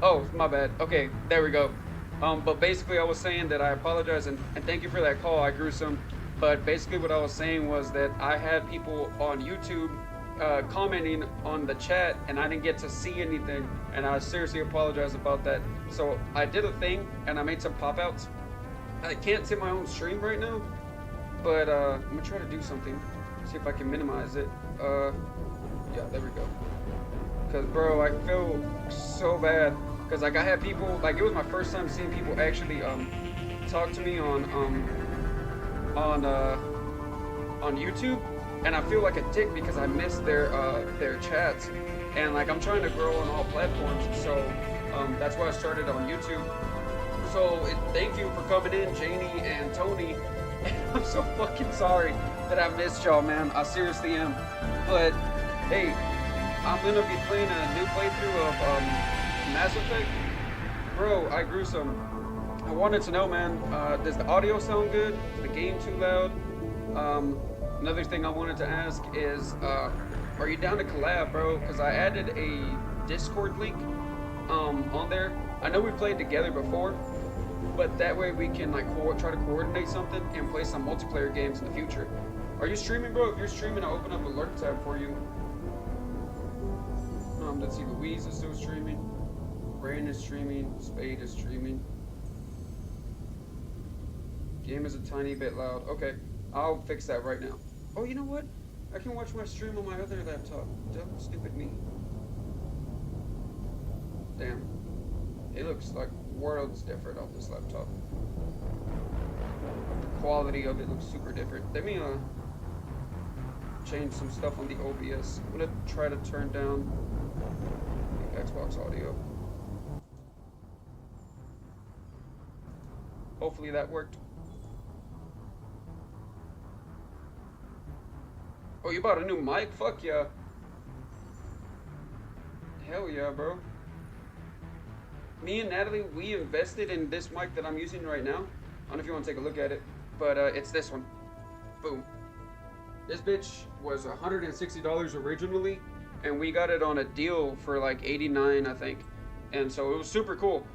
Oh, my bad. Okay, there we go. But basically, I was saying that I apologize and thank you for that call. I grew some. But basically, what I was saying was that I had people on YouTube commenting on the chat, and I didn't get to see anything. And I seriously apologize about that. So I did a thing, and I made some pop outs. I can't see my own stream right now, but I'm gonna try to do something. See if I can minimize it. Yeah, there we go. Cause bro, I feel so bad. Cause like I had people like it was my first time seeing people actually talk to me on on YouTube, and I feel like a dick because I missed their chats, and like I'm trying to grow on all platforms, so that's why I started on YouTube. So thank you for coming in, Janie and Tony. I'm so fucking sorry that I missed y'all, man. I seriously am. But hey, I'm gonna be playing a new playthrough of Mass Effect. Bro, I grew some. I wanted to know, man, does the audio sound good? Is the game too loud? Um, Another thing I wanted to ask is, are you down to collab, bro? Because I added a Discord link on there. I know we played together before, but that way we can like try to coordinate something and play some multiplayer games in the future. Are you streaming, bro? If you're streaming, I'll open up an alert tab for you. Let's see, Louise is still streaming. Rain is streaming. Spade is streaming. Game is a tiny bit loud. Okay, I'll fix that right now. Oh, you know what? I can watch my stream on my other laptop. Dumb, stupid me. Damn. It looks like worlds different on this laptop. The quality of it looks super different. Let me change some stuff on the OBS. I'm gonna try to turn down the Xbox audio. Hopefully that worked. Oh, you bought a new mic? Fuck yeah. Hell yeah, bro. Me and Natalie, we invested in this mic that I'm using right now. I don't know if you want to take a look at it, but it's this one. Boom. This bitch was $160 originally, and we got it on a deal for like $89, I think. And so it was super cool.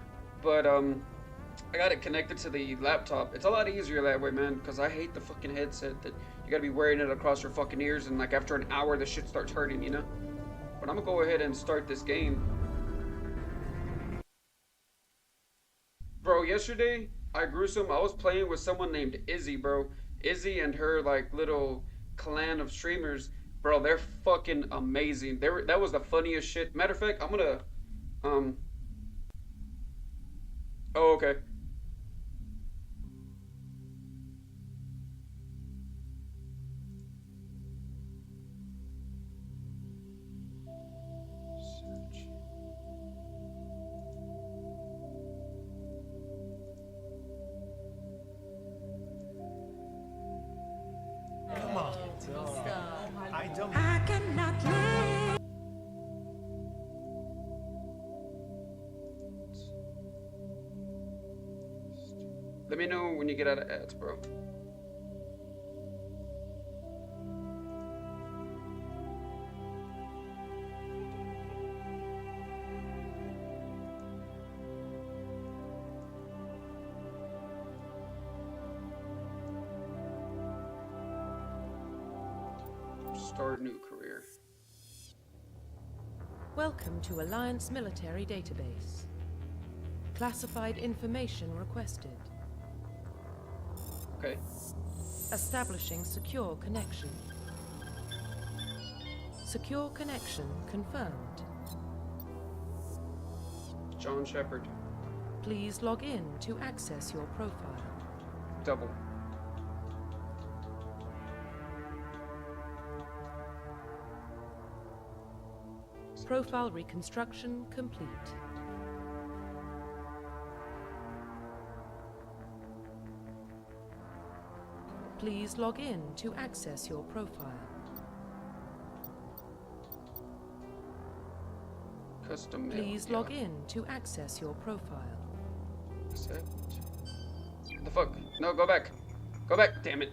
But I got it connected to the laptop. It's a lot easier that way, man, because I hate the fucking headset that you gotta be wearing it across your fucking ears, and like after an hour, the shit starts hurting, you know? But I'm gonna go ahead and start this game. Bro, yesterday, I grew some. I was playing with someone named Izzy, bro. Izzy and her, like, little clan of streamers. Bro, they're fucking amazing. That was the funniest shit. Matter of fact, I'm gonna, um, oh, okay. Search. Come on. I don't. I cannot live. Let me know when you get out of ads, bro. Start new career. Welcome to Alliance Military Database. Classified information requested. Okay. Establishing secure connection. Secure connection confirmed. John Shepard. Please log in to access your profile. Double. Profile reconstruction complete. Please log in to access your profile. Custom mail. Please log in to access your profile. Accept. The fuck? No, go back. Go back. Damn it.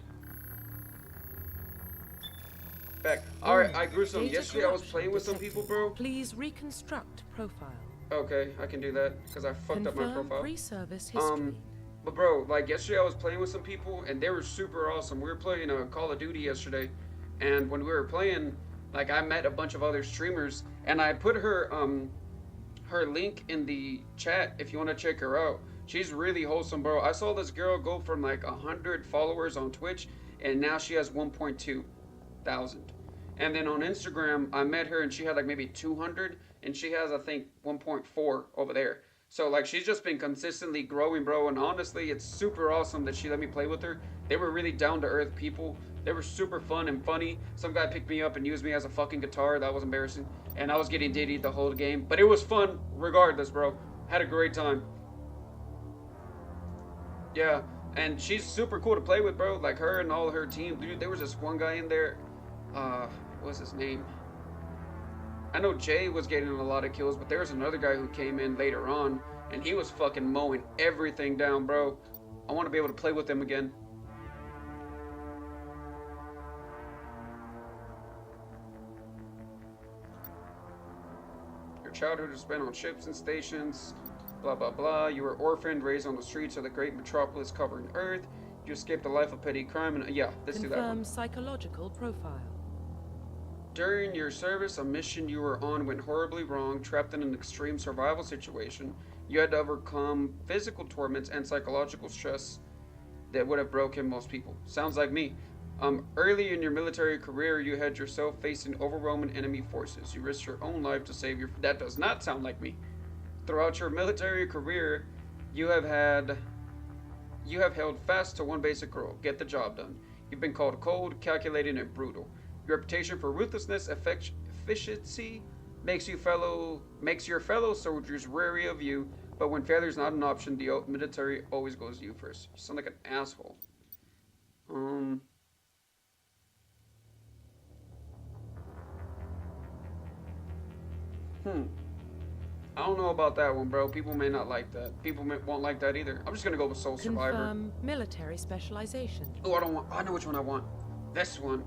Back. Alright, I grew some. Data Yesterday I was corruption playing with some detected. people, bro. Please reconstruct profile. Okay, I can do that because I fucked up my Confirm profile. pre-service history. But bro, like yesterday I was playing with some people and they were super awesome. We were playing Call of Duty yesterday, and when we were playing, like I met a bunch of other streamers and I put her link in the chat if you want to check her out. She's really wholesome, bro. I saw this girl go from like 100 followers on Twitch and now she has 1.2 thousand. And then on Instagram, I met her and she had like maybe 200 and she has I think 1.4 over there. So like she's just been consistently growing, bro. And honestly, it's super awesome that she let me play with her. They were really down to earth people. They were super fun and funny. Some guy picked me up and used me as a fucking guitar. That was embarrassing. And I was getting diddied the whole game. But it was fun regardless, bro. Had a great time. Yeah. And she's super cool to play with, bro. Like her and all her team. Dude, there was this one guy in there. What's his name? I know Jay was getting a lot of kills, but there was another guy who came in later on, and he was fucking mowing everything down, bro. I want to be able to play with him again. Your childhood was spent on ships and stations, blah blah blah. You were orphaned, raised on the streets of the great metropolis covering Earth. You escaped a life of petty crime, and yeah, let's do that one. Confirm psychological profile. During your service, a mission you were on went horribly wrong. Trapped in an extreme survival situation, you had to overcome physical torments and psychological stress that would have broken most people. Sounds like me. Early in your military career, you had yourself facing overwhelming enemy forces. You risked your own life to save your... That does not sound like me. Throughout your military career, you have held fast to one basic rule: get the job done. You've been called cold, calculating, and brutal. Your reputation for ruthlessness, efficiency makes your fellow soldiers wary of you, but when failure is not an option, the military always goes to you first. You sound like an asshole. I don't know about that one, bro. People may not like that. People won't like that either. I'm just gonna go with Soul Survivor. Confirm military specialization. Oh, I know which one I want. This one.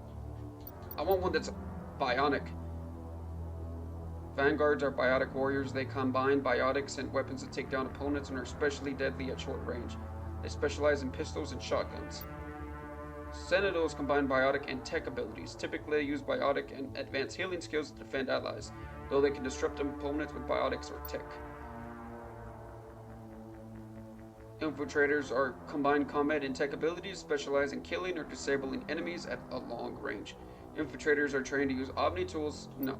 I want one that's bionic. Vanguards are biotic warriors. They combine biotics and weapons to take down opponents and are especially deadly at short range. They specialize in pistols and shotguns. Sentinels combine biotic and tech abilities. Typically use biotic and advanced healing skills to defend allies, though they can disrupt opponents with biotics or tech. Infiltrators are combined combat and tech abilities, specialize in killing or disabling enemies at a long range. Infiltrators are trained to use Omni tools. No.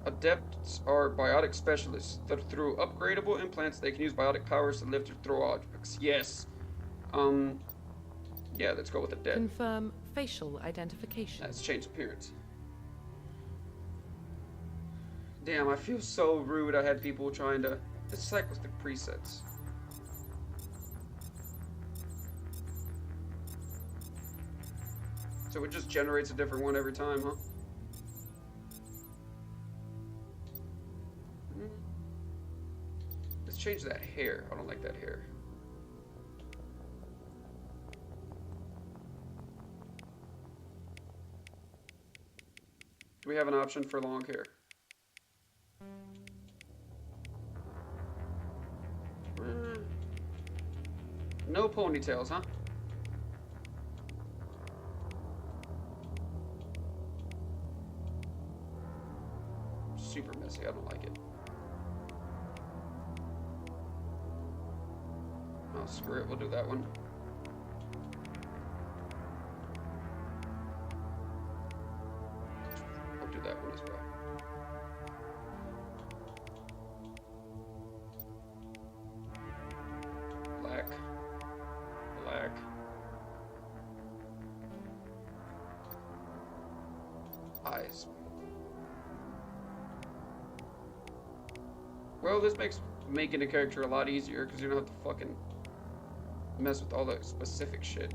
Adepts are biotic specialists. That through upgradable implants, they can use biotic powers to lift or throw objects. Yes. Yeah, let's go with Adept. Confirm facial identification. Let's change appearance. Damn, I feel so rude. I had people trying to... It's like with the presets. So it just generates a different one every time, huh? Let's change that hair. I don't like that hair. Do we have an option for long hair? No ponytails, huh? Super messy. I don't like it. Oh, screw it. We'll do that one. We'll do that one as well. Black. Black. Eyes. Well, this makes making a character a lot easier because you don't have to fucking mess with all the specific shit.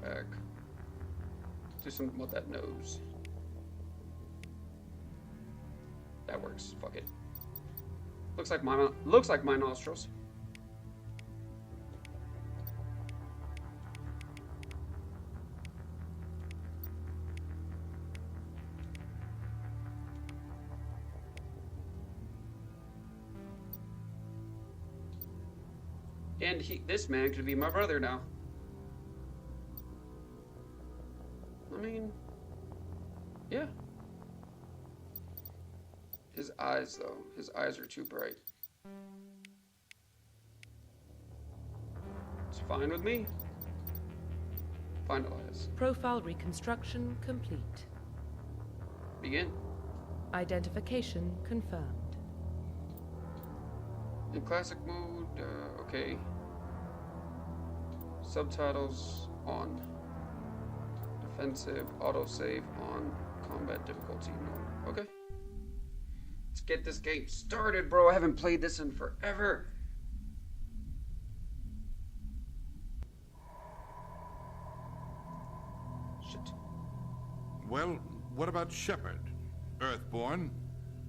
Back. Do something with that nose. That works. Fuck it. Looks like my nostrils. And this man could be my brother now. I mean, yeah. His eyes, though. His eyes are too bright. It's fine with me. Finalize. Profile reconstruction complete. Begin. Identification confirmed. In classic mode, okay. Subtitles on. Defensive, autosave on. Combat difficulty no. Okay. Let's get this game started, bro. I haven't played this in forever. Shit. Well, what about Shepard? Earthborn,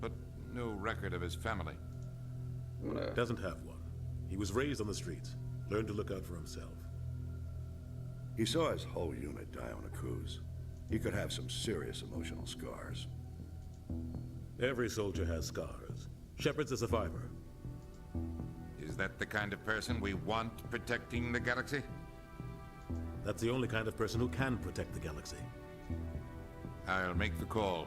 but no record of his family. I'm gonna... Doesn't have one. He was raised on the streets. Learned to look out for himself. He saw his whole unit die on a cruise. He could have some serious emotional scars. Every soldier has scars. Shepard's a survivor. Is that the kind of person we want protecting the galaxy? That's the only kind of person who can protect the galaxy. I'll make the call.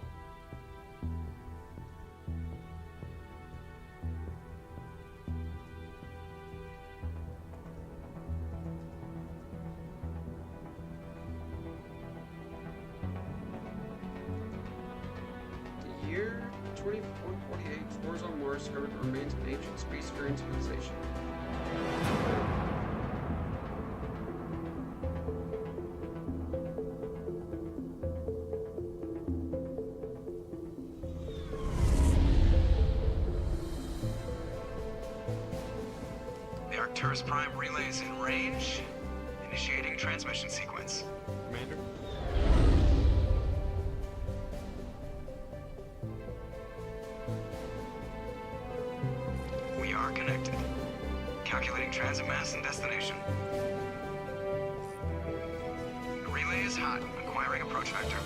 The year 2148, explorers on Mars discovered the remains of an ancient space-faring civilization. The Arcturus Prime relay is in range. Initiating transmission sequence. Commander? We are connected. Calculating transit mass and destination. The relay is hot. Acquiring approach vector.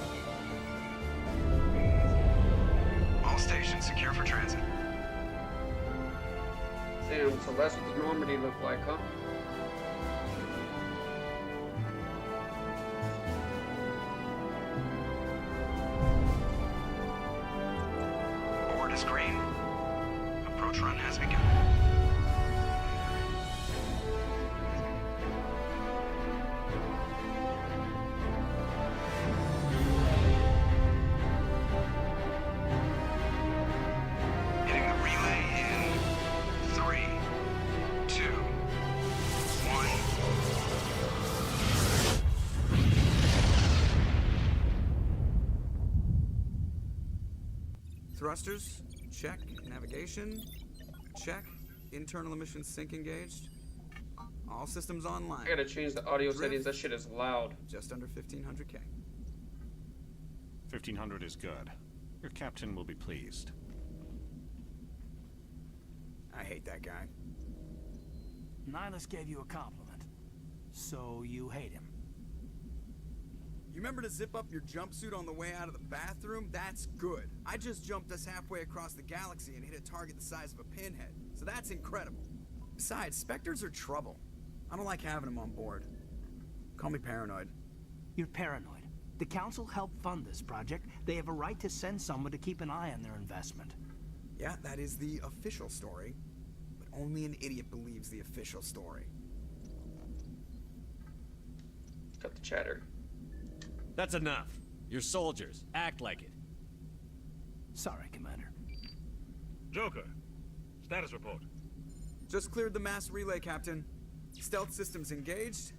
All stations secure for transit. Damn, so that's what the Normandy looked like, huh? Board is green. Approach run has begun. Hitting the relay in 3, 2, 1. Thrusters, check. Navigation, check. Internal emissions sync engaged. All systems online. I gotta change the audio settings. That shit is loud. Just under 1500K. 1500 is good. Your captain will be pleased. I hate that guy. Nihilus gave you a compliment. So you hate him. You remember to zip up your jumpsuit on the way out of the bathroom? That's good. I just jumped us halfway across the galaxy and hit a target the size of a pinhead. So that's incredible. Besides, Spectres are trouble. I don't like having them on board. Call me paranoid. You're paranoid. The Council helped fund this project. They have a right to send someone to keep an eye on their investment. Yeah, that is the official story. But only an idiot believes the official story. Cut the chatter. That's enough. You're soldiers. Act like it. Sorry, Commander. Joker, status report. Just cleared the mass relay, Captain. Stealth systems engaged.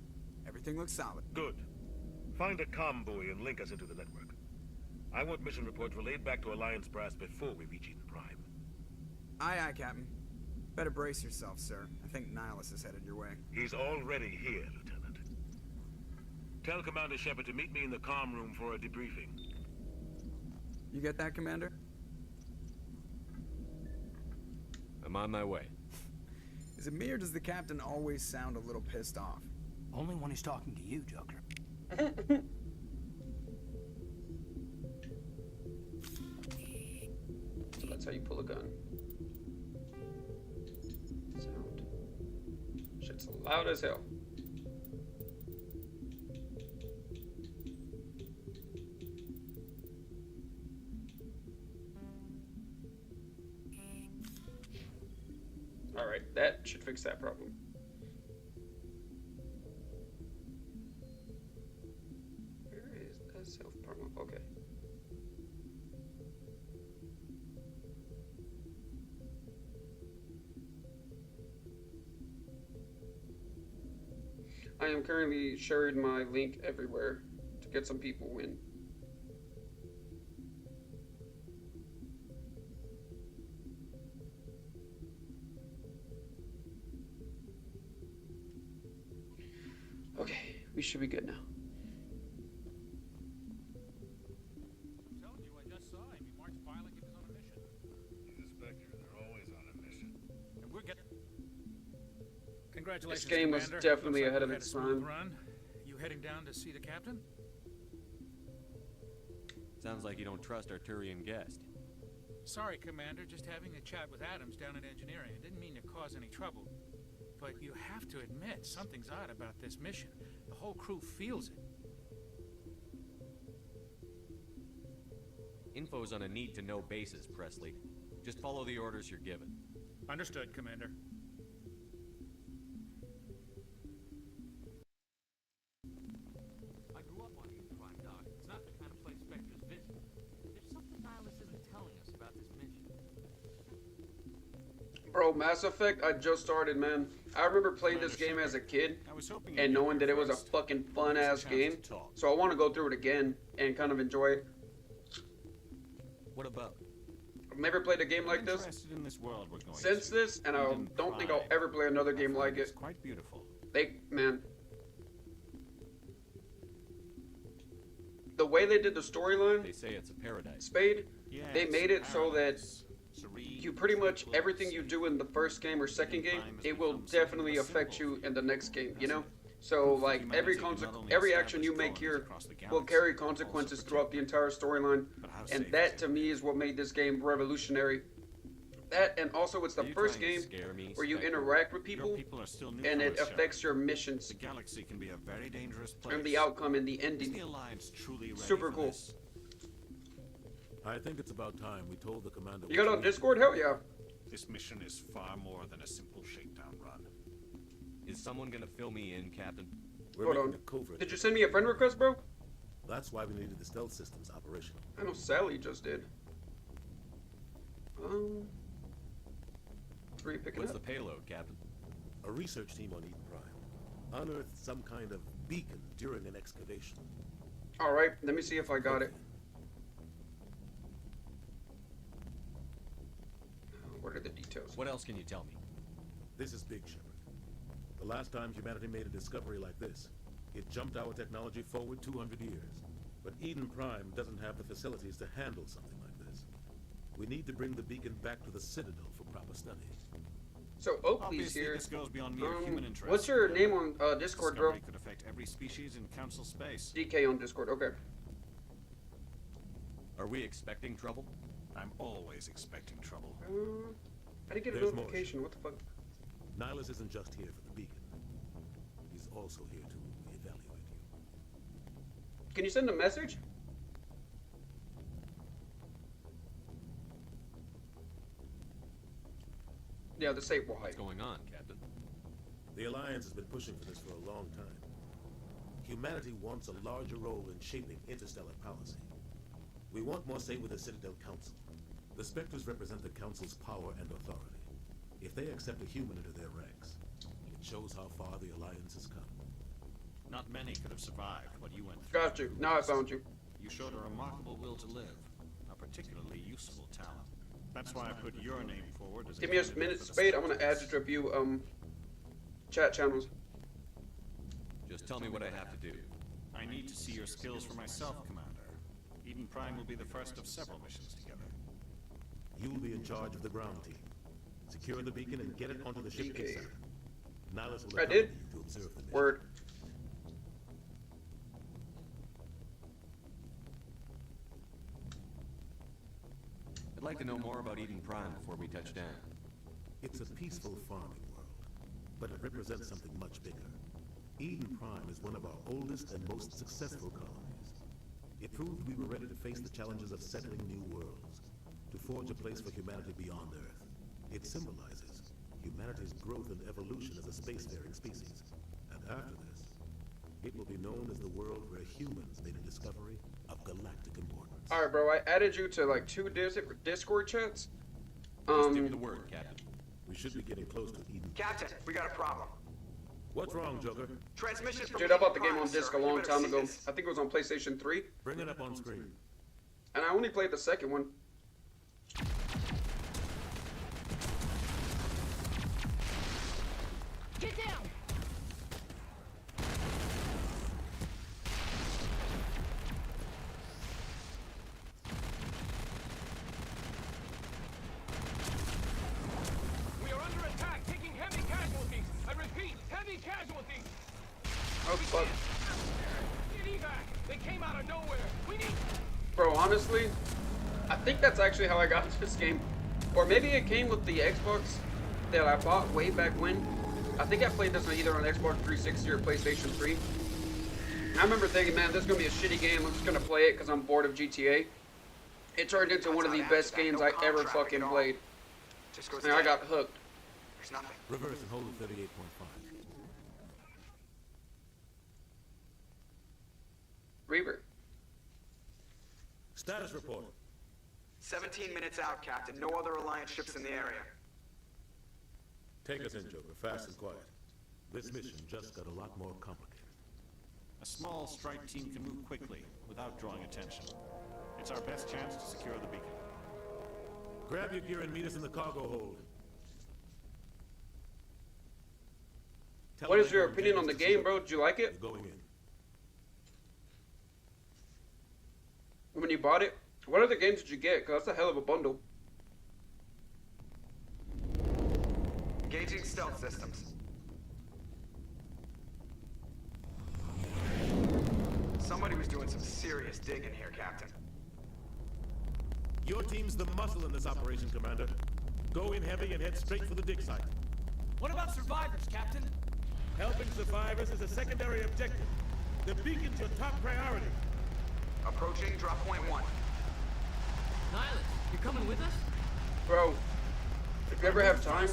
Everything looks solid. Good. Find a comm buoy and link us into the network. I want mission reports relayed back to Alliance Brass before we reach Eden Prime. Aye, aye, Captain. Better brace yourself, sir. I think Nihilus is headed your way. He's already here, Lieutenant. Tell Commander Shepard to meet me in the comm room for a debriefing. You get that, Commander? I'm on my way. Is it me or does the Captain always sound a little pissed off? Only when he's talking to you, Joker. So that's how you pull a gun. Sound. Shit's a Loud as hell. Alright, that should fix that problem. Where is the self-promo? Okay. I am currently sharing my link everywhere to get some people in. Okay, we should be good now. I'm telling you, I just saw him. He marched by like he was on a mission. He's a Spectre. They're always on a mission. And we're getting... Congratulations, This game was Commander. definitely Looks like ahead of we had its a smooth time. Run. You heading down to see the captain? Sounds like you don't trust our Turian guest. Sorry, Commander. Just having a chat with Adams down at engineering. I didn't mean to cause any trouble. But you have to admit, something's odd about this mission. The whole crew feels it. Info's on a need-to-know basis, Presley. Just follow the orders you're given. Understood, Commander. I grew up on Eden Prime, Doc. It's not the kind of place Spectres visit. There's something Nihilus isn't telling us about this mission. Bro, Mass Effect, I just started, man. I remember playing this game as a kid and knowing that it was a fucking fun-ass game. So I want to go through it again and kind of enjoy it. What about? I've never played a game like this Interested in this world we're going since to. this, and I Eden don't think I'll Prime. ever play another I game like find it's it. quite beautiful. Man. The way they did the storyline, They say it's a paradise. Spade, Yes, they made it so that paradise. Serene, you pretty much, tranquil, everything you do in the first game or second game, it will definitely affect you in the next game, you know? So, like, every action you make here will carry consequences throughout the entire storyline, and that, to me, is what made this game revolutionary. That, and also, it's the Are you first trying to game scare me, where you Spectre? interact with Your people, people are still new and to it us, affects Shepard. your missions, The galaxy can be a very dangerous place. and the outcome and the Is the ending. Alliance truly ready Super for cool. this? I think it's about time we told the commander. You got on Discord? Hell yeah. This mission is far more than a simple shakedown run. Is someone gonna fill me in, Captain? We're Hold making on. a covert. Did you send me a friend request, bro? That's why we needed the stealth systems operational. I know Sally just did. Where are you picking What's up? the payload, Captain? A research team on Eden Prime unearthed some kind of beacon during an excavation. Alright, let me see if I got it. What are the details? What else can you tell me? This is big, Shepard. The last time humanity made a discovery like this, it jumped our technology forward 200 years. But Eden Prime doesn't have the facilities to handle something like this. We need to bring the beacon back to the Citadel for proper study. So Oakley's Obviously, here. this goes beyond mere human interest. What's your name on Discord, bro? Discovery could affect every species in Council space. DK on Discord, okay. Are we expecting trouble? I'm always expecting trouble. I didn't get a There's more. notification. What the fuck? Nihilus isn't just here for the beacon. He's also here to evaluate you. Can you send a message? Yeah, the save why. What's going on, Captain? The Alliance has been pushing for this for a long time. Humanity wants a larger role in shaping interstellar policy. We want more say with the Citadel Council. The Spectres represent the Council's power and authority. If they accept a human into their ranks, it shows how far the Alliance has come. Not many could have survived what you went through. Got you. Now I found you. You showed a remarkable will to live, a particularly useful talent. That's why I put your name forward as a Give me a candidate minute, for the Spade. I'm gonna Spectres. add you to a few chat channels. Just tell me what I have to do. I need to see your skills for myself, Commander. Eden Prime will be the first of several missions together. You will be in charge of the ground team. Secure the beacon and get it onto the ship DK. ASAP. Nihilus will I accompany did. you to observe the mission. Word. I'd like to know more about Eden Prime before we touch down. It's a peaceful farming world, but it represents something much bigger. Eden Prime is one of our oldest and most successful colonies. It proved we were ready to face the challenges of settling new worlds, to forge a place for humanity beyond Earth. It symbolizes humanity's growth and evolution as a spacefaring species. And after this, it will be known as the world where humans made a discovery of galactic importance. Alright, bro, I added you to like 2 Discord chats. Just give me the word, Captain. We should be getting close to Eden. Captain, we got a problem. What's wrong, Joker? Transmission from Dude, I bought the Eden game on Prime, disc sir. a You long better time see ago. this. I think it was on PlayStation 3. Bring it up on screen. And I only played the second one. Get down! We are under attack, taking heavy casualties. I repeat, heavy casualties. Oh, fuck. Get evac. They came out of nowhere. We need... Bro, honestly, I think that's actually how I got into this game. Or maybe it came with the Xbox that I bought way back when. I think I played this either on Xbox 360 or PlayStation 3. I remember thinking, man, this is going to be a shitty game. I'm just going to play it because I'm bored of GTA. It turned into one of the best games I ever fucking played. And I got hooked. There's nothing. Reverse and hold at 38.5. Reaver. Status report. 17 minutes out, Captain. No other Alliance ships in the area. Take us in, Joker, fast and quiet. This mission just got a lot more complicated. A small strike team can move quickly without drawing attention. It's our best chance to secure the beacon. Grab your gear and meet us in the cargo hold. What is your opinion on the game, bro? Did you like it? You're going in. When you bought it? What other games did you get? Because that's a hell of a bundle. Engaging stealth systems. Somebody was doing some serious digging here, Captain. Your team's the muscle in this operation, Commander. Go in heavy and head straight for the dig site. What about survivors, Captain? Helping survivors is a secondary objective. The beacon's your top priority. Approaching drop point 1. Nihilus, you coming with us? Bro, if you ever have time,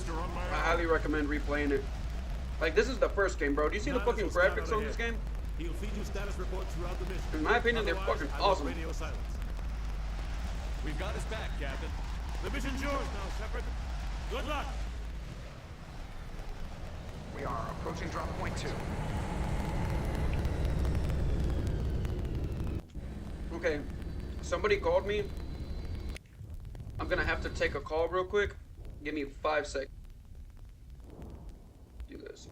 I highly recommend replaying it. Like, this is the first game, bro. Do you see the fucking graphics on this game? He'll feed you status reports throughout the mission. In my opinion, they're Otherwise, fucking I will awesome. Radio silence. We've got his back, Captain. The mission's yours now, Shepard. Good luck. We are approaching drop point 2. Okay, somebody called me. I'm gonna have to take a call real quick. Give me 5 seconds. Do this.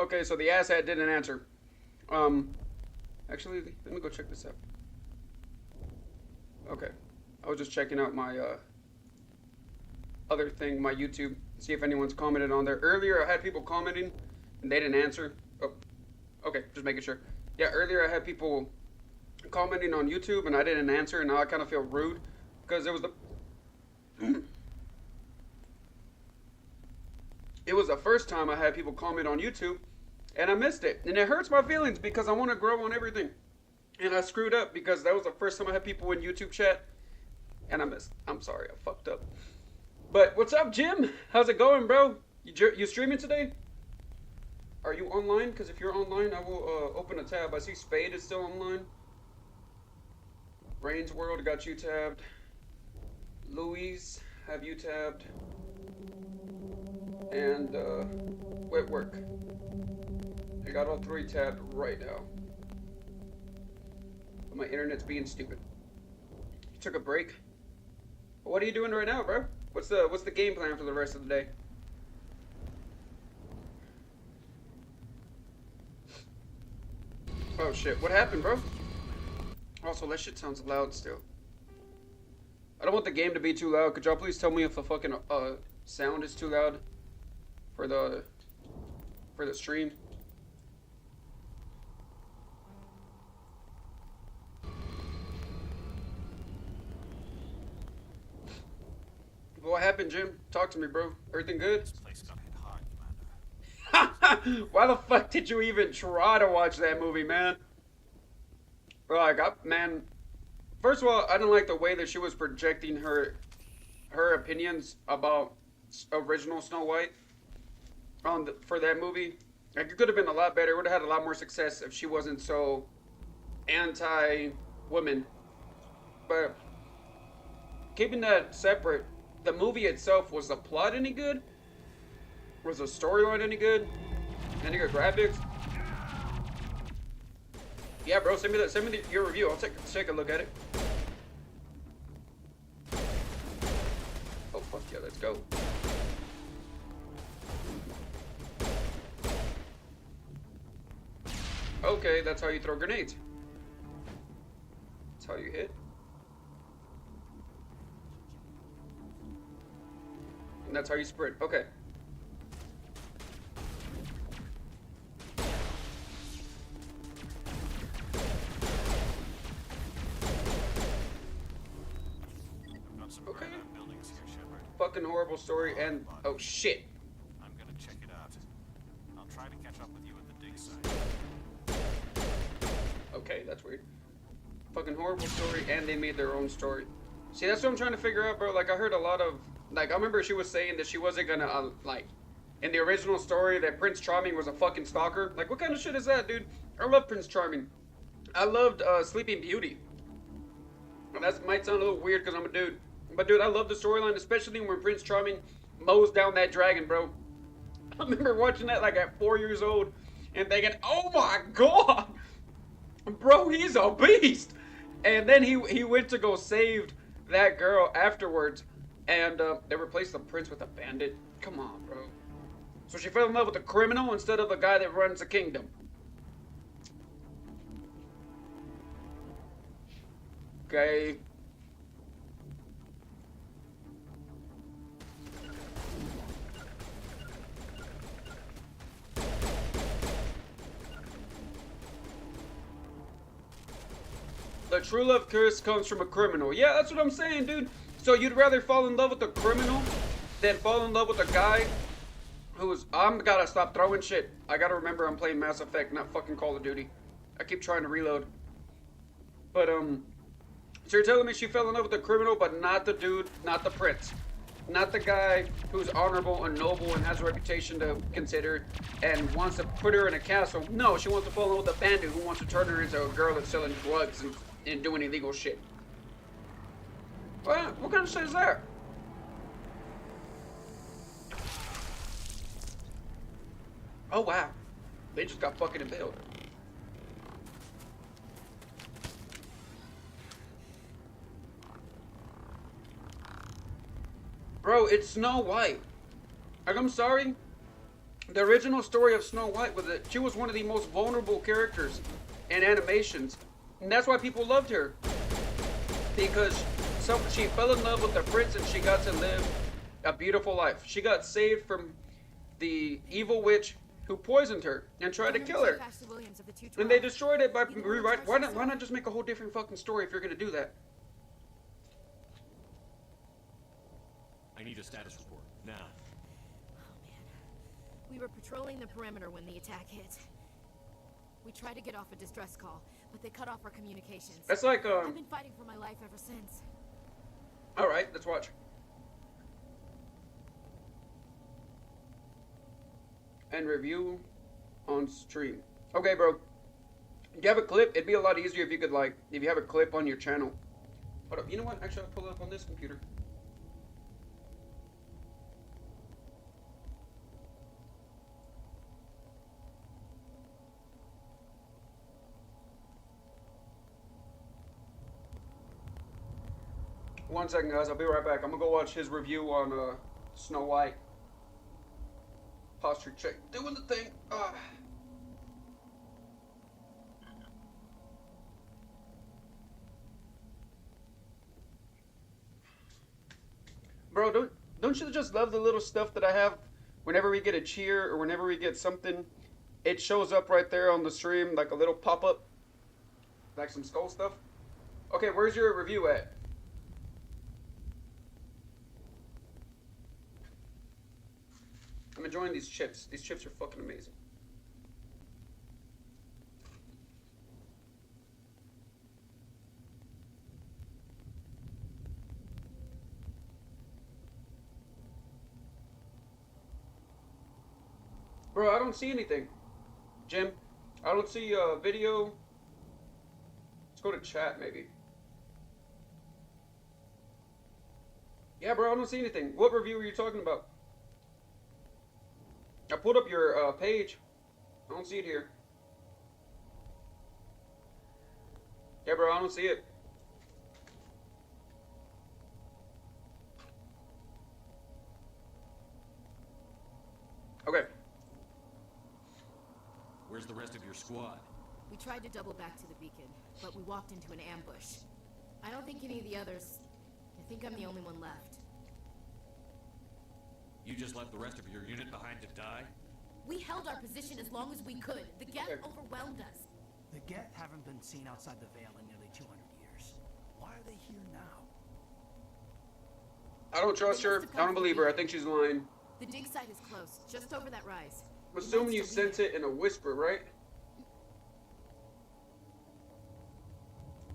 Okay, so the asshat didn't answer. Actually, let me go check this out. Okay, I was just checking out my other thing, my YouTube, see if anyone's commented on there. Earlier, I had people commenting, and they didn't answer. Oh, okay, just making sure. Yeah, earlier I had people commenting on YouTube, and I didn't answer, and now I kind of feel rude because it was the it was the first time I had people comment on YouTube, and I missed it, and it hurts my feelings because I want to grow on everything, and I screwed up because that was the first time I had people in YouTube chat, and I missed. I'm sorry, I fucked up. But what's up, Jim? How's it going, bro? You streaming today? Are you online? Because if you're online, I will open a tab. I see Spade is still online. Rain's World got you tabbed. Louise, have you tabbed. And Wet Work. I got all three tabbed right now. But my internet's being stupid. You took a break? What are you doing right now, bro? What's the game plan for the rest of the day? Oh shit, what happened, bro? Also, that shit sounds loud still. I don't want the game to be too loud. Could y'all please tell me if the fucking sound is too loud for the stream? What happened, Jim? Talk to me, bro. Everything good? This place got hit hard, Commander. Why the fuck did you even try to watch that movie, man? Like, man, first of all, I didn't like the way that she was projecting her opinions about original Snow White for that movie. Like, it could have been a lot better. It would have had a lot more success if she wasn't so anti-woman. But keeping that separate, the movie itself, was the plot any good? Was the storyline any good? Any good graphics? Yeah, bro, send me your review. I'll take a look at it. Oh fuck yeah, let's go. Okay, that's how you throw grenades. That's how you hit. And that's how you sprint. Okay. Okay. Buildings here, Shepard. Fucking horrible story and oh shit. I'm gonna check it out. I'll try to catch up with you at the dig site. Okay, that's weird. Fucking horrible story, and they made their own story. See, that's what I'm trying to figure out, bro. Like, I heard a lot of, like, I remember she was saying that she wasn't gonna, like, in the original story, that Prince Charming was a fucking stalker. Like, what kind of shit is that, dude? I love Prince Charming. I loved Sleeping Beauty. And that might sound a little weird because I'm a dude. But, dude, I love the storyline, especially when Prince Charming mows down that dragon, bro. I remember watching that, like, at 4 years old and thinking, oh my god! Bro, he's a beast! And then he went to go save that girl afterwards, and they replaced the prince with a bandit. Come on, bro. So she fell in love with a criminal instead of the guy that runs the kingdom. Okay. The true love curse comes from a criminal. Yeah, that's what I'm saying, dude. So you'd rather fall in love with a criminal than fall in love with a guy who's... I'm gotta stop throwing shit. I gotta remember I'm playing Mass Effect, not fucking Call of Duty. I keep trying to reload. But, so you're telling me she fell in love with the criminal, but not the dude, not the prince. Not the guy who's honorable and noble and has a reputation to consider and wants to put her in a castle. No, she wants to fall in love with a bandit who wants to turn her into a girl that's selling drugs and doing illegal shit. What kind of shit is that? Oh wow. They just got fucking impaled. Bro, it's Snow White. Like, I'm sorry. The original story of Snow White was that she was one of the most vulnerable characters in animations. And that's why people loved her. Because she fell in love with the prince and she got to live a beautiful life. She got saved from the evil witch who poisoned her and tried to kill her. And they destroyed it by rewriting. Why not just make a whole different fucking story if you're gonna do that? I need a status report, now. We were patrolling the perimeter when the attack hit. We tried to get off a distress call, but they cut off our communications. That's like, I've been fighting for my life ever since. Alright, let's watch. And review on stream. Okay, bro. Do you have a clip? It'd be a lot easier if you could, like, if you have a clip on your channel. Hold up, you know what? Actually, I'll pull it up on this computer. One second, guys. I'll be right back. I'm gonna go watch his review on Snow White. Posture check. Doing the thing. Bro, don't you just love the little stuff that I have? Whenever we get a cheer or whenever we get something, it shows up right there on the stream like a little pop-up, like some skull stuff. Okay, where's your review at? I'm enjoying these chips. These chips are fucking amazing. Bro, I don't see anything. Jim, I don't see a video. Let's go to chat, maybe. Yeah, bro, I don't see anything. What review are you talking about? I pulled up your page. I don't see it here. Yeah, bro, I don't see it. Okay. Where's the rest of your squad? We tried to double back to the beacon, but we walked into an ambush. I don't think any of the others... I think I'm the only one left. You just left the rest of your unit behind to die? We held our position as long as we could. The Geth overwhelmed us. The Geth haven't been seen outside the Veil in nearly 200 years. Why are they here now? I don't trust her. I don't believe her. I think she's lying. The dig site is close, just over that rise. I'm assuming you sent it in a whisper, right?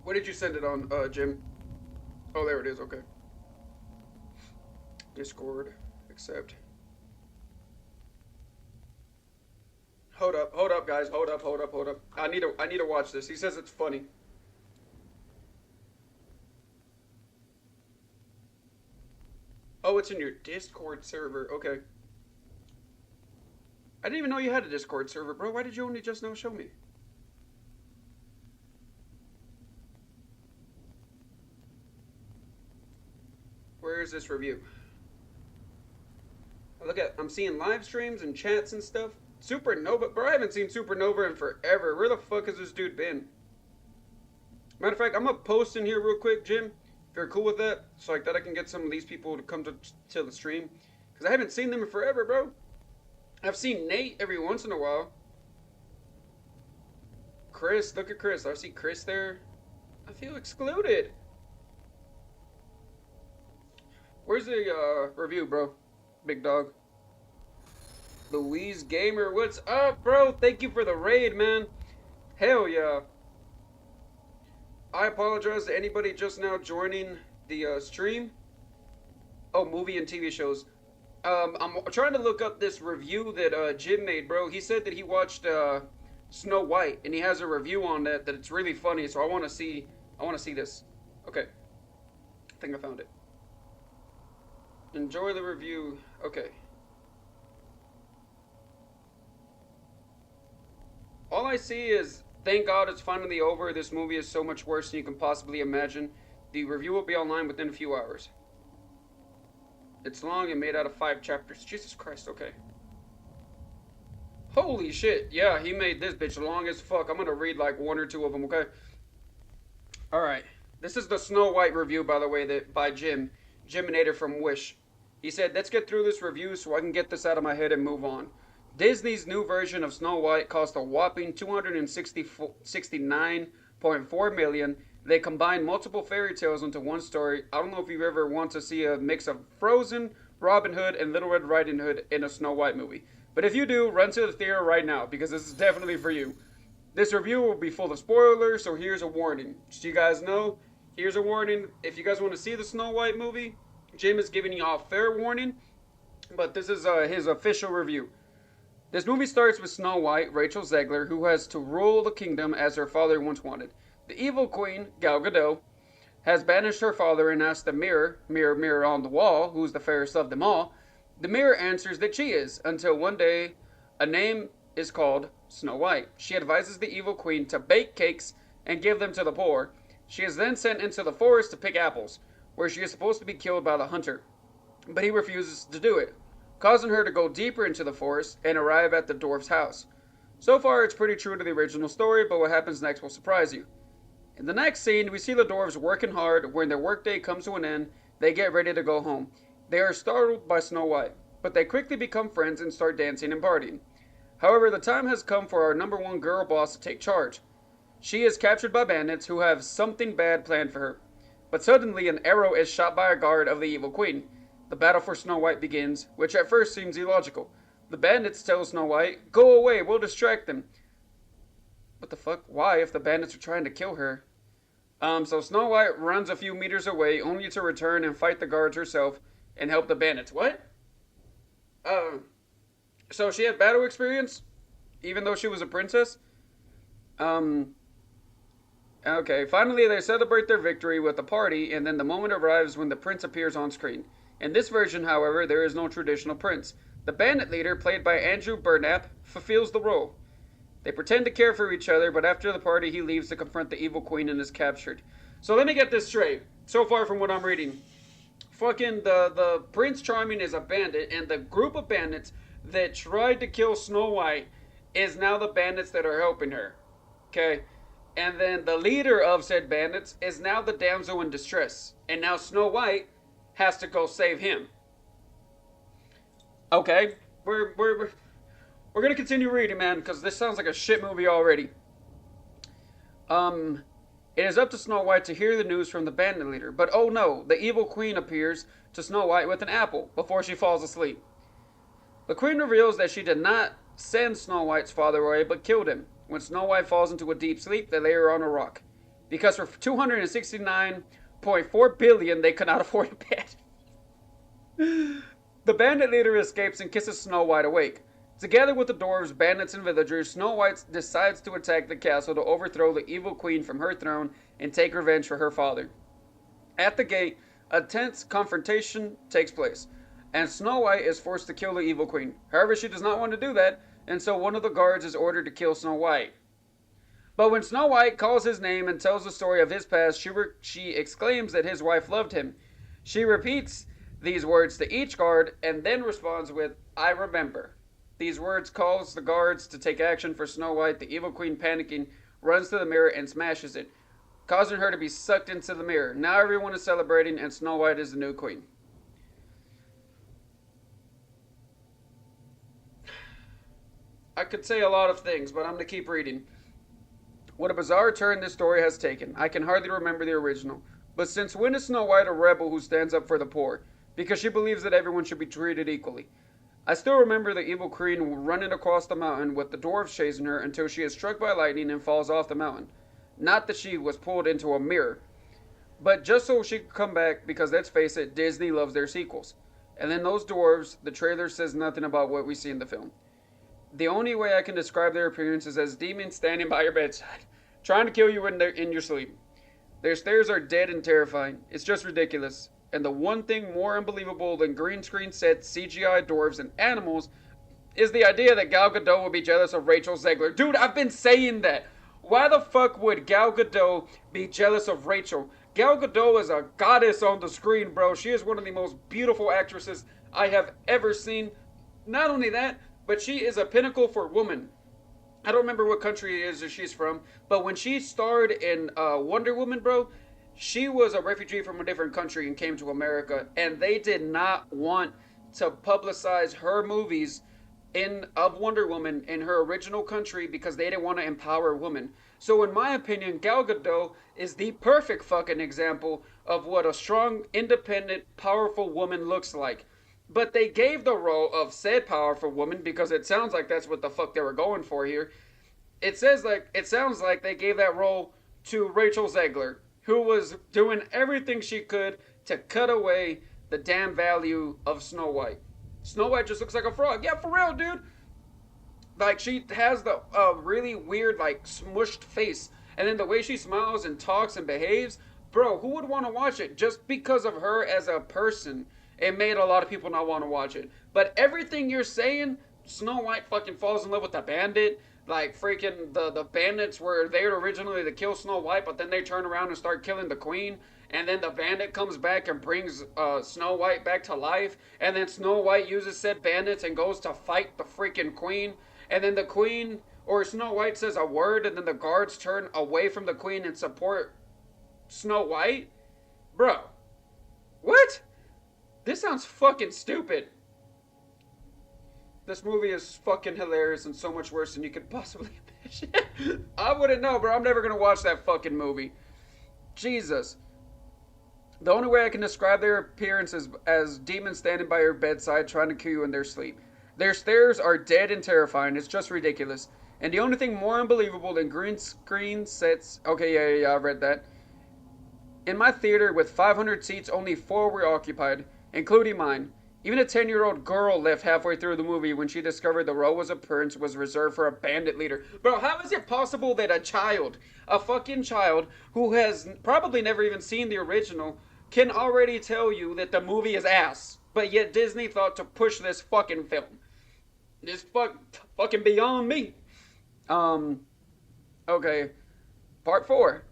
What did you send it on, Jim? Oh, there it is. Okay. Discord. Accept. Hold up, guys. Hold up. I need to watch this. He says it's funny. Oh, it's in your Discord server. Okay. I didn't even know you had a Discord server, bro. Why did you only just now show me? Where is this review? Look at, I'm seeing live streams and chats and stuff. Supernova, bro, I haven't seen Supernova in forever. Where the fuck has this dude been? Matter of fact, I'm gonna post in here real quick, Jim, if you're cool with that, so like that I can get some of these people to come to the stream, because I haven't seen them in forever, bro. I've seen Nate every once in a while. Chris, look at Chris. I see Chris there. I feel excluded. Where's the review, bro? Big dog. Louise Gamer, what's up, bro? Thank you for the raid, man. Hell yeah. I apologize to anybody just now joining the stream. Oh, movie and TV shows. I'm trying to look up this review that Jim made, bro. He said that he watched Snow White, and he has a review on that it's really funny. So I want to see this. Okay, I think I found it. Enjoy the review. Okay. All I see is, thank God it's finally over. This movie is so much worse than you can possibly imagine. The review will be online within a few hours. It's long and made out of 5 chapters. Jesus Christ, okay. Holy shit. Yeah, he made this bitch long as fuck. I'm gonna read like one or two of them, okay? Alright. This is the Snow White review, by the way, that by Jiminator from Wish. He said, let's get through this review so I can get this out of my head and move on. Disney's new version of Snow White cost a whopping $269.4 million. They combined multiple fairy tales into one story. I don't know if you ever want to see a mix of Frozen, Robin Hood, and Little Red Riding Hood in a Snow White movie. But if you do, run to the theater right now, because this is definitely for you. This review will be full of spoilers, so here's a warning. Just so you guys know, here's a warning. If you guys want to see the Snow White movie, Jim is giving you all fair warning, but this is his official review. This movie starts with Snow White, Rachel Zegler, who has to rule the kingdom as her father once wanted. The evil queen, Gal Gadot, has banished her father and asks the mirror, mirror, mirror on the wall, who's the fairest of them all. The mirror answers that she is, until one day a name is called Snow White. She advises the evil queen to bake cakes and give them to the poor. She is then sent into the forest to pick apples, where she is supposed to be killed by the hunter. But he refuses to do it, causing her to go deeper into the forest and arrive at the dwarf's house. So far, it's pretty true to the original story, but what happens next will surprise you. In the next scene, we see the dwarves working hard. When their workday comes to an end, they get ready to go home. They are startled by Snow White, but they quickly become friends and start dancing and partying. However, the time has come for our number one girl boss to take charge. She is captured by bandits who have something bad planned for her. But suddenly an arrow is shot by a guard of the evil queen. The battle for Snow White begins, which at first seems illogical. The bandits tell Snow White, "Go away, we'll distract them." What the fuck? Why, if the bandits are trying to kill her? So Snow White runs a few meters away, only to return and fight the guards herself and help the bandits. What? So she had battle experience, even though she was a princess? Okay, finally they celebrate their victory with a party, and then the moment arrives when the prince appears on screen. In this version, however, there is no traditional prince. The bandit leader, played by Andrew Burnap, fulfills the role. They pretend to care for each other, but after the party he leaves to confront the evil queen and is captured. So let me get this straight, so far from what I'm reading. Fucking the Prince Charming is a bandit, and the group of bandits that tried to kill Snow White is now the bandits that are helping her. Okay? And then the leader of said bandits is now the damsel in distress. And now Snow White has to go save him. Okay, we're gonna continue reading, man, because this sounds like a shit movie already. It is up to Snow White to hear the news from the bandit leader, but oh no, the evil queen appears to Snow White with an apple before she falls asleep. The queen reveals that she did not send Snow White's father away, but killed him. When Snow White falls into a deep sleep, they lay her on a rock. Because for $269.4 billion, they could not afford a bed. The bandit leader escapes and kisses Snow White awake. Together with the dwarves, bandits, and villagers, Snow White decides to attack the castle to overthrow the evil queen from her throne and take revenge for her father. At the gate, a tense confrontation takes place, and Snow White is forced to kill the evil queen. However, she does not want to do that, and so one of the guards is ordered to kill Snow White. But when Snow White calls his name and tells the story of his past, she exclaims that his wife loved him. She repeats these words to each guard and then responds with, "I remember." These words cause the guards to take action for Snow White. The evil queen, panicking, runs to the mirror and smashes it, causing her to be sucked into the mirror. Now everyone is celebrating, and Snow White is the new queen. I could say a lot of things, but I'm going to keep reading. What a bizarre turn this story has taken. I can hardly remember the original. But since when is Snow White a rebel who stands up for the poor? Because she believes that everyone should be treated equally. I still remember the evil queen running across the mountain with the dwarves chasing her until she is struck by lightning and falls off the mountain. Not that she was pulled into a mirror, but just so she could come back, because let's face it, Disney loves their sequels. And then those dwarves, the trailer says nothing about what we see in the film. The only way I can describe their appearance is as demons standing by your bedside, trying to kill you in your sleep. Their stares are dead and terrifying. It's just ridiculous. And the one thing more unbelievable than green screen sets, CGI dwarves, and animals is the idea that Gal Gadot would be jealous of Rachel Zegler. Dude, I've been saying that. Why the fuck would Gal Gadot be jealous of Rachel? Gal Gadot is a goddess on the screen, bro. She is one of the most beautiful actresses I have ever seen. Not only that, but she is a pinnacle for woman. I don't remember what country it is that she's from, but when she starred in Wonder Woman, bro, she was a refugee from a different country and came to America, and they did not want to publicize her movies of Wonder Woman in her original country because they didn't want to empower women. So in my opinion, Gal Gadot is the perfect fucking example of what a strong, independent, powerful woman looks like. But they gave the role of said powerful woman because it sounds like that's what the fuck they were going for here. It sounds like they gave that role to Rachel Zegler, who was doing everything she could to cut away the damn value of Snow White. Snow White just looks like a frog. Yeah, for real, dude. Like, she has the really weird, like, smushed face. And then the way she smiles and talks and behaves, bro, who would want to watch it? Just because of her as a person, it made a lot of people not want to watch it. But everything you're saying, Snow White fucking falls in love with the bandit. Like, freaking, the bandits were there originally to kill Snow White, but then they turn around and start killing the queen. And then the bandit comes back and brings Snow White back to life. And then Snow White uses said bandits and goes to fight the freaking queen. And then the queen, or Snow White says a word, and then the guards turn away from the queen and support Snow White? Bro. What? This sounds fucking stupid. This movie is fucking hilarious and so much worse than you could possibly imagine. I wouldn't know, bro. I'm never gonna watch that fucking movie. Jesus. The only way I can describe their appearance is as demons standing by your bedside trying to kill you in their sleep. Their stares are dead and terrifying. It's just ridiculous. And the only thing more unbelievable than green screen sets... Okay, yeah, I read that. In my theater with 500 seats, only 4 were occupied, including mine. Even a 10-year-old girl left halfway through the movie when she discovered the Roa's appearance was reserved for a bandit leader. Bro, how is it possible that a fucking child, who has probably never even seen the original, can already tell you that the movie is ass? But yet Disney thought to push this fucking film. It's fucking beyond me. Okay. Part 4.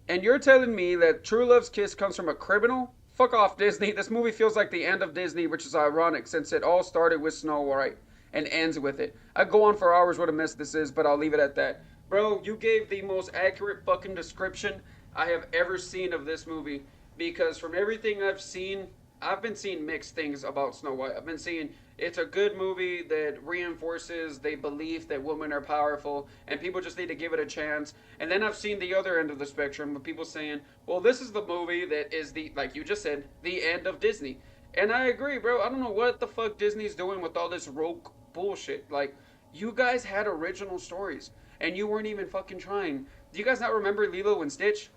And you're telling me that True Love's kiss comes from a criminal? Fuck off, Disney. This movie feels like the end of Disney, which is ironic since it all started with Snow White and ends with it. I go on for hours what a mess this is, but I'll leave it at that. Bro, you gave the most accurate fucking description I have ever seen of this movie. Because from everything I've seen, I've been seeing mixed things about Snow White. I've been seeing it's a good movie that reinforces the belief that women are powerful and people just need to give it a chance. And then I've seen the other end of the spectrum of people saying, well, this is the movie that is the, like you just said, the end of Disney. And I agree, bro. I don't know what the fuck Disney's doing with all this rogue bullshit. Like, you guys had original stories and you weren't even fucking trying. Do you guys not remember Lilo and Stitch?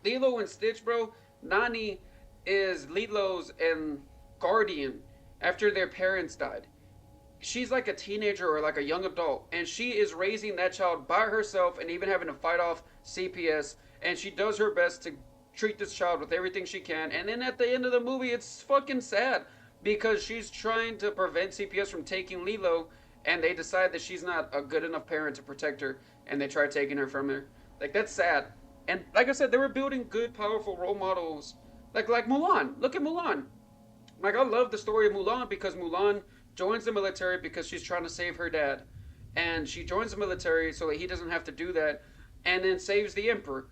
Lilo and Stitch, bro. Nani is Lilo's and guardian after their parents died. She's like a teenager or like a young adult, and she is raising that child by herself and even having to fight off CPS, and she does her best to treat this child with everything she can. And then at the end of the movie, it's fucking sad because she's trying to prevent CPS from taking Lilo, and they decide that she's not a good enough parent to protect her, and they try taking her from her. Like, that's sad. And like I said, they were building good, powerful role models. Like Mulan. Look at Mulan. Like, I love the story of Mulan because Mulan joins the military because she's trying to save her dad. And she joins the military so that he doesn't have to do that. And then saves the emperor.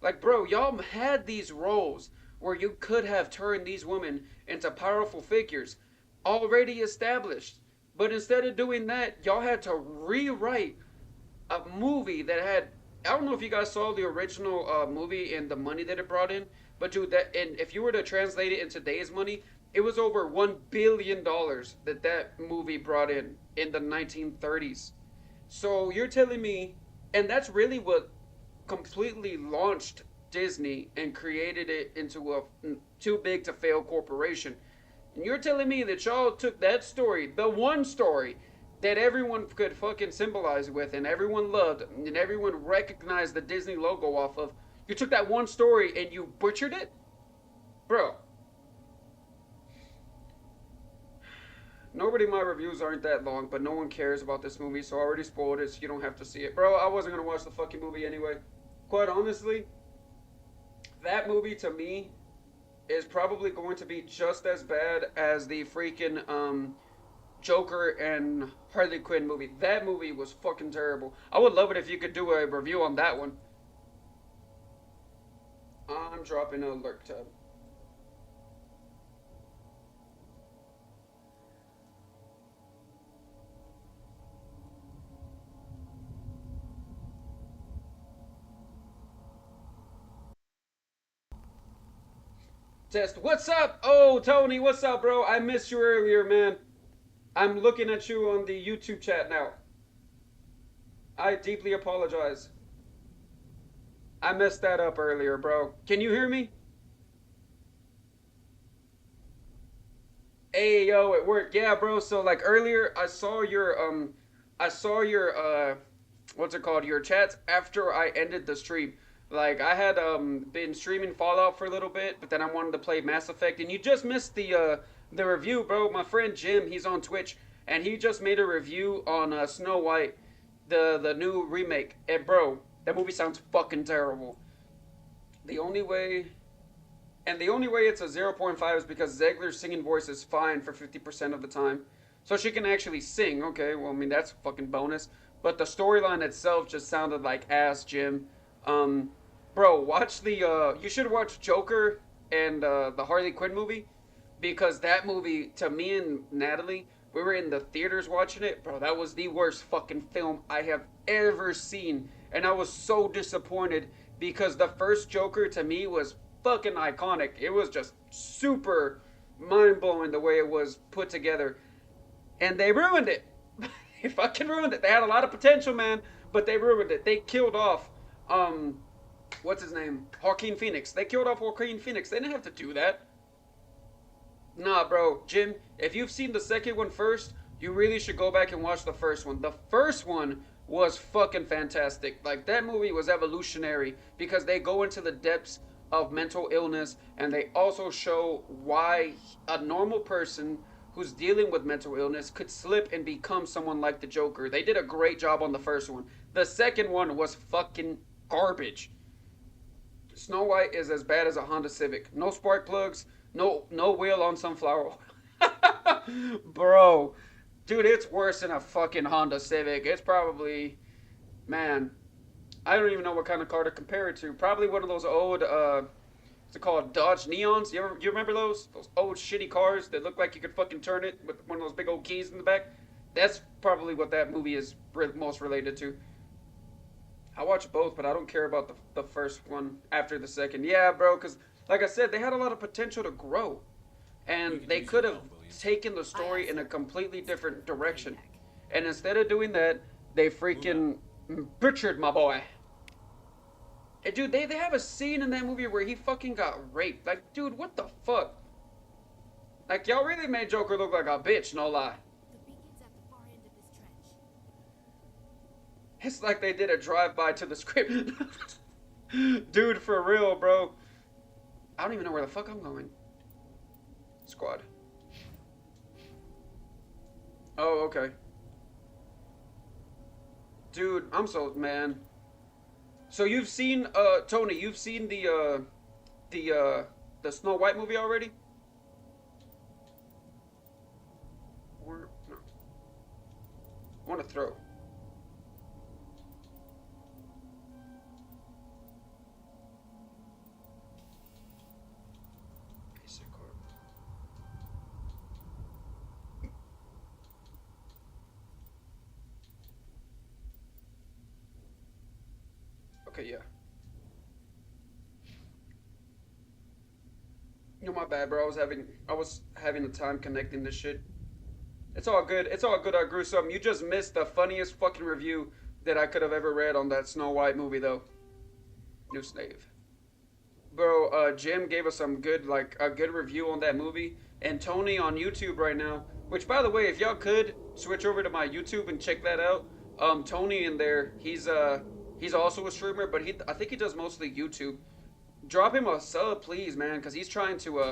Like, bro, y'all had these roles where you could have turned these women into powerful figures already established. But instead of doing that, y'all had to rewrite a movie that had... I don't know if you guys saw the original movie and the money that it brought in, but dude, and if you were to translate it in today's money, it was over $1 billion that movie brought in the 1930s. So you're telling me, and that's really what completely launched Disney and created it into a too big to fail corporation. And you're telling me that y'all took that story, the one story that everyone could fucking symbolize with and everyone loved and everyone recognized the Disney logo off of. You took that one story and you butchered it? Bro. Nobody, my reviews aren't that long, but no one cares about this movie, so I already spoiled it, so you don't have to see it. Bro, I wasn't going to watch the fucking movie anyway. Quite honestly, that movie to me is probably going to be just as bad as the freaking, Joker and Harley Quinn movie. That movie was fucking terrible. I would love it if you could do a review on that one. I'm dropping a lurk tab. Test. What's up? Oh, Tony, what's up, bro? I missed you earlier, man. I'm looking at you on the YouTube chat now. I deeply apologize. I messed that up earlier, bro. Can you hear me? Hey, yo, it worked. Yeah, bro. So, like, earlier, I saw your, what's it called? Your chats after I ended the stream. Like, I had been streaming Fallout for a little bit, but then I wanted to play Mass Effect, and you just missed the review, bro. My friend Jim, he's on Twitch, and he just made a review on Snow White, the new remake. And bro, that movie sounds fucking terrible. The only way it's a 0.5 is because Zegler's singing voice is fine for 50% of the time. So she can actually sing. Okay, well, I mean, that's a fucking bonus. But the storyline itself just sounded like ass, Jim. Bro, watch the, you should watch Joker and the Harley Quinn movie, because that movie, to me and Natalie, we were in the theaters watching it. Bro, that was the worst fucking film I have ever seen. And I was so disappointed because the first Joker to me was fucking iconic. It was just super mind-blowing the way it was put together. And they ruined it. They fucking ruined it. They had a lot of potential, man, but they ruined it. They killed off, what's his name? Joaquin Phoenix. They killed off Joaquin Phoenix. They didn't have to do that. Nah, bro. Jim, if you've seen the second one first, you really should go back and watch the first one. The first one was fucking fantastic. Like, that movie was evolutionary because they go into the depths of mental illness, and they also show why a normal person who's dealing with mental illness could slip and become someone like the Joker. They did a great job on the first one. The second one was fucking garbage. Snow White is as bad as a Honda Civic. No spark plugs, no wheel on sunflower oil. Bro, dude, it's worse than a fucking Honda Civic. It's probably, man, I don't even know what kind of car to compare it to. Probably one of those old, what's it called, Dodge Neons? You remember those? Those old shitty cars that look like you could fucking turn it with one of those big old keys in the back? That's probably what that movie is most related to. I watched both, but I don't care about the first one after the second. Yeah, bro, because, like I said, they had a lot of potential to grow. And they could have taken the story in a completely different direction. And instead of doing that, they freaking butchered my boy. And dude, they have a scene in that movie where he fucking got raped. Like, dude, what the fuck? Like, y'all really made Joker look like a bitch, no lie. It's like they did a drive-by to the script. Dude, for real, bro. I don't even know where the fuck I'm going. Squad. Oh, okay. Dude, I'm so, man. So you've seen, Tony, you've seen the Snow White movie already? Or, no. I want to throw. Okay, yeah. Yo, my bad, bro. I was having a time connecting this shit. It's all good. It's all good. I grew something. You just missed the funniest fucking review that I could have ever read on that Snow White movie, though. New Slave. Bro, Jim gave us some good, like, a good review on that movie. And Tony on YouTube right now, which, by the way, if y'all could switch over to my YouTube and check that out. Tony in there, he's also a streamer, but I think he does mostly YouTube. Drop him a sub, please, man, because he's trying to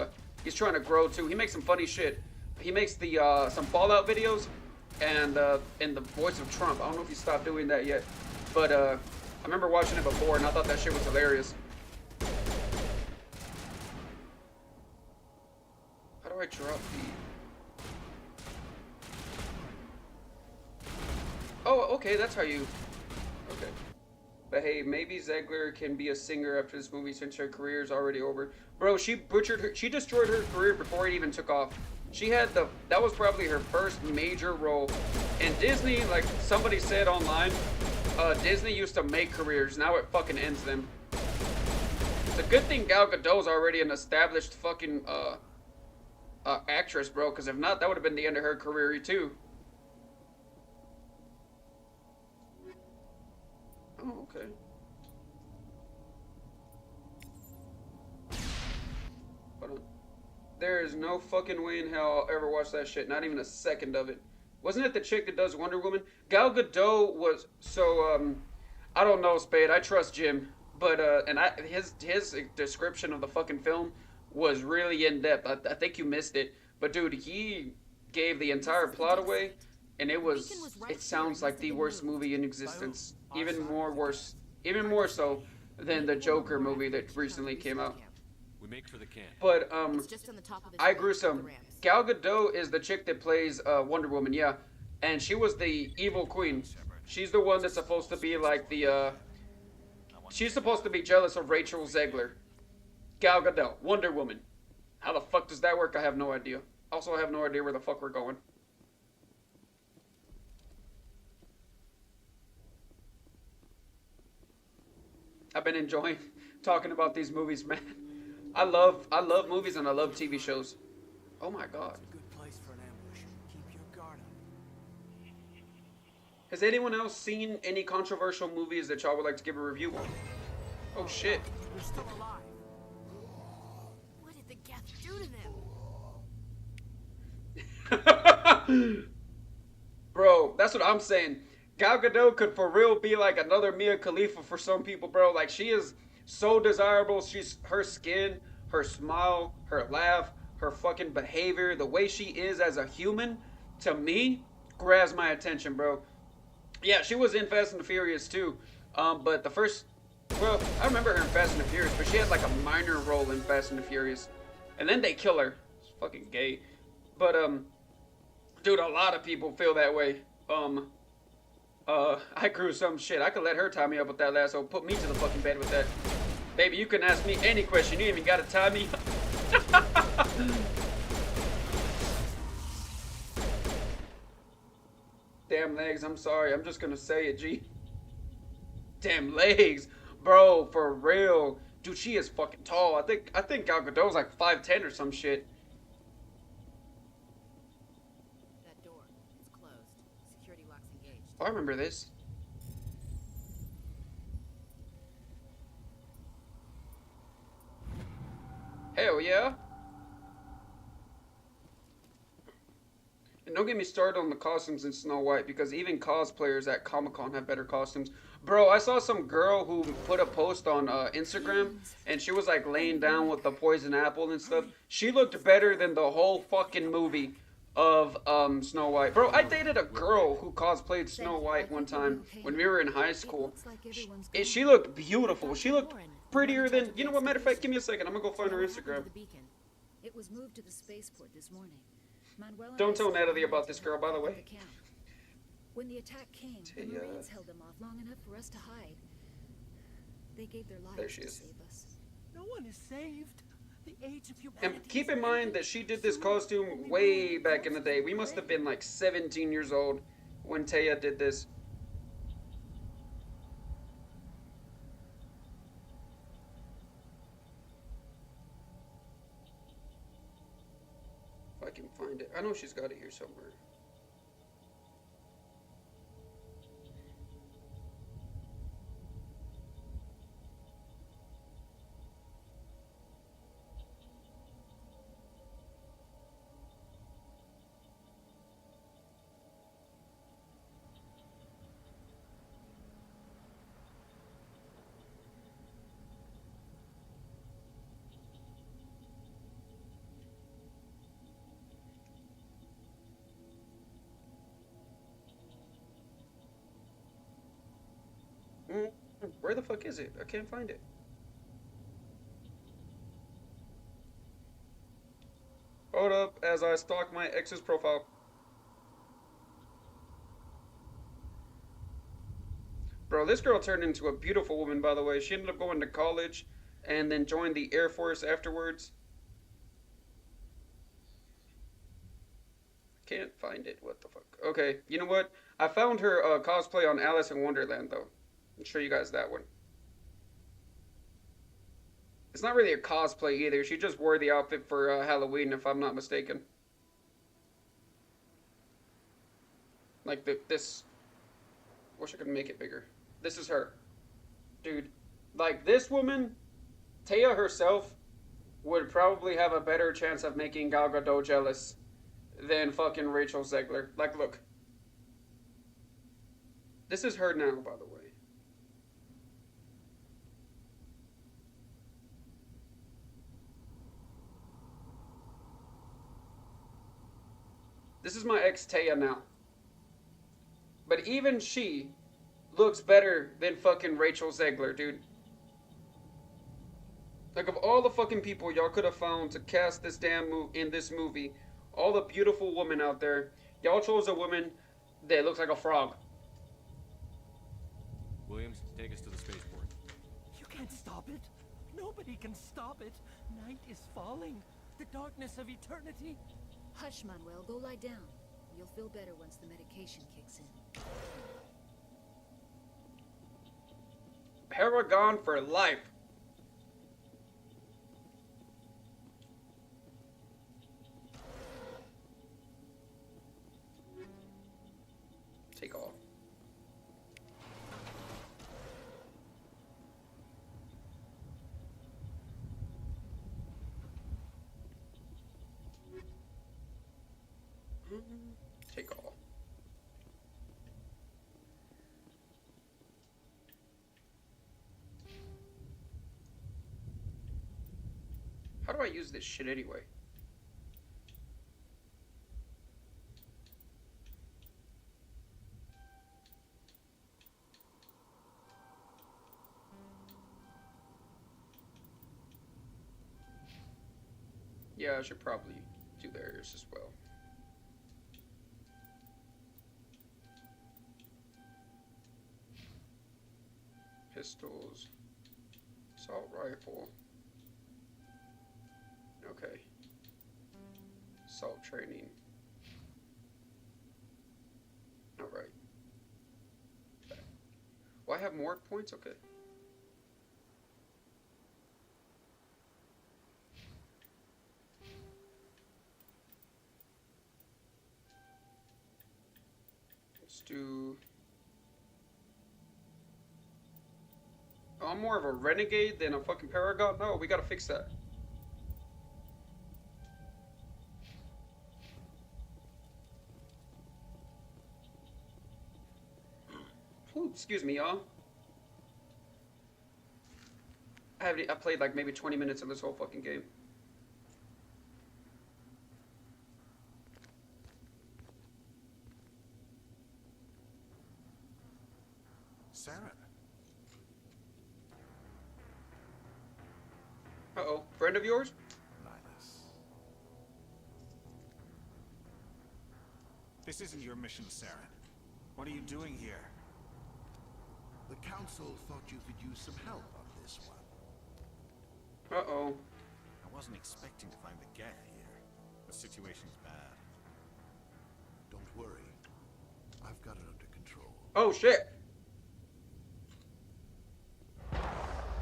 grow too. He makes some funny shit. He makes some Fallout videos, and in the voice of Trump. I don't know if he stopped doing that yet, but I remember watching it before, and I thought that shit was hilarious. How do I drop the? Oh, okay, that's how you... Okay. But hey, maybe Zegler can be a singer after this movie since her career is already over. Bro, she butchered her... She destroyed her career before it even took off. She had the... That was probably her first major role. And Disney, like somebody said online, Disney used to make careers. Now it fucking ends them. It's a good thing Gal Gadot's already an established fucking, actress, bro. Because if not, that would have been the end of her career, too. Oh, okay. Hold on. There is no fucking way in hell I'll ever watch that shit. Not even a second of it. Wasn't it the chick that does Wonder Woman? Gal Gadot was so I don't know, Spade. I trust Jim, but his description of the fucking film was really in depth. I think you missed it, but dude, he gave the entire plot away, and it sounds like the worst movie in existence. Even more so than the Joker movie that recently came out. We make for the camp. But I gruesome. Gal Gadot is the chick that plays Wonder Woman, yeah, and she was the evil queen. She's the one that's supposed to be like the she's supposed to be jealous of Rachel Zegler. Gal Gadot, Wonder Woman. How the fuck does that work? I have no idea. Also, I have no idea where the fuck we're going. I've been enjoying talking about these movies, man. I love movies and I love TV shows. Oh my god. It's a good place for an ambush. Keep your guard up. Has anyone else seen any controversial movies that y'all would like to give a review on? Oh shit. We're still alive. What did the Geth do to them? Bro, that's what I'm saying. Gal Gadot could for real be like another Mia Khalifa for some people, bro. Like, she is so desirable. Her skin, her smile, her laugh, her fucking behavior, the way she is as a human, to me, grabs my attention, bro. Yeah, she was in Fast and the Furious too. But the first, well, I remember her in Fast and the Furious, but she had like a minor role in Fast and the Furious. And then they kill her. It's fucking gay. But, dude, a lot of people feel that way. I grew some shit. I could let her tie me up with that lasso. Put me to the fucking bed with that. Baby, you can ask me any question. You even gotta tie me up. Damn legs, I'm sorry. I'm just gonna say it, G. Damn legs. Bro, for real. Dude, she is fucking tall. I think Gal Gadot's like 5'10" or some shit. That door, it's closed. Security lock's engaged. I remember this. Hell yeah. And don't get me started on the costumes in Snow White, because even cosplayers at Comic-Con have better costumes. Bro, I saw some girl who put a post on Instagram, and she was like laying down with the poison apple and stuff. She looked better than the whole fucking movie of Snow White. Bro, I dated a girl who cosplayed Snow White one time when we were in high school. She looked beautiful. She looked prettier than... You know what, matter of fact, give me a second. I'm gonna go find her Instagram. It was moved to the spaceport this morning. Manuel Don't tell Natalie about this girl, by the way. When the attack came, the Marines held them off long enough for us to hide. They gave their lives to save us. No one is saved. The age of humanity. And keep in mind that she did this costume way back in the day. We must have been like 17 years old when Taya did this. If I can find it. I know she's got it here somewhere. Where the fuck is it? I can't find it. Hold up as I stalk my ex's profile. girl. This girl turned into a beautiful woman, by the way. She ended up going to college and then joined the Air Force afterwards. Can't find it. What the fuck? Okay, you know what? I found her cosplay on Alice in Wonderland, though. I'll show you guys that one. It's not really a cosplay either. She just wore the outfit for Halloween, if I'm not mistaken. Like this. Wish I could make it bigger. This is her. Dude. Like, this woman, Taya herself, would probably have a better chance of making Gal Gadot jealous than fucking Rachel Zegler. Like, look. This is her now, by the way. This is my ex Taya now. But even she looks better than fucking Rachel Zegler, dude. Like, of all the fucking people y'all could have found to cast this damn in this movie, all the beautiful women out there, y'all chose a woman that looks like a frog. Williams, take us to the spaceport. You can't stop it. Nobody can stop it. Night is falling. The darkness of eternity. Hush, Manuel. Go lie down. You'll feel better once the medication kicks in. Paragon for life. Take off. Take off. How do I use this shit anyway? Yeah, I should probably do theirs as well. Pistols, assault rifle. Okay. Assault training. Alright. Well, I have more points? Okay. Let's do... Oh, I'm more of a renegade than a fucking paragon? No, we gotta fix that. Ooh, excuse me, y'all. I played like maybe 20 minutes of this whole fucking game. Saren. Uh-oh. Friend of yours? Linus. This isn't your mission, Saren. What are you doing here? The Council thought you could use some help on this one. Uh-oh. I wasn't expecting to find the Geth here. The situation's bad. Don't worry. I've got it under control. Oh, shit!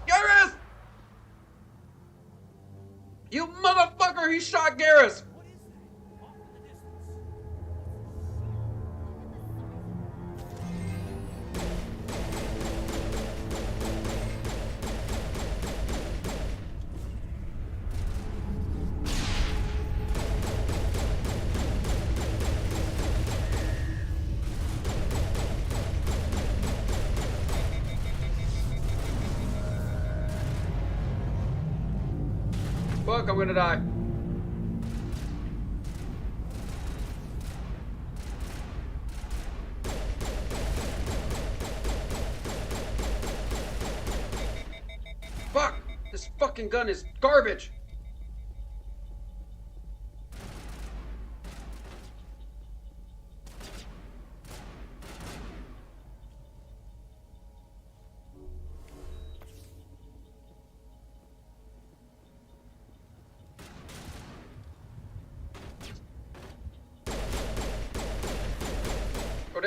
Garrus! You motherfucker! He shot Garrus! Fuck, I'm gonna die. Fuck! This fucking gun is garbage!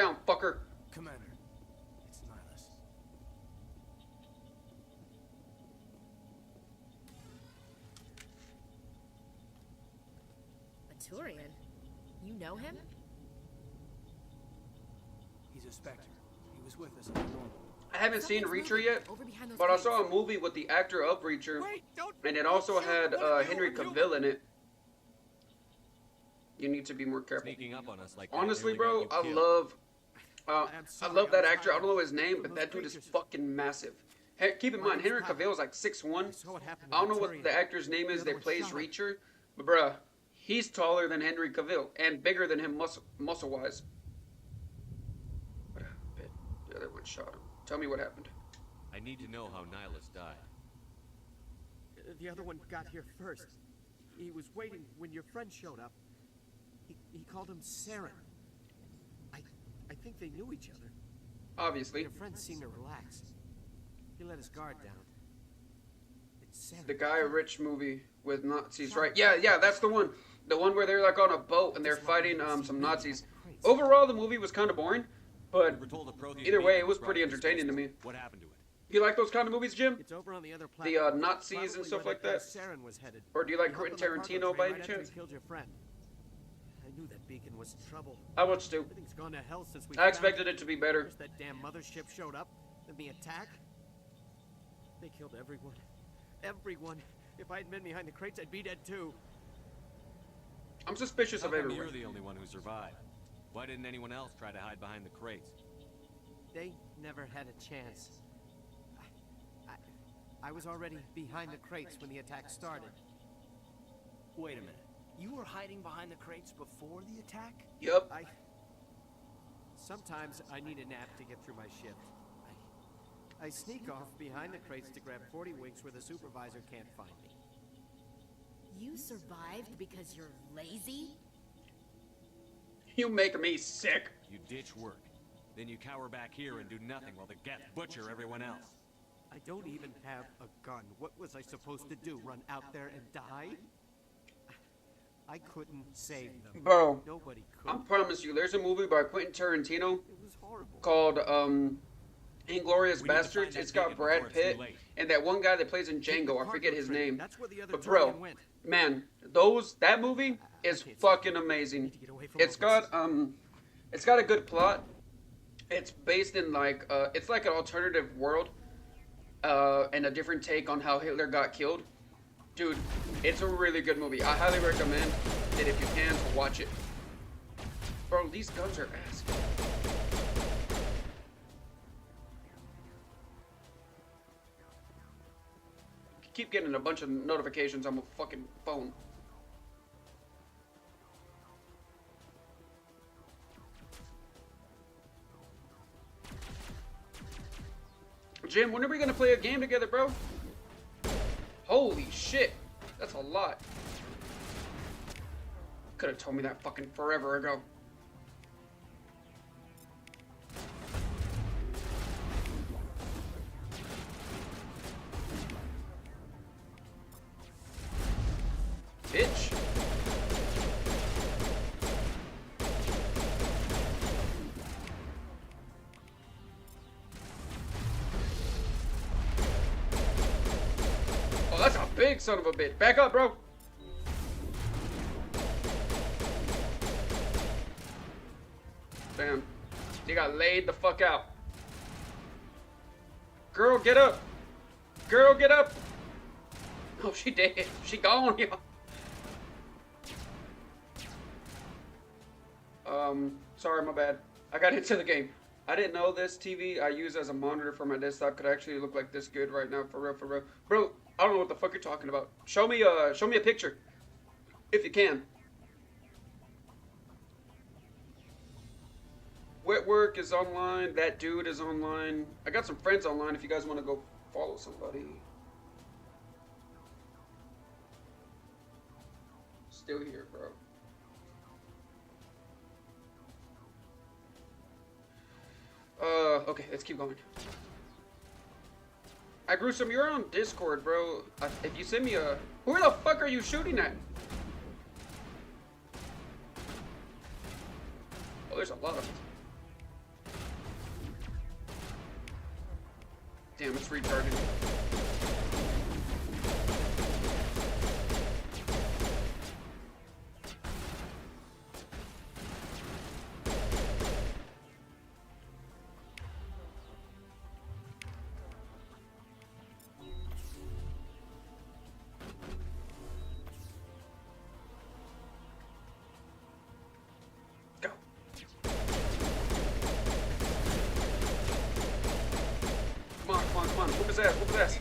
down, fucker. Commander, it's Nihilus. A Turian? You know him? He's a Spectre. He was with us in the morning. I haven't seen Reacher yet, but I saw a movie with the actor of Reacher, and it also had Henry Cavill in it. You need to be more careful. Sneaking up on us like Honestly, bro, I love that actor. I don't know his name, but that dude is fucking massive. Hey, keep in mind, Henry Cavill is like 6'1". I don't know what the actor's name is that plays Reacher, but bruh, he's taller than Henry Cavill and bigger than him muscle-wise. The other one shot him. Tell me what happened. I need to know how Nihilus died. The other one got here first. He was waiting when your friend showed up. He called him Saren. I think they knew each other. Obviously. Your friend seemed to relax. He let his guard down. It's Saren. The Guy Ritchie movie with Nazis, right? Yeah, that's the one. The one where they're like on a boat and they're fighting some Nazis. Overall, the movie was kind of boring, but either way, it was pretty entertaining to me. What happened to it? You like those kind of movies, Jim? It's over on the other The Nazis and stuff like that? Saren was headed. Or do you like Quentin Tarantino by any chance? Killed your friend. I knew that beacon was in trouble. I watched too. Everything's gone to hell since we I expected it to be better. First that damn mothership showed up, then the attack. They killed everyone. Everyone. If I had been behind the crates, I'd be dead too. I'm suspicious of everyone. You're the only one who survived. Why didn't anyone else try to hide behind the crates? They never had a chance. I was already behind the crates when the attack started. Wait a minute. You were hiding behind the crates before the attack? Yup. Sometimes I need a nap to get through my shift. I sneak off behind the crates to grab 40 winks where the supervisor can't find me. You survived because you're lazy? You make me sick. You ditch work. Then you cower back here and do nothing while the Geth butcher everyone else. I don't even have a gun. What was I supposed to do? Run out there and die? I couldn't save them. Bro, nobody could. I promise you, there's a movie by Quentin Tarantino horrible. called Inglourious Bastards. It's got Brad Pitt and that one guy that plays in Django. I forget his name. That's where the other But bro, went. man, that movie is fucking amazing. It's got a good plot. It's based in like it's like an alternative world and a different take on how Hitler got killed. Dude, it's a really good movie. I highly recommend it if you can to watch it. Bro, these guns are ass. Keep getting a bunch of notifications on my fucking phone. Jim, when are we gonna play a game together, bro? Holy shit, that's a lot. Could have told me that fucking forever ago. Bitch. Oh, that's a big son of a bitch. Back up, bro. Damn. You got laid the fuck out. Girl, get up. Girl, get up. Oh, she did. She gone, y'all. Sorry, my bad. I got into the game. I didn't know this TV I use as a monitor for my desktop could actually look like this good right now, for real, for real. Bro, I don't know what the fuck you're talking about. Show me a picture. If you can. Wetwork is online. That dude is online. I got some friends online if you guys want to go follow somebody. Still here, bro. Okay, let's keep going. I grew some. You're on Discord, bro. If you send me a... Who the fuck are you shooting at? Oh, there's a lot of them. Damn, it's retarded. Come on, whoop his ass.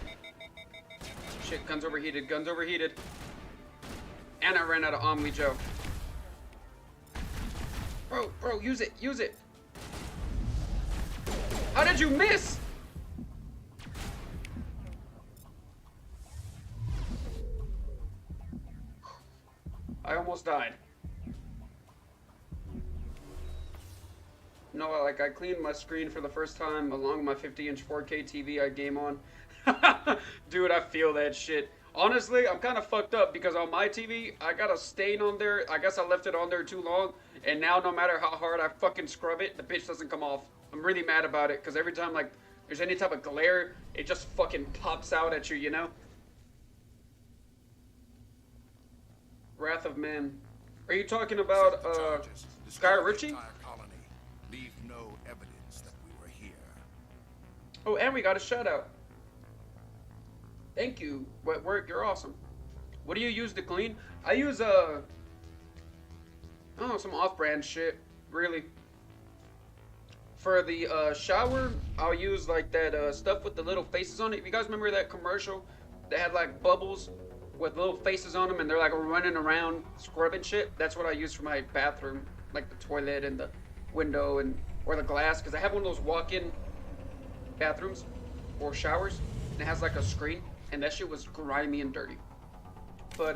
Shit, guns overheated. And I ran out of Omni Joe. Bro, use it. How did you miss? I almost died. No, like, I cleaned my screen for the first time along with my 50-inch 4K TV I game on. Dude, I feel that shit. Honestly, I'm kind of fucked up because on my TV, I got a stain on there. I guess I left it on there too long. And now, no matter how hard I fucking scrub it, the bitch doesn't come off. I'm really mad about it because every time, like, there's any type of glare, it just fucking pops out at you, you know? Wrath of Man. Are you talking about, Guy Ritchie? Leave no evidence that we were here. Oh, and we got a shout out. Thank you. Wet work, you're awesome. What do you use to clean? I use some off-brand shit, really. For the shower, I'll use like that stuff with the little faces on it. If you guys remember that commercial that had like bubbles with little faces on them and they're like running around scrubbing shit? That's what I use for my bathroom, like the toilet and the window and or the glass, because I have one of those walk-in bathrooms or showers and it has like a screen, and that shit was grimy and dirty. But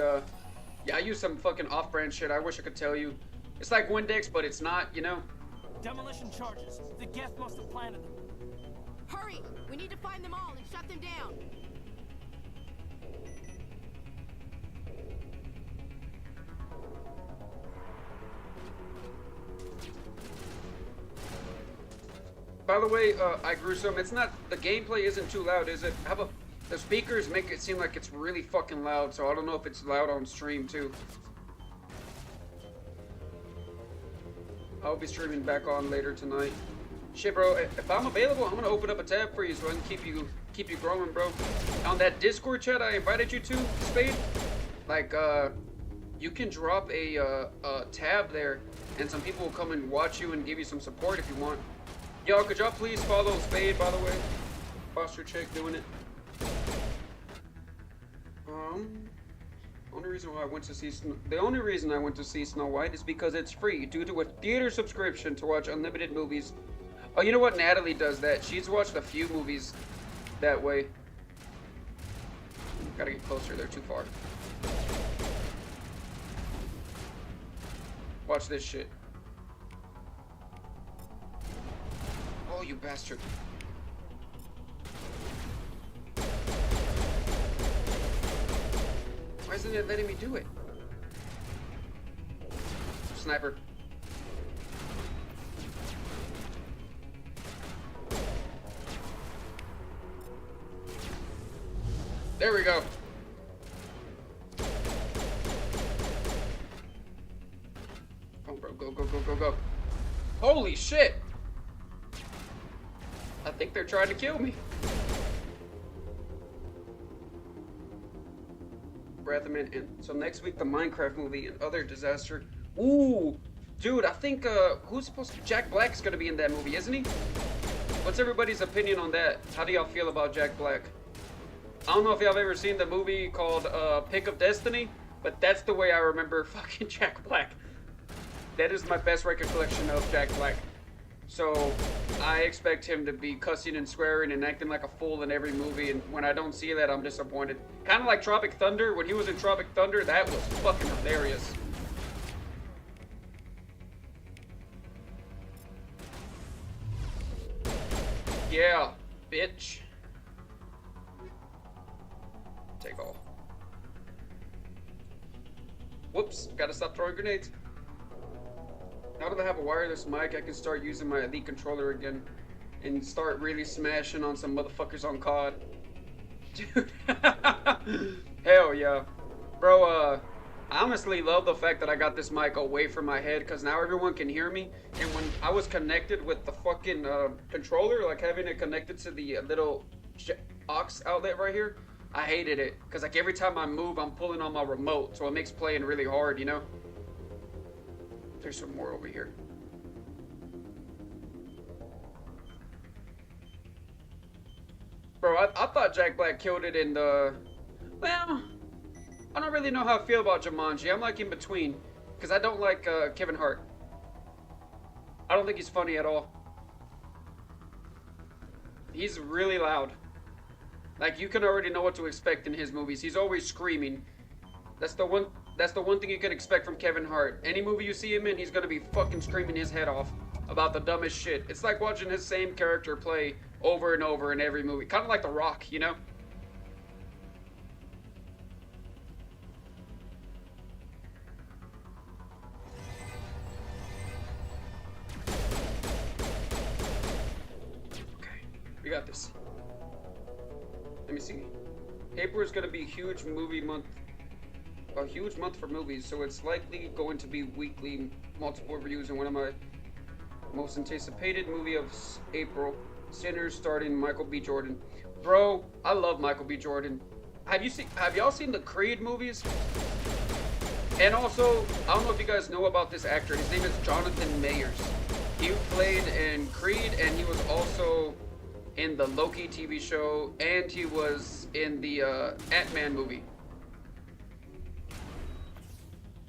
yeah, I use some fucking off-brand shit. I wish I could tell you. It's like Windex, but it's not, you know. Demolition charges. The Geth must have planted them. Hurry! We need to find them all and shut them down. By the way, I grew some. It's not, the gameplay isn't too loud, is it? How about the speakers make it seem like it's really fucking loud, so I don't know if it's loud on stream too. I'll be streaming back on later tonight. Shit, bro, if I'm available, I'm gonna open up a tab for you so I can keep you growing, bro. On that Discord chat I invited you to, Spade, like, you can drop a tab there, and some people will come and watch you and give you some support if you want. Yo, could y'all please follow Spade, by the way? Foster chick doing it. The only reason I went to see Snow White is because it's free due to a theater subscription to watch unlimited movies. Oh, you know what? Natalie does that. She's watched a few movies that way. Gotta get closer. They're too far. Watch this shit. Oh, you bastard. Why isn't it letting me do it? Sniper. There we go. Oh, bro, go. Holy shit! I think they're trying to kill me. Wrath of Man, and so next week the Minecraft movie and other disaster. Ooh, dude, I think who's supposed to? Jack Black's gonna be in that movie, isn't he? What's everybody's opinion on that? How do y'all feel about Jack Black? I don't know if y'all have ever seen the movie called Pick of Destiny, but that's the way I remember fucking Jack Black. That is my best recollection of Jack Black. So I expect him to be cussing and swearing and acting like a fool in every movie, and when I don't see that, I'm disappointed. Kind of like Tropic Thunder. When he was in Tropic Thunder, that was fucking hilarious. Yeah, bitch. Take off. Whoops, gotta stop throwing grenades. Now that I have a wireless mic, I can start using my Elite controller again. and start really smashing on some motherfuckers on COD. Dude. Hell yeah. Bro, I honestly love the fact that I got this mic away from my head, because now everyone can hear me. And when I was connected with the fucking controller, like having it connected to the little aux outlet right here, I hated it. Because like every time I move, I'm pulling on my remote, so it makes playing really hard, you know? There's some more over here. Bro, I thought Jack Black killed it in the... Well, I don't really know how I feel about Jumanji. I'm like in between. Because I don't like Kevin Hart. I don't think he's funny at all. He's really loud. Like, you can already know what to expect in his movies. He's always screaming. That's the one thing you can expect from Kevin Hart. Any movie you see him in, he's gonna be fucking screaming his head off about the dumbest shit. It's like watching his same character play over and over in every movie. Kind of like The Rock, you know? Okay, we got this. Let me see. April is gonna be a huge movie month. A huge month for movies, so it's likely going to be weekly multiple reviews, and one of my most anticipated movie of April, Sinners, starring Michael B. Jordan. Bro, I love Michael B. Jordan. Have y'all seen the Creed movies? And also, I don't know if you guys know about this actor. His name is Jonathan Mayers. He played in Creed, and he was also in the Loki TV show, and he was in the Ant-Man movie.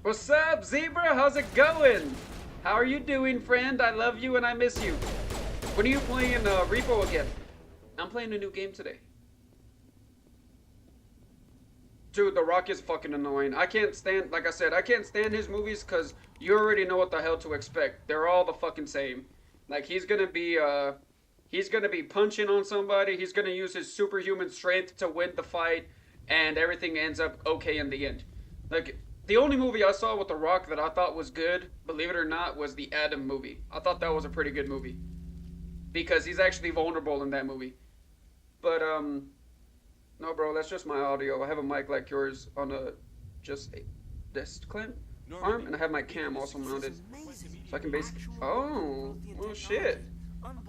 What's up, Zebra? How's it going? How are you doing, friend? I love you and I miss you. When are you playing Repo again? I'm playing a new game today. Dude, The Rock is fucking annoying. I can't stand, like I said, I can't stand his movies because you already know what the hell to expect. They're all the fucking same. Like, he's gonna be punching on somebody. He's gonna use his superhuman strength to win the fight, and everything ends up okay in the end. Like, the only movie I saw with The Rock that I thought was good, believe it or not, was the Adam movie. I thought that was a pretty good movie. Because he's actually vulnerable in that movie. But, no, bro, that's just my audio. I have a mic like yours on this clamp arm, and I have my cam also mounted. So I can basically... Oh, well, shit.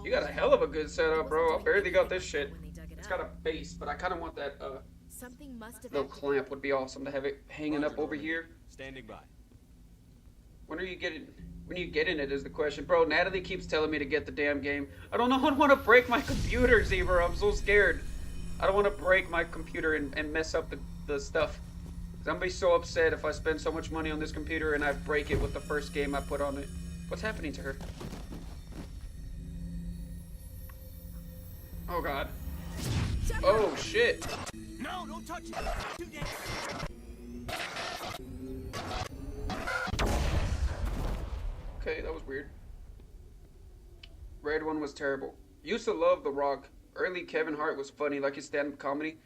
You got a hell of a good setup, bro. I barely got this shit. It's got a base, but I kind of want that, Something must have little clamp would be awesome to have it hanging up over here. Standing by. When are you getting it is the question. Bro, Natalie keeps telling me to get the damn game. I don't know. I don't want to break my computer, Zebra. I'm so scared. I don't want to break my computer and mess up the stuff. I'm gonna be so upset if I spend so much money on this computer and I break it with the first game I put on it. What's happening to her? Oh god. Oh shit. No, don't touch it. Too dangerous. Okay, that was weird. Red One was terrible. Used to love The Rock. Early Kevin Hart was funny, like his stand-up comedy.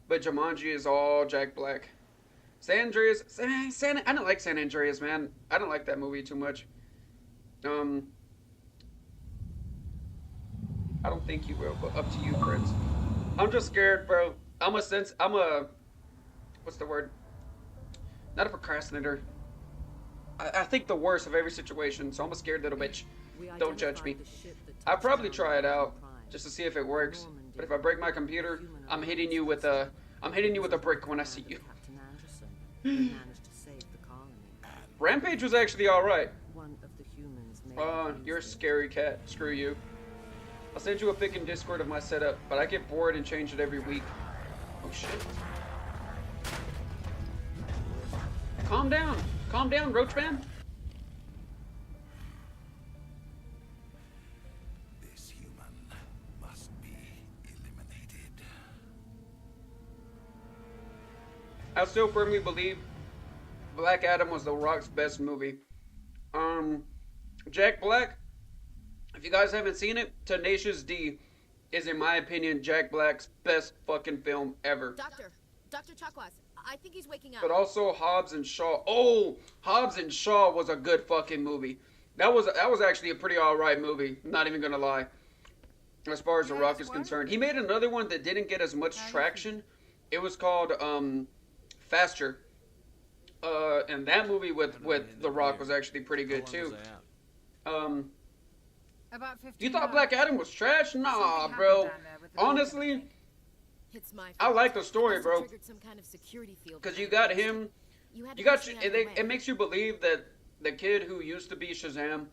But Jumanji is all Jack Black. San Andreas... I don't like San Andreas, man. I don't like that movie too much. I don't think you will, but up to you, Prince. I'm just scared, bro. What's the word? Not a procrastinator. I think the worst of every situation, so I'm a scared little bitch. Don't judge me. I'll probably try it out, just to see if it works. But if I break my computer, I'm hitting you with a brick when I see you. Rampage was actually alright. You're a scary cat. Screw you. I'll send you a pic in Discord of my setup, but I get bored and change it every week. Oh shit. Calm down. Calm down, Roach Man. This human must be eliminated. I still firmly believe Black Adam was The Rock's best movie. Jack Black, if you guys haven't seen it, Tenacious D is, in my opinion, Jack Black's best fucking film ever. Dr. Chakwas, I think he's waking up. But also Hobbs and Shaw. Oh, Hobbs and Shaw was a good fucking movie. That was actually a pretty alright movie. I'm not even gonna lie. as far as The Rock is concerned. He made another one that didn't get as much traction. It was called Faster. And that movie with The Rock was actually pretty good too. You thought Black Adam was trash? Nah, bro. Honestly, I like the story, bro. Because you got him. It makes you believe that the kid who used to be Shazam,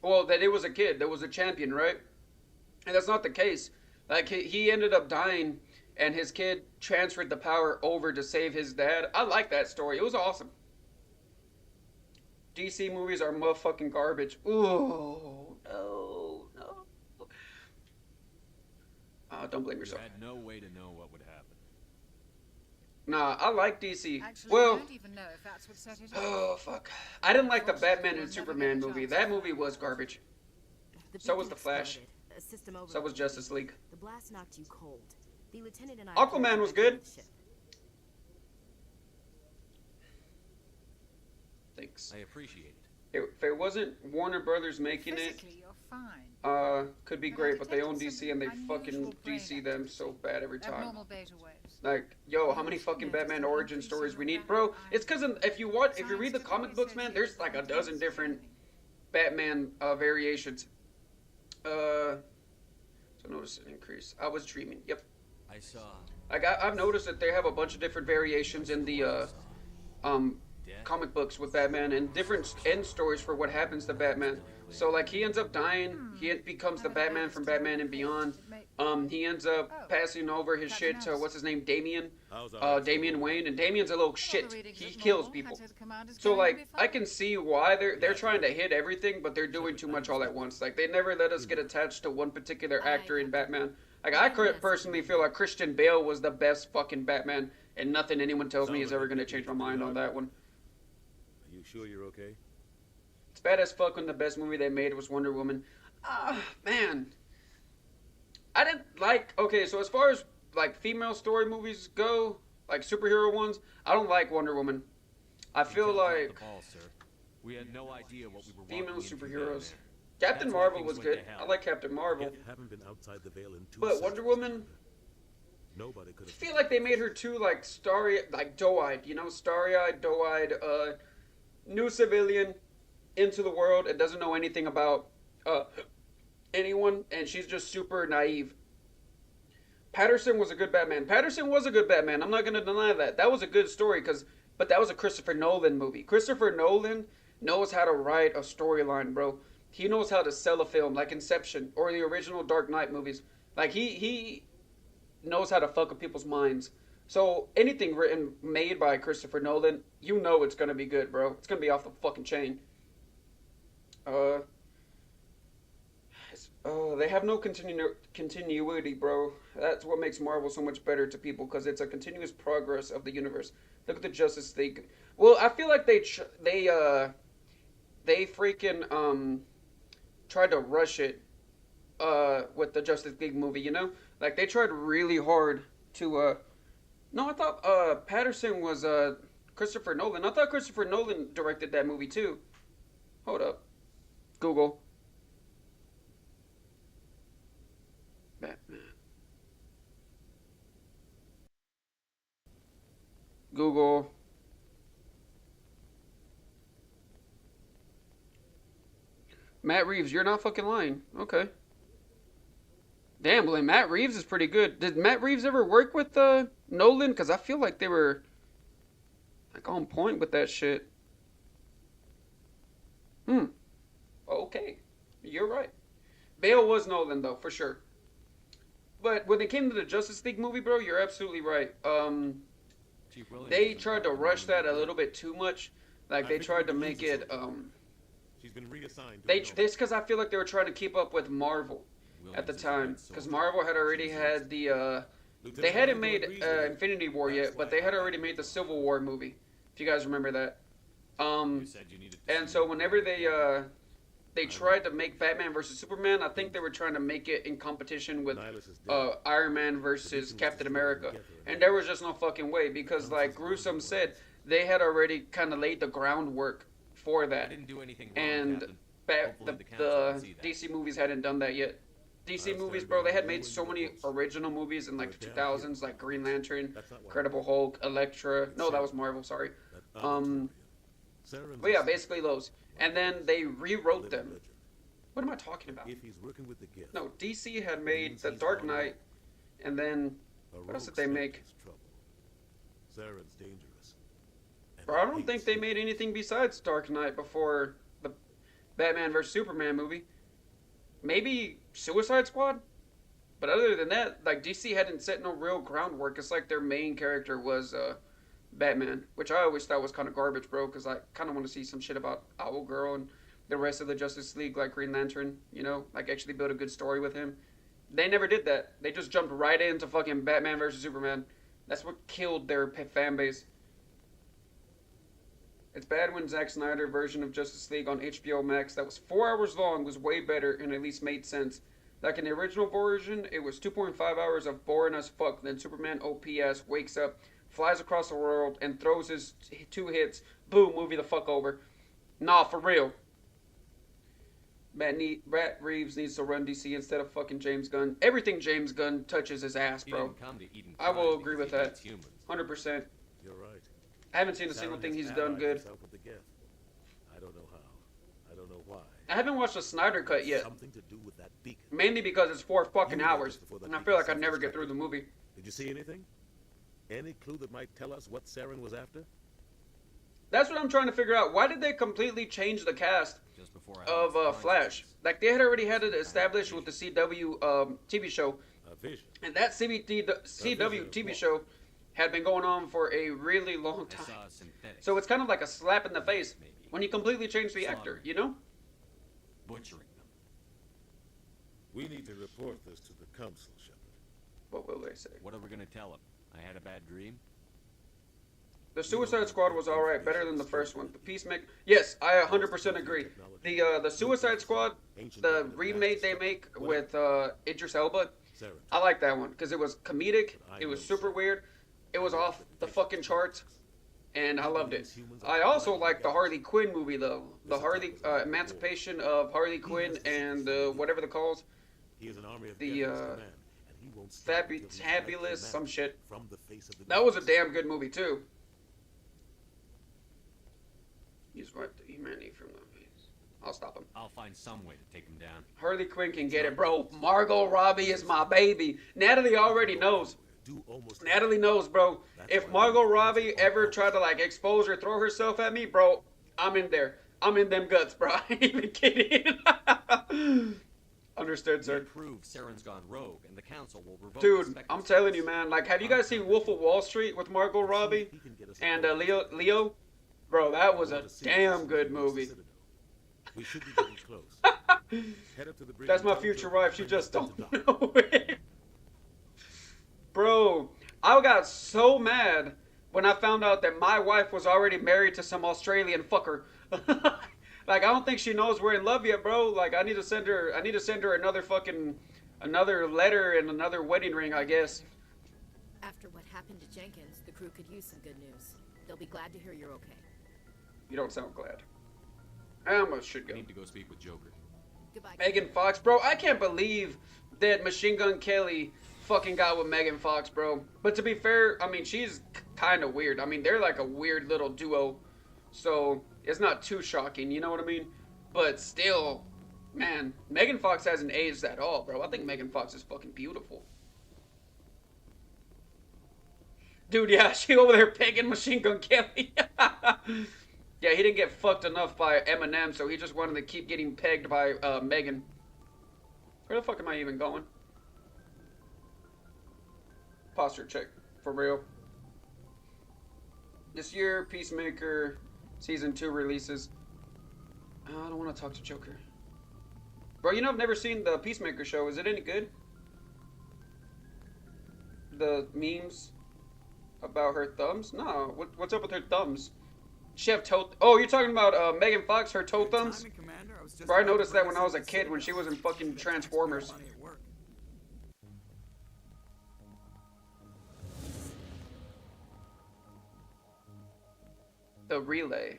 well, that it was a kid that was a champion, right? And that's not the case. Like, he ended up dying, and his kid transferred the power over to save his dad. I like that story. It was awesome. DC movies are motherfucking garbage. Ooh, no. Don't blame yourself. You had no way to know what would happen. Nah, I like DC. Actually, Well, I don't even know if that's what set it off. oh, fuck. I didn't like the Batman and Superman movie. That movie was garbage. So was The Flash. So was Justice League. The blast knocked you cold. The lieutenant and I Aquaman was good. Thanks. I appreciate it. If it wasn't Warner Brothers making it, Physically, you're fine. could be great, but they own DC and they fucking DC them so bad every time. Abnormal beta waves. Like, yo, how many fucking Batman origin stories we need, bro? It's because if you read the comic books, man, there's like a dozen different Batman variations. So notice an increase. I was dreaming. Yep. I saw. I've noticed that they have a bunch of different variations in the comic books with Batman and different end stories for what happens to Batman. So like he ends up dying, he becomes the Batman from Batman and Beyond. He ends up passing over his shit to what's his name, Damian, Damian Wayne, and Damian's a little shit. He kills people. So like I can see why they're trying to hit everything, but they're doing too much all at once. Like they never let us get attached to one particular actor in Batman. Like I personally feel like Christian Bale was the best fucking Batman, and nothing anyone tells me is ever gonna change my mind on that one. Are you sure you're okay? It's bad as fuck when the best movie they made was Wonder Woman. Ah, man. I didn't like... Okay, so as far as, like, female story movies go, like superhero ones, I don't like Wonder Woman. I feel like... We had no idea what we were female superheroes. Captain Marvel was good. I like Captain Marvel. Haven't been outside the veil in 2 But Wonder Woman... Nobody could I feel like they made her too, like, doe-eyed, you know? Starry-eyed, doe-eyed, new civilian into the world and doesn't know anything about anyone, and she's just super naive. Patterson was a good Batman. Patterson was a good Batman. I'm not gonna deny that. That was a good story, but that was a Christopher Nolan movie. Christopher Nolan knows how to write a storyline, bro. He knows how to sell a film, like Inception or the original Dark Knight movies. Like he knows how to fuck with people's minds. So anything made by Christopher Nolan, you know it's gonna be good, bro. It's gonna be off the fucking chain. They have no continuity, bro. That's what makes Marvel so much better to people, because it's a continuous progress of the universe. Look at the Justice League. Well, I feel like they freaking tried to rush it with the Justice League movie, you know? Like they tried really hard to no, I thought Patterson was Christopher Nolan. I thought Christopher Nolan directed that movie too. Hold up. Google. Batman. Google. Matt Reeves, you're not fucking lying. Okay. Damn, Blaine, Matt Reeves is pretty good. Did Matt Reeves ever work with Nolan? Because I feel like they were like on point with that shit. Okay. You're right. Bale was Nolan, though, for sure. But when it came to the Justice League movie, bro, you're absolutely right. They tried to rush that a little bit too much. Like, they tried to make it, She's been reassigned. This because I feel like they were trying to keep up with Marvel at the time. Because Marvel had already had the, they hadn't made Infinity War yet, but they had already made the Civil War movie. If you guys remember that. And so whenever they tried to make Batman versus Superman, I think they were trying to make it in competition with Iron Man versus Captain America. And there was just no fucking way, because like Gruesome said, they had already kind of laid the groundwork for that. Didn't do anything wrong, and the DC movies hadn't done that yet. DC movies, bro. They had made so many original movies in like the 2000s, like Green Lantern, Incredible Hulk, Elektra. No, that was Marvel. Sorry. But yeah, basically those. And then they rewrote them. What am I talking about? No, DC had made The Dark Knight, and then what else did they make? Saren's dangerous. Bro, I don't think they made anything besides Dark Knight before the Batman vs Superman movie. Maybe Suicide Squad? But other than that, like, DC hadn't set no real groundwork. It's like their main character was Batman, which I always thought was kind of garbage, bro, because I kind of want to see some shit about Owlgirl and the rest of the Justice League, like Green Lantern, you know, like actually build a good story with him. They never did that. They just jumped right into fucking Batman vs Superman. That's what killed their fan base. It's bad when Zack Snyder version of Justice League on HBO Max that was 4 hours long was way better and at least made sense. Like in the original version, it was 2.5 hours of boring as fuck. Then Superman OPS wakes up, flies across the world, and throws his 2 hits. Boom, movie the fuck over. Nah, for real. Matt Reeves needs to run DC instead of fucking James Gunn. Everything James Gunn touches his ass, bro. I will agree with that. 100%. You're right. I haven't seen a single thing he's done good. I don't know how. I don't know why. I haven't watched the Snyder Cut yet. Something to do with that beacon. Mainly because it's 4 fucking hours, and I feel like I'd never get through the movie. Did you see anything? Any clue that might tell us what Saren was after? That's what I'm trying to figure out. Why did they completely change the cast of Flash? Like, they had already had it established with the CW TV show. And that CW TV show had been going on for a really long time. So it's kind of like a slap in the face when you completely change the actor, you know? Butchering them. We need to report this to the council, Shepard. What will they say? What are we gonna tell them? I had a bad dream? The Suicide Squad was alright, better than the first one. The Peacemaker, yes, I 100% agree. The Suicide Squad, the remake they make with Idris Elba, I like that one because it was comedic, it was super weird, it was off the fucking charts, and I loved it. I also like the Harley Quinn movie though, the Harley Emancipation of Harley Quinn and whatever the calls, the Fabulous some shit. That was a damn good movie too. He's wiped the humanity from the face. I'll stop him. I'll find some way to take him down. Harley Quinn can get it, bro. Margot Robbie is my baby. Natalie already knows. Natalie knows, bro. If Margot Robbie ever tried to like expose or throw herself at me, bro, I'm in there. I'm in them guts, bro. I ain't even kidding. Understood, sir. Prove Saren's gone rogue, and the council will revoke. Dude, I'm telling you, man. Like, have you guys seen Wolf of Wall Street with Margot Robbie and Leo? Bro, that was a damn good movie. We should be getting close. Head up to the bridge. That's my future wife. She just don't know it. Bro, I got so mad when I found out that my wife was already married to some Australian fucker. Like, I don't think she knows we're in love yet, bro. Like, I need to send her another letter and another wedding ring, I guess. After what happened to Jenkins, the crew could use some good news. They'll be glad to hear you're okay. You don't sound glad. I almost should go. I need to go speak with Joker. Goodbye. Megan Fox, bro. I can't believe that Machine Gun Kelly fucking got with Megan Fox, bro. But to be fair, I mean, she's kind of weird. I mean, they're like a weird little duo. So it's not too shocking, you know what I mean? But still, man, Megan Fox hasn't aged at all, bro. I think Megan Fox is fucking beautiful. Dude, yeah, she over there pegging Machine Gun Kelly. Yeah, he didn't get fucked enough by Eminem, so he just wanted to keep getting pegged by Megan. Where the fuck am I even going? Posture check, for real. This year, Peacemaker Season 2 releases. I don't want to talk to Joker. Bro, you know I've never seen the Peacemaker show. Is it any good? The memes about her thumbs? No, what's up with her thumbs? She have toe... Oh, you're talking about Megan Fox, her toe thumbs? Bro, I noticed that when I was a kid, when she was in fucking Transformers. The relay.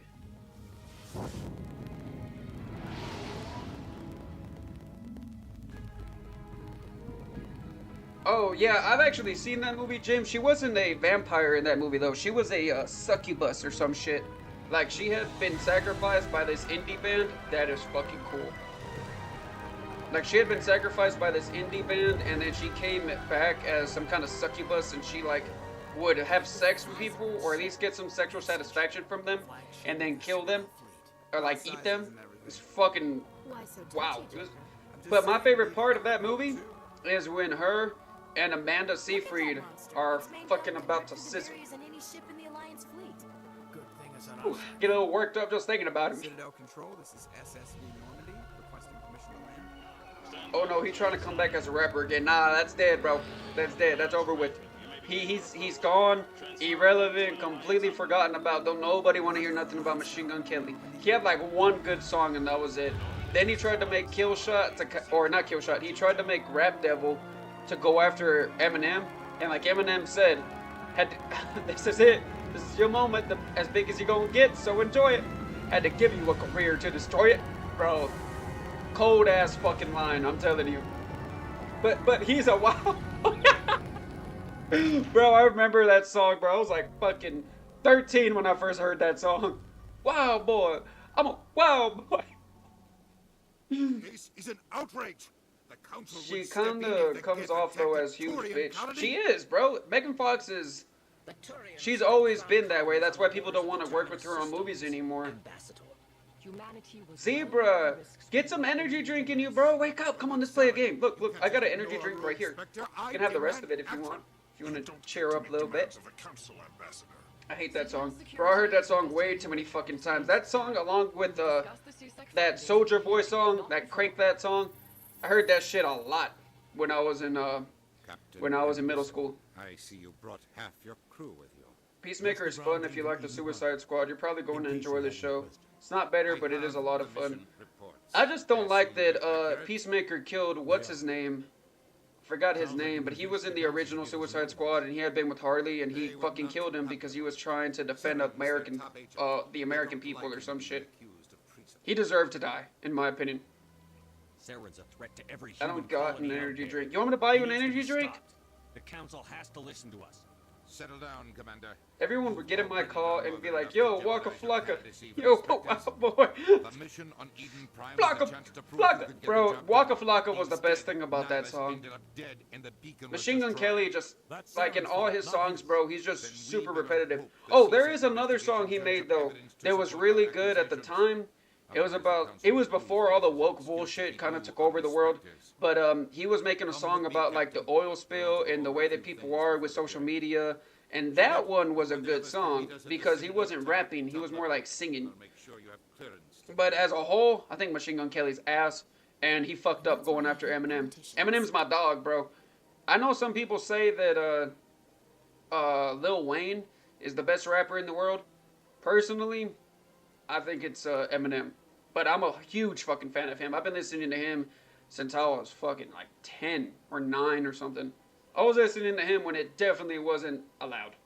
Oh, yeah, I've actually seen that movie, Jim. She wasn't a vampire in that movie, though. She was a succubus or some shit. Like, she had been sacrificed by this indie band. That is fucking cool. Like, she had been sacrificed by this indie band, and then she came back as some kind of succubus, and she, like, would have sex with people, or at least get some sexual satisfaction from them, and then kill them, or, like, eat them. It's fucking... wow. But my favorite part of that movie is when her and Amanda Seyfried are fucking about to scissor. Ooh, get a little worked up just thinking about him. Citadel Control, this is SSV Normandy, requesting permission to land. Oh no, he's trying to come back as a rapper again. Nah, that's dead, bro. That's dead. That's over with. He's gone, irrelevant, completely forgotten about. Don't nobody want to hear nothing about Machine Gun Kelly. He had like one good song and that was it. Then he tried to make Killshot or not Killshot. He tried to make Rap Devil to go after Eminem, and like Eminem said, this is it. This is your moment, as big as you're gonna get, so enjoy it. Had to give you a career to destroy it. Bro, cold ass fucking line, I'm telling you. But he's a wow. Bro, I remember that song, bro. I was like fucking 13 when I first heard that song. Wow, boy. I'm a wow, boy. This is an outrage. The council She would step in kind of if the comes Geth off though attacked as huge Turian bitch. colony. She is, bro. Megan Fox is. She's always been that way. That's why people don't want to work with her on movies anymore. Zebra, get some energy drink in you, bro. Wake up. Come on, let's play a game. Look, I got an energy drink right here. You can have the rest of it if you want. If you want to cheer up a little bit. I hate that song. Bro, I heard that song way too many fucking times. That song, along with that Soldier Boy song, that Crank That song, I heard that shit a lot when I was in middle school. I see you brought half your crew with you. Peacemaker is fun if you like the Suicide Squad. You're probably going to enjoy the show. It's not better, but it is a lot of fun. I just don't like that Peacemaker killed what's his name. Forgot his name, but he was in the original Suicide Squad, and he had been with Harley, and he fucking killed him because he was trying to defend the American people or some shit. He deserved to die, in my opinion. Saren's a threat to every I human don't got an quality out energy there. drink. You want me to buy you an He needs to energy be drink? stopped. The council has to listen to us. Settle down, Commander. Everyone would get in my car and be like, yo, Waka Flocka. Yo, boy. The mission on Eden Prime was a chance to prove you Flocka. could get Bro, the job Waka done. Flocka was the best thing about that Nihilus song. ended up dead and the beacon was Machine Gun destroyed. Kelly just, like in all his songs, bro, he's just super repetitive. Oh, there is another song he made, though, that was really good at the time. It was before all the woke bullshit kind of took over the world. But he was making a song about, like, the oil spill and the way that people are with social media. And that one was a good song because he wasn't rapping. He was more like singing. But as a whole, I think Machine Gun Kelly's ass. And he fucked up going after Eminem. Eminem's my dog, bro. I know some people say that Lil Wayne is the best rapper in the world. Personally, I think it's Eminem. But I'm a huge fucking fan of him. I've been listening to him since I was fucking like 10 or 9 or something. I was listening to him when it definitely wasn't allowed.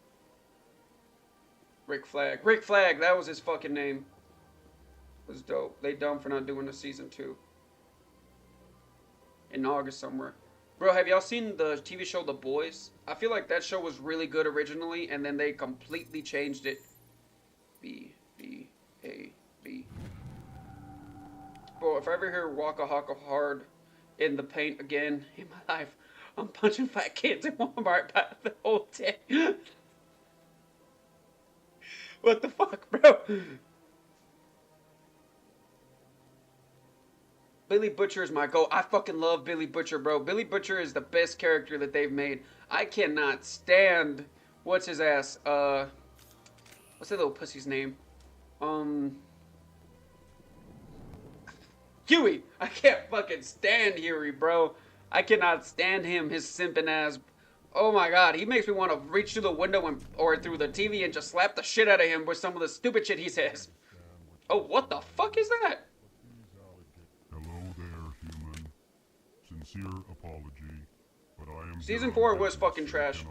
Rick Flag. Rick Flag, that was his fucking name. It was dope. They dumb for not doing the season 2. In August somewhere. Bro, have y'all seen the TV show The Boys? I feel like that show was really good originally, and then they completely changed it. B-B-A-B. Bro, if I ever hear Waka Haka Hard in the paint again in my life, I'm punching fat kids in Walmart by the whole day. What the fuck, bro? Billy Butcher is my goat. I fucking love Billy Butcher, bro. Billy Butcher is the best character that they've made. I cannot stand... What's his ass? What's that little pussy's name? Huey! I can't fucking stand Huey, bro. I cannot stand him, his simping ass. Oh my god, he makes me want to reach through the window or through the TV and just slap the shit out of him with some of the stupid shit he says. Oh, what the fuck is that? Hello there, human. Sincere apology, but I am... Season 4 was fucking trash.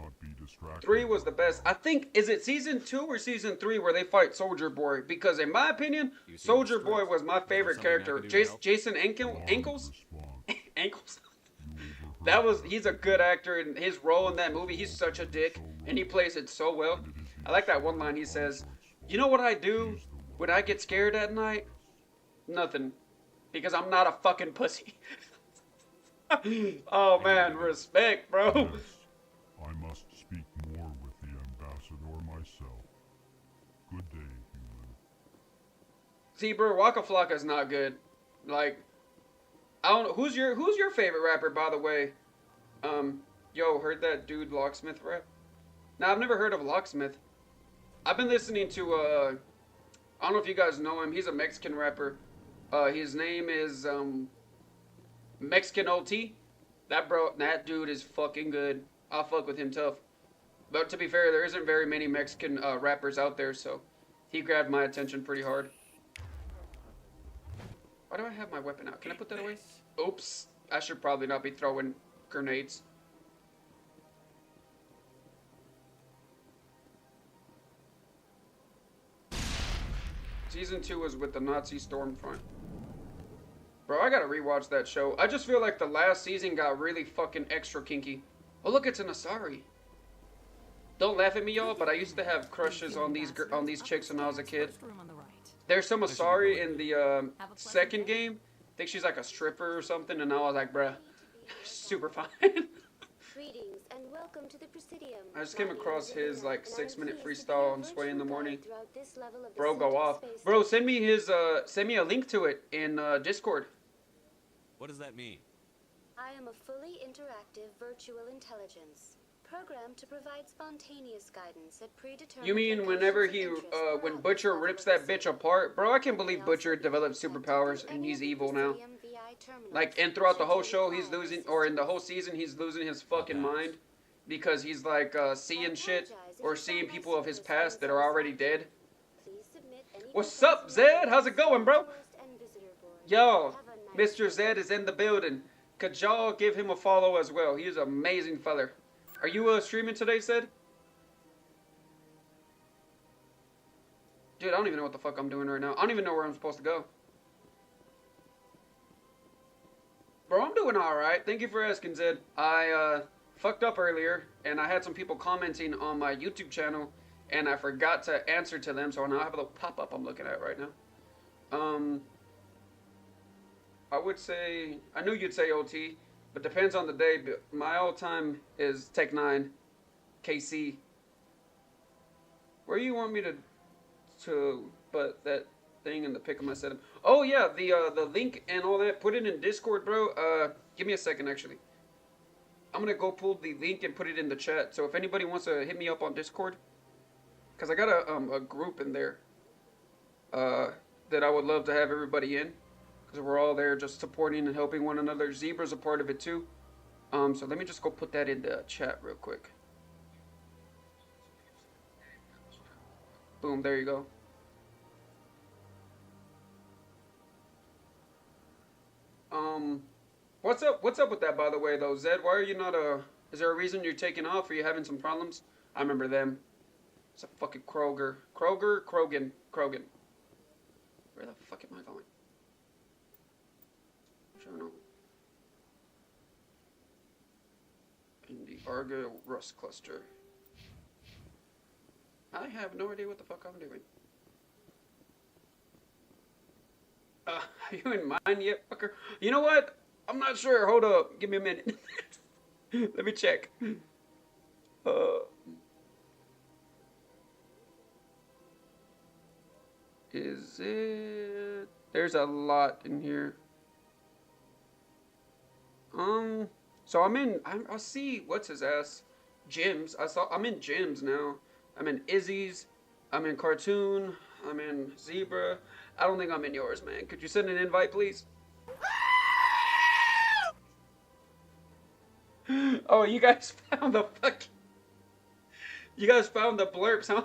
3 was the best. I think, is it season 2 or season 3 where they fight Soldier Boy? Because in my opinion, Soldier Boy was my favorite character. Jason Ankles? Ankles? he's a good actor, and his role in that movie, he's such a dick, and he plays it so well. I like that one line he says, "You know what I do when I get scared at night? Nothing. Because I'm not a fucking pussy." Oh man, respect, bro. I must speak more with the ambassador myself. Good day, human. See, bro, Waka Flocka's not good. Like, I don't know, who's your favorite rapper, by the way? Yo, heard that dude Locksmith rap? Now, I've never heard of Locksmith. I've been listening to, I don't know if you guys know him. He's a Mexican rapper. His name is, Mexican OT. That dude is fucking good. I'll fuck with him tough. But to be fair, there isn't very many Mexican, rappers out there, so he grabbed my attention pretty hard. Why do I have my weapon out? Can I put that away? Oops. I should probably not be throwing grenades. Season 2 was with the Nazi Stormfront. Bro, I gotta rewatch that show. I just feel like the last season got really fucking extra kinky. Oh look, it's an Asari. Don't laugh at me, y'all, but I used to have crushes on these chicks when I was a kid. There's some Asari in the second game. I think she's like a stripper or something, and I was like, bruh, super fine. Greetings and welcome to the Presidium. I just came across his like 6-minute freestyle on Sway in the Morning. Bro, go off. Bro, send me a link to it in Discord. What does that mean? I am a fully interactive virtual intelligence, programmed to provide spontaneous guidance at predetermined. You mean whenever when Butcher rips that bitch apart? Bro, I can't believe Butcher developed superpowers and he's evil now. Like, and throughout the whole show, he's losing, or in the whole season, he's losing his fucking mind because he's like seeing shit or seeing people of his past that are already dead. What's up, Zed? How's it going, bro? Yo, Mr. Zed is in the building. Could y'all give him a follow as well? He's an amazing feller. Are you streaming today, Zed? Dude, I don't even know what the fuck I'm doing right now. I don't even know where I'm supposed to go. Bro, I'm doing alright. Thank you for asking, Zed. I fucked up earlier, and I had some people commenting on my YouTube channel, and I forgot to answer to them, so now I have a little pop-up I'm looking at right now. I would say, I knew you'd say OT, but depends on the day. But my all-time is Tech 9, KC. Where you want me to put that thing in the pick of my setup? Oh yeah, the link and all that. Put it in Discord, bro. Give me a second, actually. I'm gonna go pull the link and put it in the chat. So if anybody wants to hit me up on Discord, cause I got a group in there that I would love to have everybody in, cause we're all there just supporting and helping one another. Zebra's a part of it too. So let me just go put that in the chat real quick. Boom, there you go. What's up with that, by the way, though, Zed? Why are you not is there a reason you're taking off? Are you having some problems? I remember them. It's a fucking Krogan. Where the fuck am I going? Journal. In the Argo Rust Cluster. I have no idea what the fuck I'm doing. Are you in mine yet, fucker? You know what? I'm not sure. Hold up. Give me a minute. Let me check. Is it? There's a lot in here. So I see, what's his ass? Gyms. I'm in Gyms now. I'm in Izzy's. I'm in Cartoon. I'm in Zebra. I don't think I'm in yours, man. Could you send an invite, please? Oh, you guys found the You guys found the blurps, huh?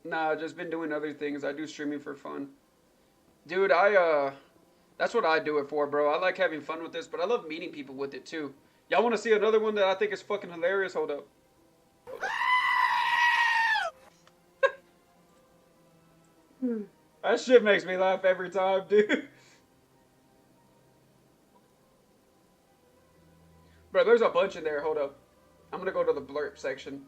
Nah, I've just been doing other things. I do streaming for fun. Dude, that's what I do it for, bro. I like having fun with this, but I love meeting people with it, too. Y'all want to see another one that I think is fucking hilarious? Hold up. That shit makes me laugh every time, dude. Bro, there's a bunch in there. Hold up. I'm gonna go to the blurb section.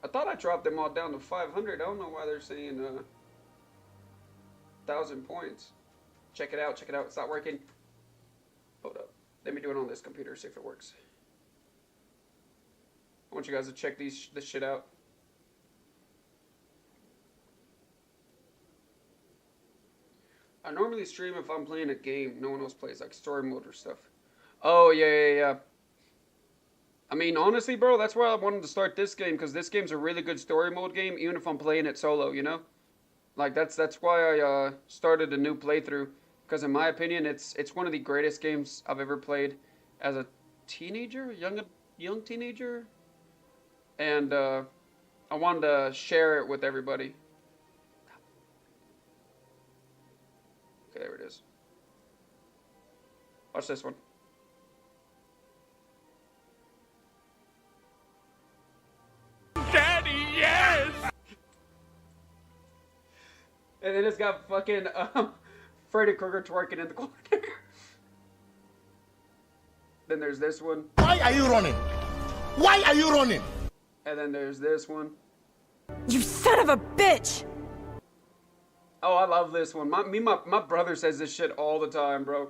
I thought I dropped them all down to 500. I don't know why they're saying 1,000 points. Check it out. Check it out. It's not working. Hold up. Let me do it on this computer, see if it works. I want you guys to check this shit out. I normally stream if I'm playing a game no one else plays, like story mode or stuff. Oh, yeah. I mean, honestly, bro, that's why I wanted to start this game, because this game's a really good story mode game, even if I'm playing it solo, you know? Like, that's why I started a new playthrough, because in my opinion, it's one of the greatest games I've ever played as a teenager, young teenager, and I wanted to share it with everybody. Okay, there it is. Watch this one. Daddy, yes! And then it's got fucking Freddy Krueger twerking in the corner. Then there's this one. Why are you running? Why are you running? And then there's this one. You son of a bitch! Oh, I love this one. My brother says this shit all the time, bro.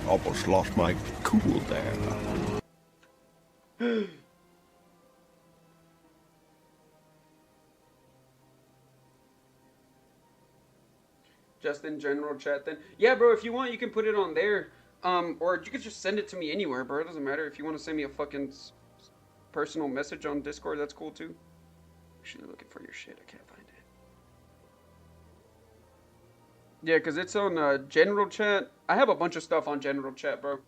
Almost lost my cool there. Just in general chat then. Yeah, bro, if you want, you can put it on there. Or you could just send it to me anywhere, bro. It doesn't matter. If you want to send me a fucking personal message on Discord, that's cool too. Actually looking for your shit. I can't find it. Yeah, because it's on general chat. I have a bunch of stuff on general chat, bro.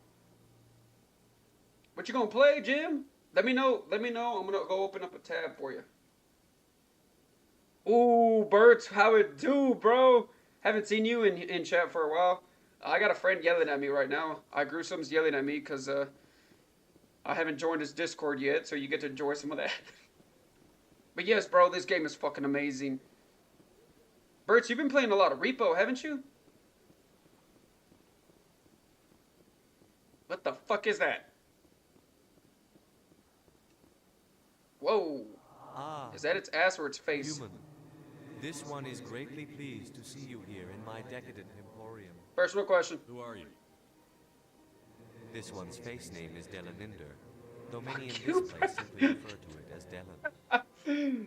What you gonna play, Jim? Let me know. I'm gonna go open up a tab for you. Ooh, Bert, how it do, bro? Haven't seen you in chat for a while. I got a friend yelling at me right now. Gruesome's yelling at me because I haven't joined his Discord yet, so you get to enjoy some of that. But yes, bro, this game is fucking amazing. Bert, you've been playing a lot of Repo, haven't you? What the fuck is that? Whoa. Ah. Is that its ass or its face? Human. This one is greatly pleased to see you here in my decadent emporium. Personal question. Who are you? This one's face name is Delaninder, though many in this place simply refer to it as Delan.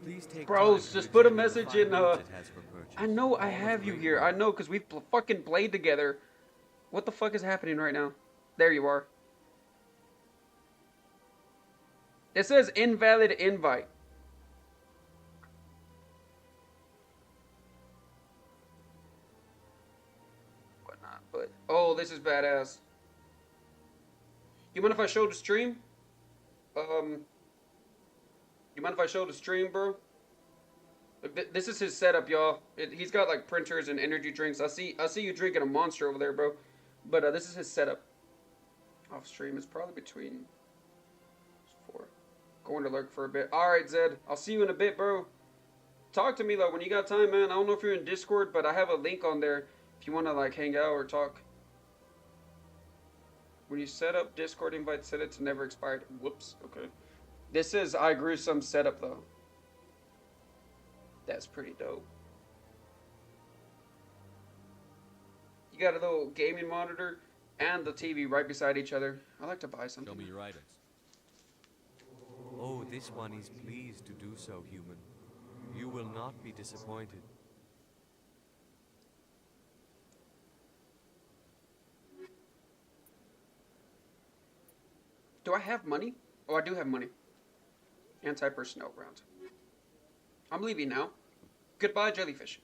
Please take Bros, just put a message in, I know I have you here. I know, because we've fucking played together. What the fuck is happening right now? There you are. It says invalid invite. Whatnot, but oh, this is badass. You mind if I show the stream? You mind if I show the stream, bro? Look, this is his setup, y'all. He's got like printers and energy drinks. I see you drinking a Monster over there, bro. But this is his setup. Off stream is probably between 4. Going to lurk for a bit. All right, Zed. I'll see you in a bit, bro. Talk to me though when you got time, man. I don't know if you're in Discord, but I have a link on there if you want to like hang out or talk. When you set up Discord invite, set it to never expired. Whoops. Okay. This is Gruesome setup though. That's pretty dope. You got a little gaming monitor and the TV right beside each other. I like to buy something. Show me your items. Oh, this one is pleased to do so, human. You will not be disappointed. Do I have money? Oh, I do have money. Anti-personnel round. I'm leaving now. Goodbye, jellyfish.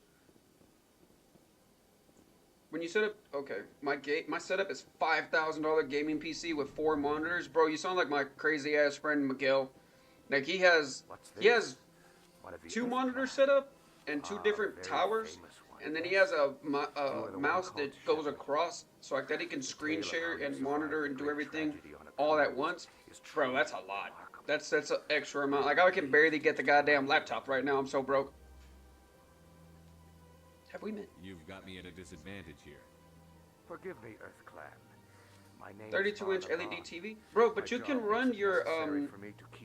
When you set up, okay, my setup is $5,000 gaming PC with 4 monitors, bro. You sound like my crazy ass friend Miguel. Like he has 2 monitors set up and 2 different towers, and then he has a mouse that goes across, so like that he can screen share and monitor and do everything all at once. Bro, that's a lot. That's an extra amount. Like I can barely get the goddamn laptop right now. I'm so broke. Have we met? You've got me at a disadvantage here. Forgive me, Earth Clan. My name 32-inch LED TV, bro. But you can run your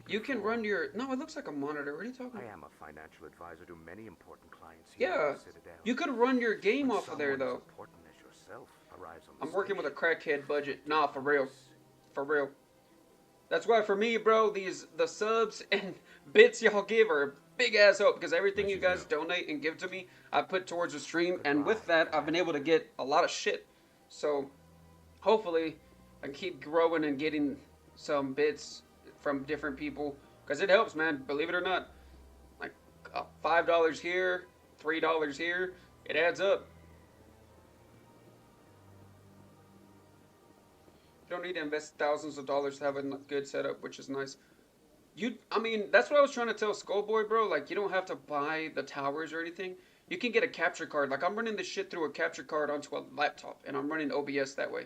You can run your. No, it looks like a monitor. What are you talking about? I am a financial advisor to many important clients here Yeah, at the Citadel. you could run your game off of there Someone as though. important as yourself arrives on the I'm working with a crackhead budget. Nah, for real. For real. That's why for me, bro, the subs and bits y'all give are a big ass help because everything you guys donate and give to me, I put towards the stream, and with that, I've been able to get a lot of shit. So, hopefully, I can keep growing and getting some bits from different people because it helps, man. Believe it or not, like $5 here, $3 here, it adds up. You don't need to invest thousands of dollars to have a good setup, which is nice. I mean, that's what I was trying to tell Skullboy, bro. Like, you don't have to buy the towers or anything. You can get a capture card. Like, I'm running this shit through a capture card onto a laptop, and I'm running OBS that way.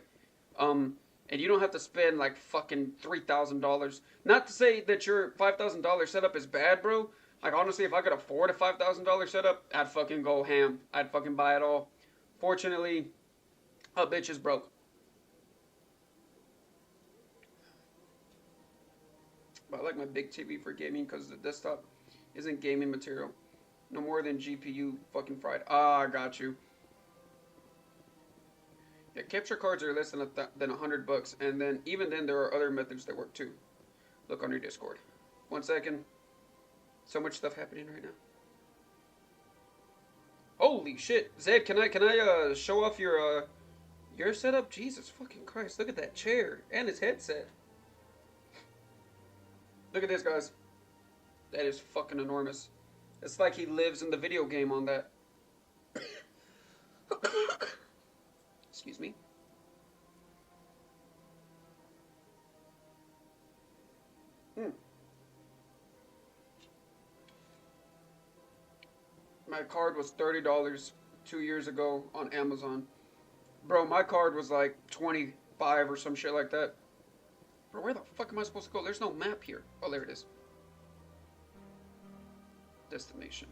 And you don't have to spend, like, fucking $3,000. Not to say that your $5,000 setup is bad, bro. Like, honestly, if I could afford a $5,000 setup, I'd fucking go ham. I'd fucking buy it all. Fortunately, a bitch is broke. But I like my big TV for gaming because the desktop isn't gaming material. No more than GPU fucking fried. Ah, I got you. Yeah, capture cards are less than $100, and then even then there are other methods that work too. Look on your Discord. 1 second. So much stuff happening right now. Holy shit, Zed! Can I show off your setup? Jesus fucking Christ! Look at that chair and his headset. Look at this, guys. That is fucking enormous. It's like he lives in the video game on that. Excuse me. My card was $30 2 years ago on Amazon. Bro, my card was like 25 or some shit like that. Bro, where the fuck am I supposed to go? There's no map here. Oh, there it is. Destination.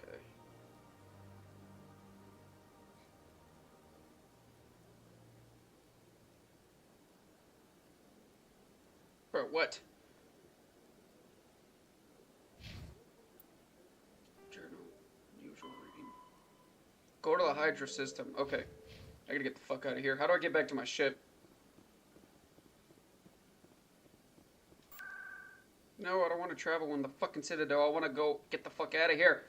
Okay. Bro, what? Journal. Usual reading. Go to the Hydra system. Okay. I gotta get the fuck out of here. How do I get back to my ship? No, I don't want to travel in the fucking Citadel. I want to go get the fuck out of here.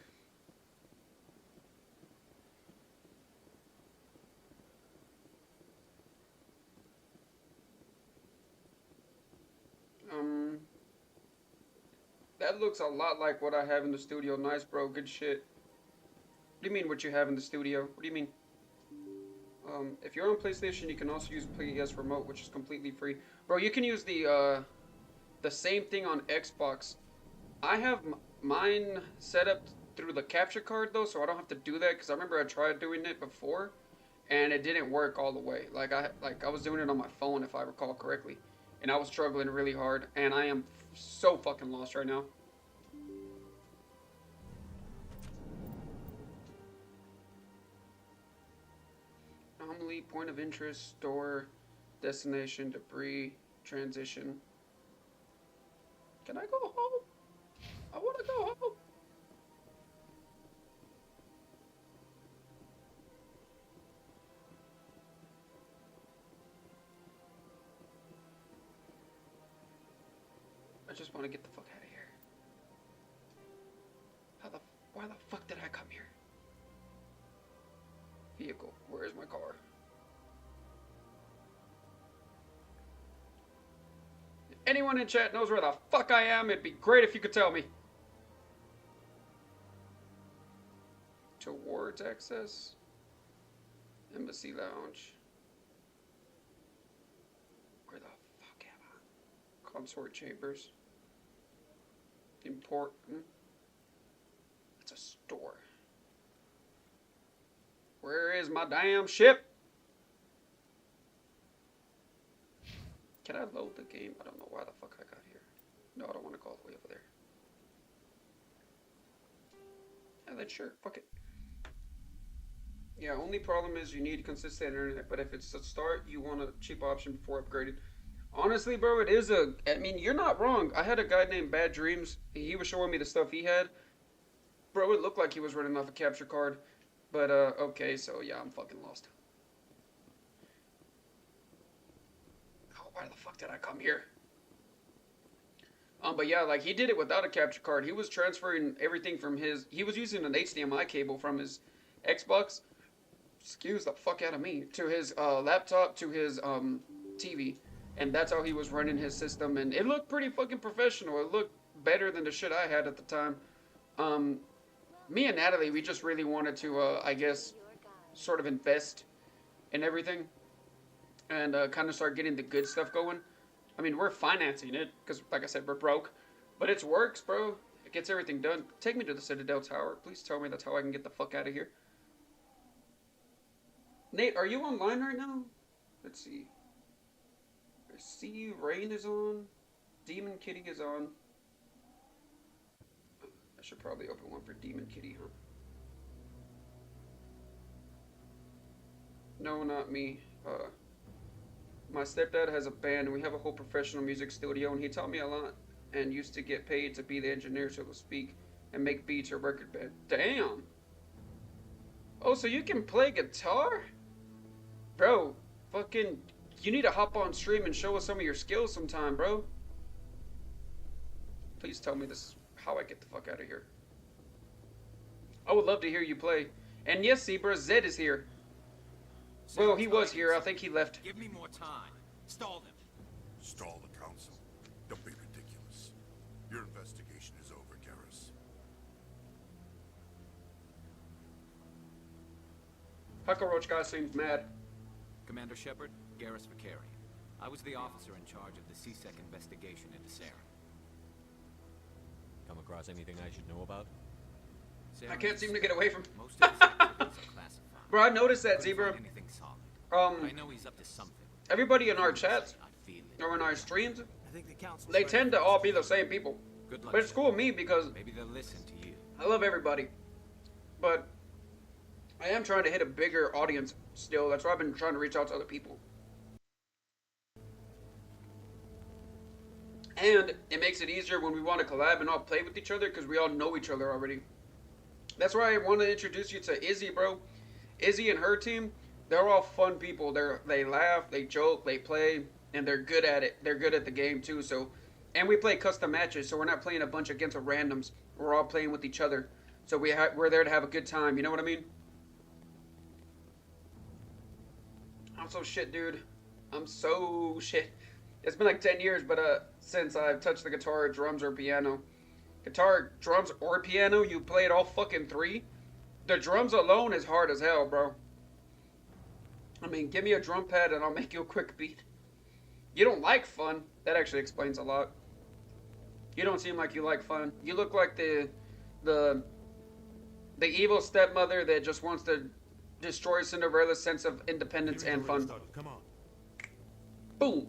That looks a lot like what I have in the studio. Nice, bro. Good shit. What do you mean what you have in the studio? What do you mean? If you're on PlayStation, you can also use PS Remote, which is completely free. Bro, you can use the same thing on Xbox. I have mine set up through the capture card, though, so I don't have to do that, because I remember I tried doing it before, and it didn't work all the way. Like I was doing it on my phone, if I recall correctly, and I was struggling really hard, and I am so fucking lost right now. Anomaly, point of interest, store, destination, debris, transition. Can I go home? I want to go home. I just want to get the fuck out of here. Why the fuck did I come here? Vehicle. Where is my car? If anyone in chat knows where the fuck I am, it'd be great if you could tell me. Towards access. Embassy lounge. Where the fuck am I? Consort chambers. Important. It's a store. Where is my damn ship? Can I load the game? I don't know why the fuck I got here. No, I don't want to go all the way over there. Yeah, then sure. Fuck it. Yeah, only problem is you need consistent internet, but if it's a start, you want a cheap option before upgrading. Honestly, bro, it is a... I mean, you're not wrong. I had a guy named Bad Dreams. He was showing me the stuff he had. Bro, it looked like he was running off a capture card. But, okay, so yeah, I'm fucking lost. Oh, why the fuck did I come here? But yeah, like, he did it without a capture card. He was transferring everything from his... He was using an HDMI cable from his Xbox. Excuse the fuck out of me. To his, laptop, to his, TV. And that's how he was running his system. And it looked pretty fucking professional. It looked better than the shit I had at the time. Me and Natalie, we just really wanted to, I guess, sort of invest in everything. And kind of start getting the good stuff going. I mean, we're financing it. Because, like I said, we're broke. But it works, bro. It gets everything done. Take me to the Citadel Tower. Please tell me that's how I can get the fuck out of here. Nate, are you online right now? Let's see. I see you. Rain is on. Demon Kitty is on. I should probably open one for Demon Kitty, huh? No, not me. My stepdad has a band, and we have a whole professional music studio, and he taught me a lot, and used to get paid to be the engineer, so to speak, and make beats or record band. Damn! Oh, so you can play guitar? Bro, fucking, you need to hop on stream and show us some of your skills sometime, bro. Please tell me this is how I get the fuck out of here. I would love to hear you play. And yes, Zebra, Zed is here. Well, he was here. I think he left. Give me more time. Stall them. Stall the council? Don't be ridiculous. Your investigation is over, Garrus. Huckleroach guy seems mad. Commander Shepard, Garrus Vakarian. I was the officer in charge of the CSEC investigation into Saren. Come across anything I should know about? I can't seem to get away from. Most of his activities are classified. Bro, I noticed that, Couldn't Zebra. find anything solid. I know he's up to something. Everybody in our chats or in our streams, I think the council's they tend to all be the same people. Good luck, But it's cool with me because maybe they'll listen to you. I love everybody. But I am trying to hit a bigger audience still. That's why I've been trying to reach out to other people. And it makes it easier when we want to collab and all play with each other because we all know each other already. That's why I want to introduce you to Izzy, bro. Izzy and her team, they're all fun people. They laugh, they joke, they play, and they're good at it. They're good at the game too. So, and we play custom matches, so we're not playing a bunch against randoms. We're all playing with each other. So we're there to have a good time. You know what I mean? I'm so shit, dude. I'm so shit. It's been like 10 years, but since I've touched the guitar, drums, or piano. Guitar, drums, or piano, you play it all fucking three. The drums alone is hard as hell, bro. I mean, give me a drum pad and I'll make you a quick beat. You don't like fun. That actually explains a lot. You don't seem like you like fun. You look like the evil stepmother that just wants to destroy Cinderella's sense of independence and fun. Come on. Boom.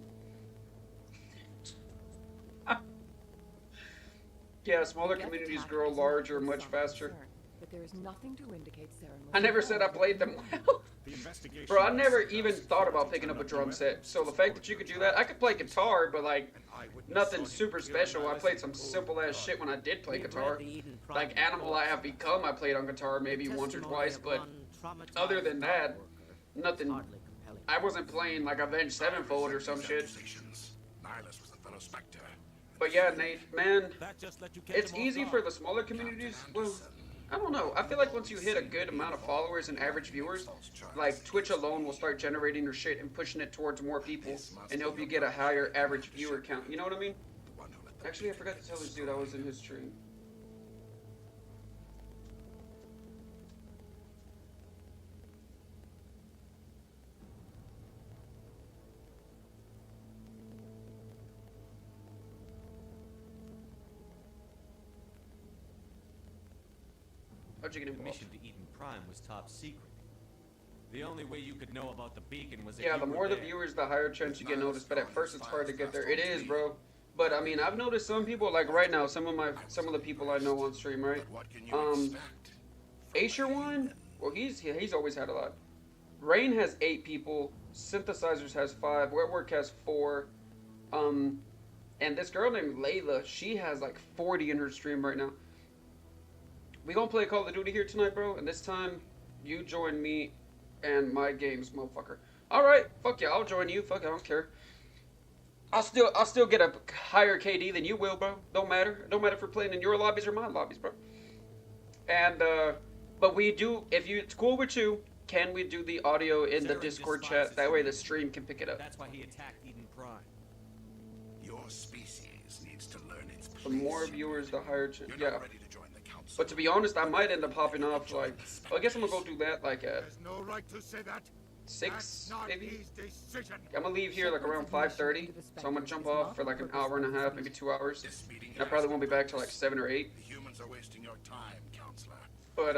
Yeah, smaller communities grow larger much faster. But there is nothing to indicate Saren was I never said I played them well. Bro, I never even thought about picking up a drum set. So the fact that you could do that, I could play guitar, but like nothing super special. I played some simple ass shit when I did play guitar. Like Animal I Have Become, I played on guitar maybe once or twice, but other than that, nothing. I wasn't playing like Avenged Sevenfold or some shit. Nihilus was a fellow Spectre. But yeah, Nate, man, it's easy for the smaller communities. Well, I don't know. I feel like once you hit a good amount of followers and average viewers, like Twitch alone will start generating your shit and pushing it towards more people and help you get a higher average viewer count. You know what I mean? Actually, I forgot to tell this dude I was in his stream. How'd you get involved? The mission to Eden Prime was top secret. The only way you could know about the beacon was if Yeah, you the were more the there. viewers, the higher chance you get noticed. But at first, it's hard to get there. It is, bro. But I mean, I've noticed some people, like right now, some of the people I know on stream, right? Asher one, well, he's always had a lot. Rain has 8 people. Synthesizers has 5. Wetwork has 4. And this girl named Layla, she has like 40 in her stream right now. We gonna play Call of Duty here tonight, bro. And this time, you join me and my games, motherfucker. All right, fuck yeah, I'll join you. Fuck, I don't care. I'll still get a higher KD than you will, bro. Don't matter. Don't matter if we're playing in your lobbies or my lobbies, bro. And but we do. If it's cool with you, can we do the audio in the Discord chat? That way the stream can pick it up. That's why he attacked Eden Prime. Your species needs to learn its place. The more viewers, the higher. You're Yeah. not ready to join the council. But to be honest, I might end up hopping off. Like, well, I guess I'm gonna go do that. Like at There's no right to say that. 6 maybe. His decision. I'm gonna leave here like around 5:30, so I'm gonna jump off for like an hour and a half, maybe 2 hours. And I probably won't be back till like 7 or 8. The humans are wasting your time, counselor. But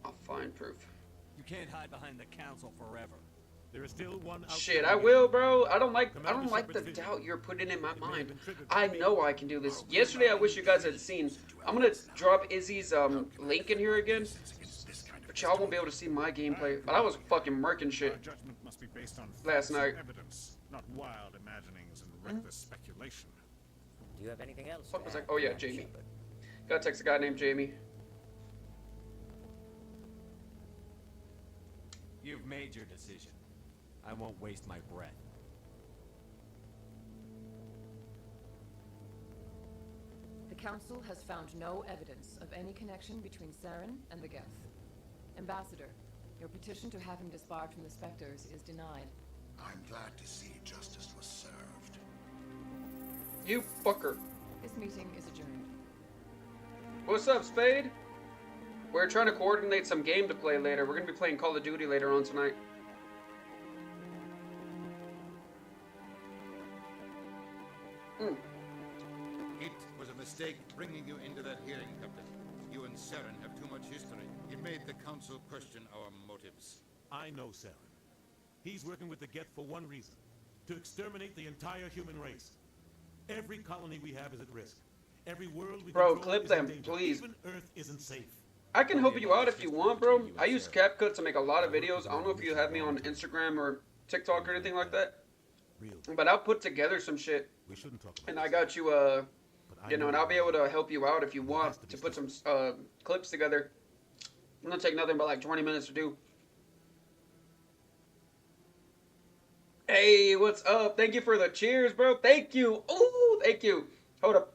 I'll find proof. You can't hide behind the council forever. There is still one. Shit, I will, bro. I don't like the doubt you're putting in my mind. I know I can do this. Yesterday, I wish you guys had seen. I'm gonna drop Izzy's link in here again. But y'all won't be able to see my gameplay. But I was fucking murking shit Our judgment must be based on last facts and night. evidence, not wild imaginings and reckless speculation. Do you have anything else? Fuck was like, oh yeah, Jamie. Gotta text a guy named Jamie. You've made your decision. I won't waste my breath. The Council has found no evidence of any connection between Saren and the Geth. Ambassador, your petition to have him disbarred from the Spectres is denied. I'm glad to see justice was served. You fucker. This meeting is adjourned. What's up, Spade? We're trying to coordinate some game to play later. We're gonna be playing Call of Duty later on tonight. It was a mistake bringing you into that hearing, Captain. You and Saren have too much history. It made the Council question our motives. I know Saren. He's working with the Geth for one reason. To exterminate the entire human race. Every colony we have is at risk. Every world we Bro, control clip is in them, danger. please. Even Earth isn't safe. I can help you out if you want, bro. I use CapCut to make a lot of videos. I don't know if you have me on Instagram or TikTok or anything like that. But I'll put together some shit. We shouldn't talk about and I got you, you know, and I'll be able to help you out if you want to put some clips together. It's gonna take nothing but like 20 minutes to do. Hey, what's up? Thank you for the cheers, bro. Thank you. Ooh, thank you. Hold up.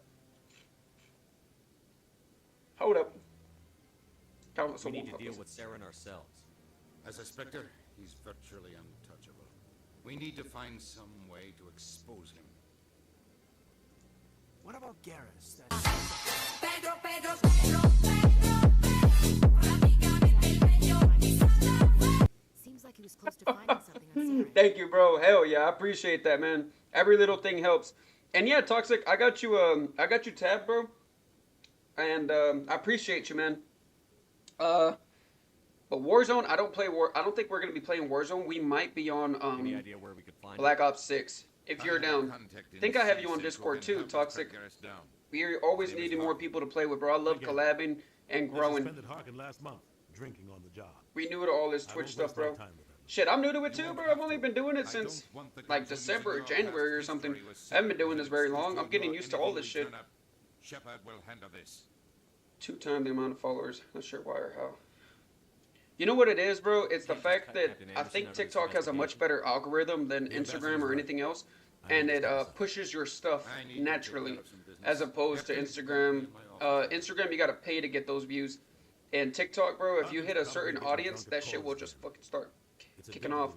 Hold up. We need to deal with Saren ourselves. As a Spectre, he's virtually untouchable. We need to find some way to expose him. What about Garrus? Seems like he was close to finding something on Saren. Thank you, bro. Hell yeah, I appreciate that, man. Every little thing helps. And yeah, Toxic, I got you tabbed, bro. And I appreciate you, man. But Warzone, I don't think we're gonna be playing Warzone. We might be on Any idea where we could find Black Ops 6. If you're down. I think I have you on Discord too, Toxic. We're always needing more people to play with, bro. I love collabing and growing. Suspended Harkin last month, drinking on the job. We new to all this Twitch stuff, bro. Shit, I'm new to it too, bro. I've only been doing it since like December or January or something. I haven't been doing this very long. I'm getting used to all this shit. Shepard will handle this. 2 times the amount of followers. Not sure why or how. You know what it is, bro? It's the fact that I think TikTok has a much better algorithm than Instagram or anything else. And it pushes your stuff naturally as opposed to Instagram. Instagram, you gotta pay to get those views. And TikTok, bro, if you hit a certain audience, that shit will just fucking start kicking off.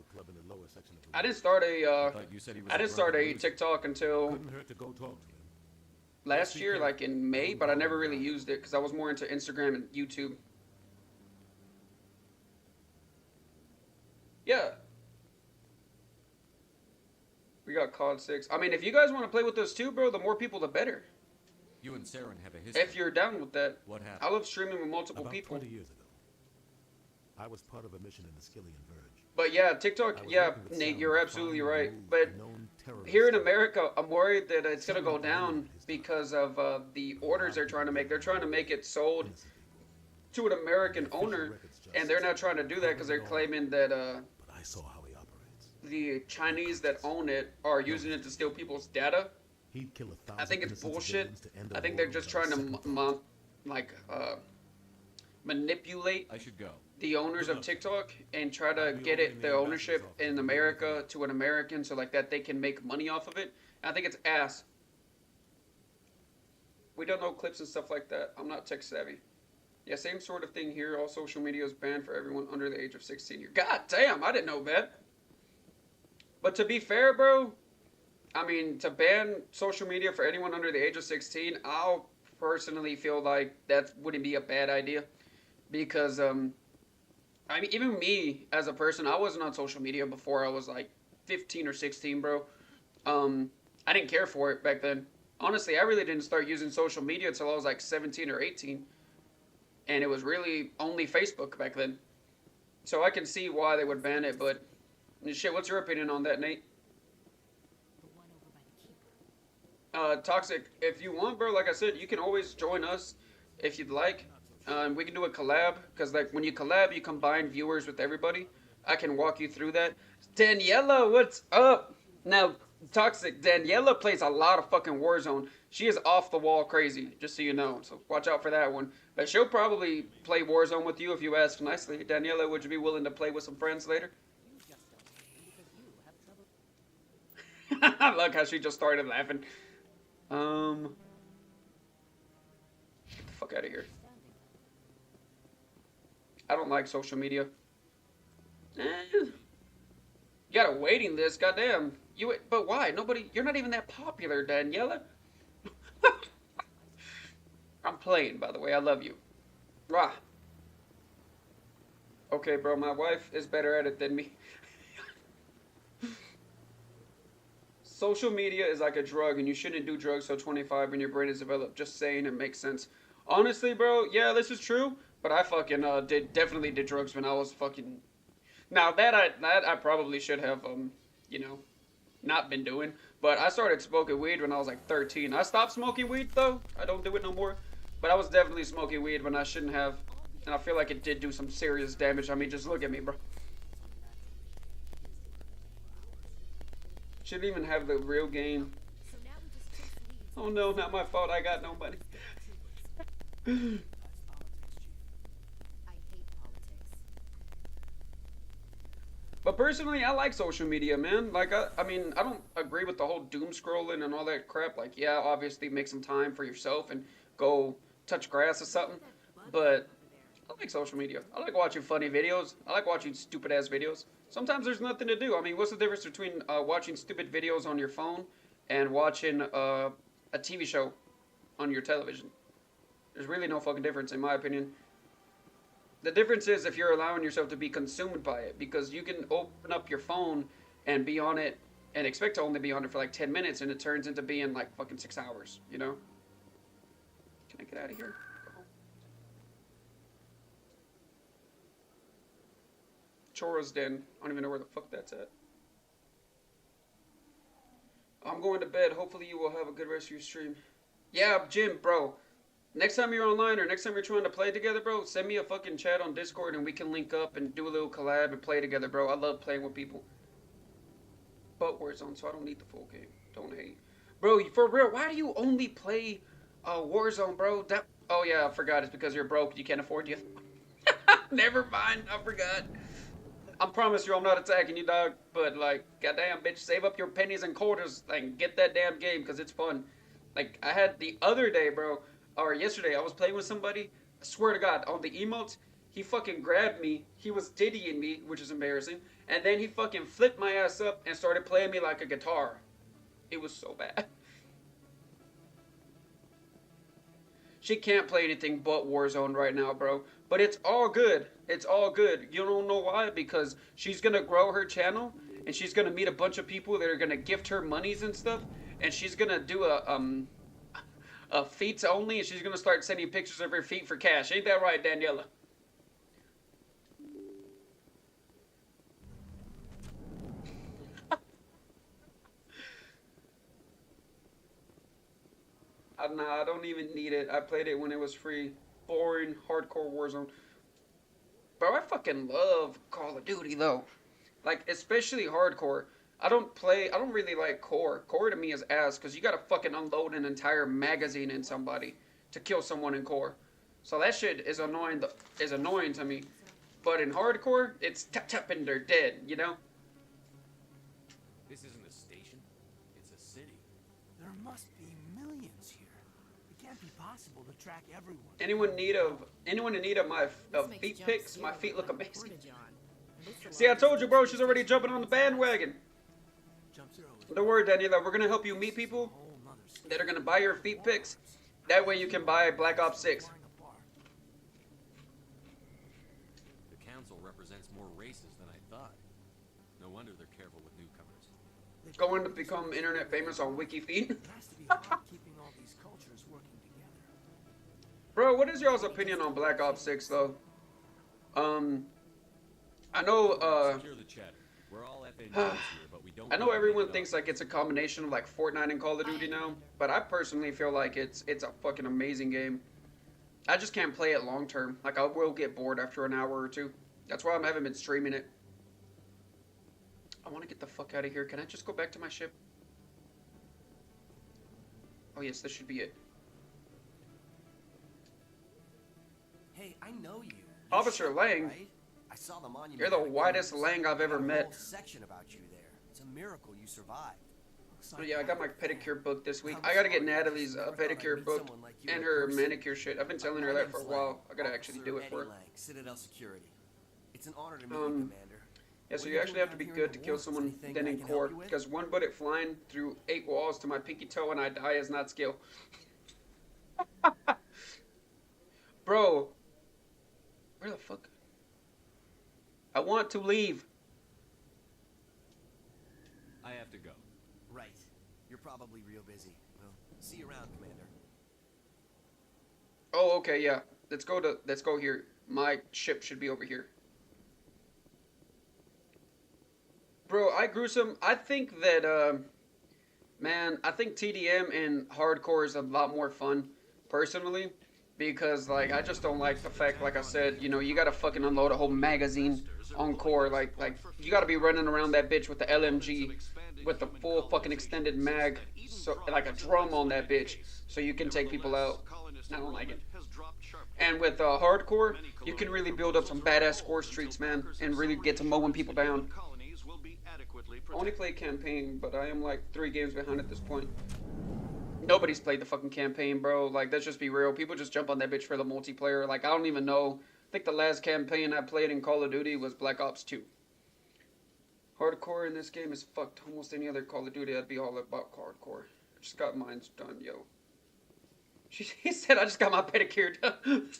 I didn't start a TikTok until last year, like in May, but I never really used it because I was more into Instagram and YouTube. Yeah. We got COD 6. I mean, if you guys want to play with us too, bro, the more people, the better. You and Saren have a history. If you're down with that. What happened? I love streaming with multiple About people. 20 years ago, I was part of a mission in the Skillian Verge. But yeah, TikTok, yeah, Nate, you're absolutely right. But here in America, I'm worried that it's gonna go down because of the orders they're trying to make. They're trying to make it sold to an American owner, and they're not trying to do that because they're claiming that But I saw how he operates. the Chinese that own it are using it to steal people's data. He'd kill 1,000 I think it's innocent bullshit. civilians to end a I think war they're just without trying a to second manipulate I should go. the owners of TikTok and try to get it the ownership in America to an American so like that they can make money off of it. And I think it's ass. We don't know clips and stuff like that. I'm not tech savvy. Yeah, same sort of thing here. All social media is banned for everyone under the age of 16. God damn, I didn't know that. But to be fair, bro, I mean, to ban social media for anyone under the age of 16, I'll personally feel like that wouldn't be a bad idea. Because, I mean, even me as a person, I wasn't on social media before I was like 15 or 16, bro. I didn't care for it back then. Honestly, I really didn't start using social media until I was like 17 or 18. And it was really only Facebook back then. So I can see why they would ban it, but shit, what's your opinion on that, Nate? Toxic, if you want, bro, like I said, you can always join us if you'd like. We can do a collab, because like when you collab, you combine viewers with everybody. I can walk you through that. Daniela, what's up? Now, Toxic, Daniela plays a lot of fucking Warzone. She is off the wall crazy, just so you know. So watch out for that one. But she'll probably play Warzone with you if you ask nicely. Daniela, would you be willing to play with some friends later? Look how she just started laughing. Get the fuck out of here. I don't like social media. You got a waiting list, goddamn. But why? Nobody. You're not even that popular, Daniela. I'm playing, by the way. I love you. Rah. Okay, bro. My wife is better at it than me. Social media is like a drug, and you shouldn't do drugs till 25 when your brain is developed. Just saying, it makes sense. Honestly, bro, yeah, this is true. But I fucking definitely did drugs when I was fucking. Now that I probably should have you know, not been doing. But I started smoking weed when I was like 13. I stopped smoking weed though. I don't do it no more. But I was definitely smoking weed when I shouldn't have, and I feel like it did do some serious damage. I mean, just look at me, bro. Shouldn't even have the real game. Oh no, not my fault. I got no money. But personally, I like social media, man. Like, I mean, I don't agree with the whole doom scrolling and all that crap. Like, yeah, obviously make some time for yourself and go touch grass or something. But I like social media. I like watching funny videos. I like watching stupid-ass videos. Sometimes there's nothing to do. I mean, what's the difference between watching stupid videos on your phone and watching a TV show on your television? There's really no fucking difference, in my opinion. The difference is if you're allowing yourself to be consumed by it, because you can open up your phone and be on it and expect to only be on it for like 10 minutes and it turns into being like fucking 6 hours, you know? Can I get out of here? Chora's Den. I don't even know where the fuck that's at. I'm going to bed. Hopefully you will have a good rest of your stream. Yeah, Jim, bro. Next time you're online or next time you're trying to play together, bro, send me a fucking chat on Discord and we can link up and do a little collab and play together, bro. I love playing with people. But Warzone, so I don't need the full game. Don't hate. Bro, for real, why do you only play Warzone, bro? Oh, yeah, I forgot. It's because you're broke. You can't afford you. Never mind. I forgot. I promise you I'm not attacking you, dog. But, like, goddamn, bitch, save up your pennies and quarters and get that damn game because it's fun. Like, I had the other day, bro, or yesterday, I was playing with somebody. I swear to God, on the emotes, he fucking grabbed me. He was diddying me, which is embarrassing. And then he fucking flipped my ass up and started playing me like a guitar. It was so bad. She can't play anything but Warzone right now, bro. But it's all good. It's all good. You don't know why? Because she's going to grow her channel. And she's going to meet a bunch of people that are going to gift her monies and stuff. And she's going to do a feats only. And she's going to start sending pictures of her feet for cash. Ain't that right, Daniela? Nah, I don't even need it. I played it when it was free. Boring, hardcore Warzone. Bro, I fucking love Call of Duty, though. Like, especially hardcore. I don't really like core. Core to me is ass, because you gotta fucking unload an entire magazine in somebody to kill someone in core. So that shit is annoying to me. But in hardcore, it's tap tap and they're dead, you know? This isn't a station. It's a city. There must be millions here. It can't be possible to track everyone. Anyone in need of my feet pics? My feet look amazing. See, I told you, bro. She's already jumping on the bandwagon. Don't worry, Daniela. We're gonna help you meet people that are gonna buy your feet pics. That way you can buy Black Ops 6. The council represents more races than I thought. No wonder they're careful with newcomers. Going to become internet famous on WikiFeet. It has to be hard keeping all these cultures working together. Bro, what is y'all's opinion on Black Ops 6 though? I know Secure the chatter. We're all FNGs here, but we don't. I know everyone thinks like it's a combination of like Fortnite and Call of Duty now, but I personally feel like it's a fucking amazing game. I just can't play it long term. Like I will get bored after an hour or two. That's why I haven't been streaming it. I want to get the fuck out of here. Can I just go back to my ship? Oh yes, this should be it. Hey, I know you. Officer Lang. Right? I saw the monument. You're the whitest Lang I've ever There's a met. whole section about you there. It's a miracle you survived. Oh, yeah, I got my pedicure book this week. I gotta get Natalie's pedicure book and her manicure shit. I've been telling her that for a while. I gotta actually do it for her. Citadel Security. It's an honor to meet you, Commander. Yeah, so you actually have to be good to kill someone then in core, because one bullet flying through 8 walls to my pinky toe and I die is not skill. Bro, where the fuck? I want to leave. I have to go. Right. You're probably real busy. Well, see you around, Commander. Oh, okay, yeah. Let's go here. My ship should be over here. Bro, I think that, man, I think TDM and hardcore is a lot more fun, personally, because, like, I just don't like the fact, like I said, you know, you gotta fucking unload a whole magazine on core, like, you gotta be running around that bitch with the LMG, with the full fucking extended mag, so, like a drum on that bitch, so you can take people out. I don't like it. And with hardcore, you can really build up some badass score streaks, man, and really get to mowing people down. I only play campaign, but I am like 3 games behind at this point. Nobody's played the fucking campaign, bro. Like, let's just be real. People just jump on that bitch for the multiplayer. Like, I don't even know. I think the last campaign I played in Call of Duty was Black Ops 2. Hardcore in this game is fucked. Almost any other Call of Duty, I'd be all about hardcore. I just got mine done, yo. He said I just got my pedicure done.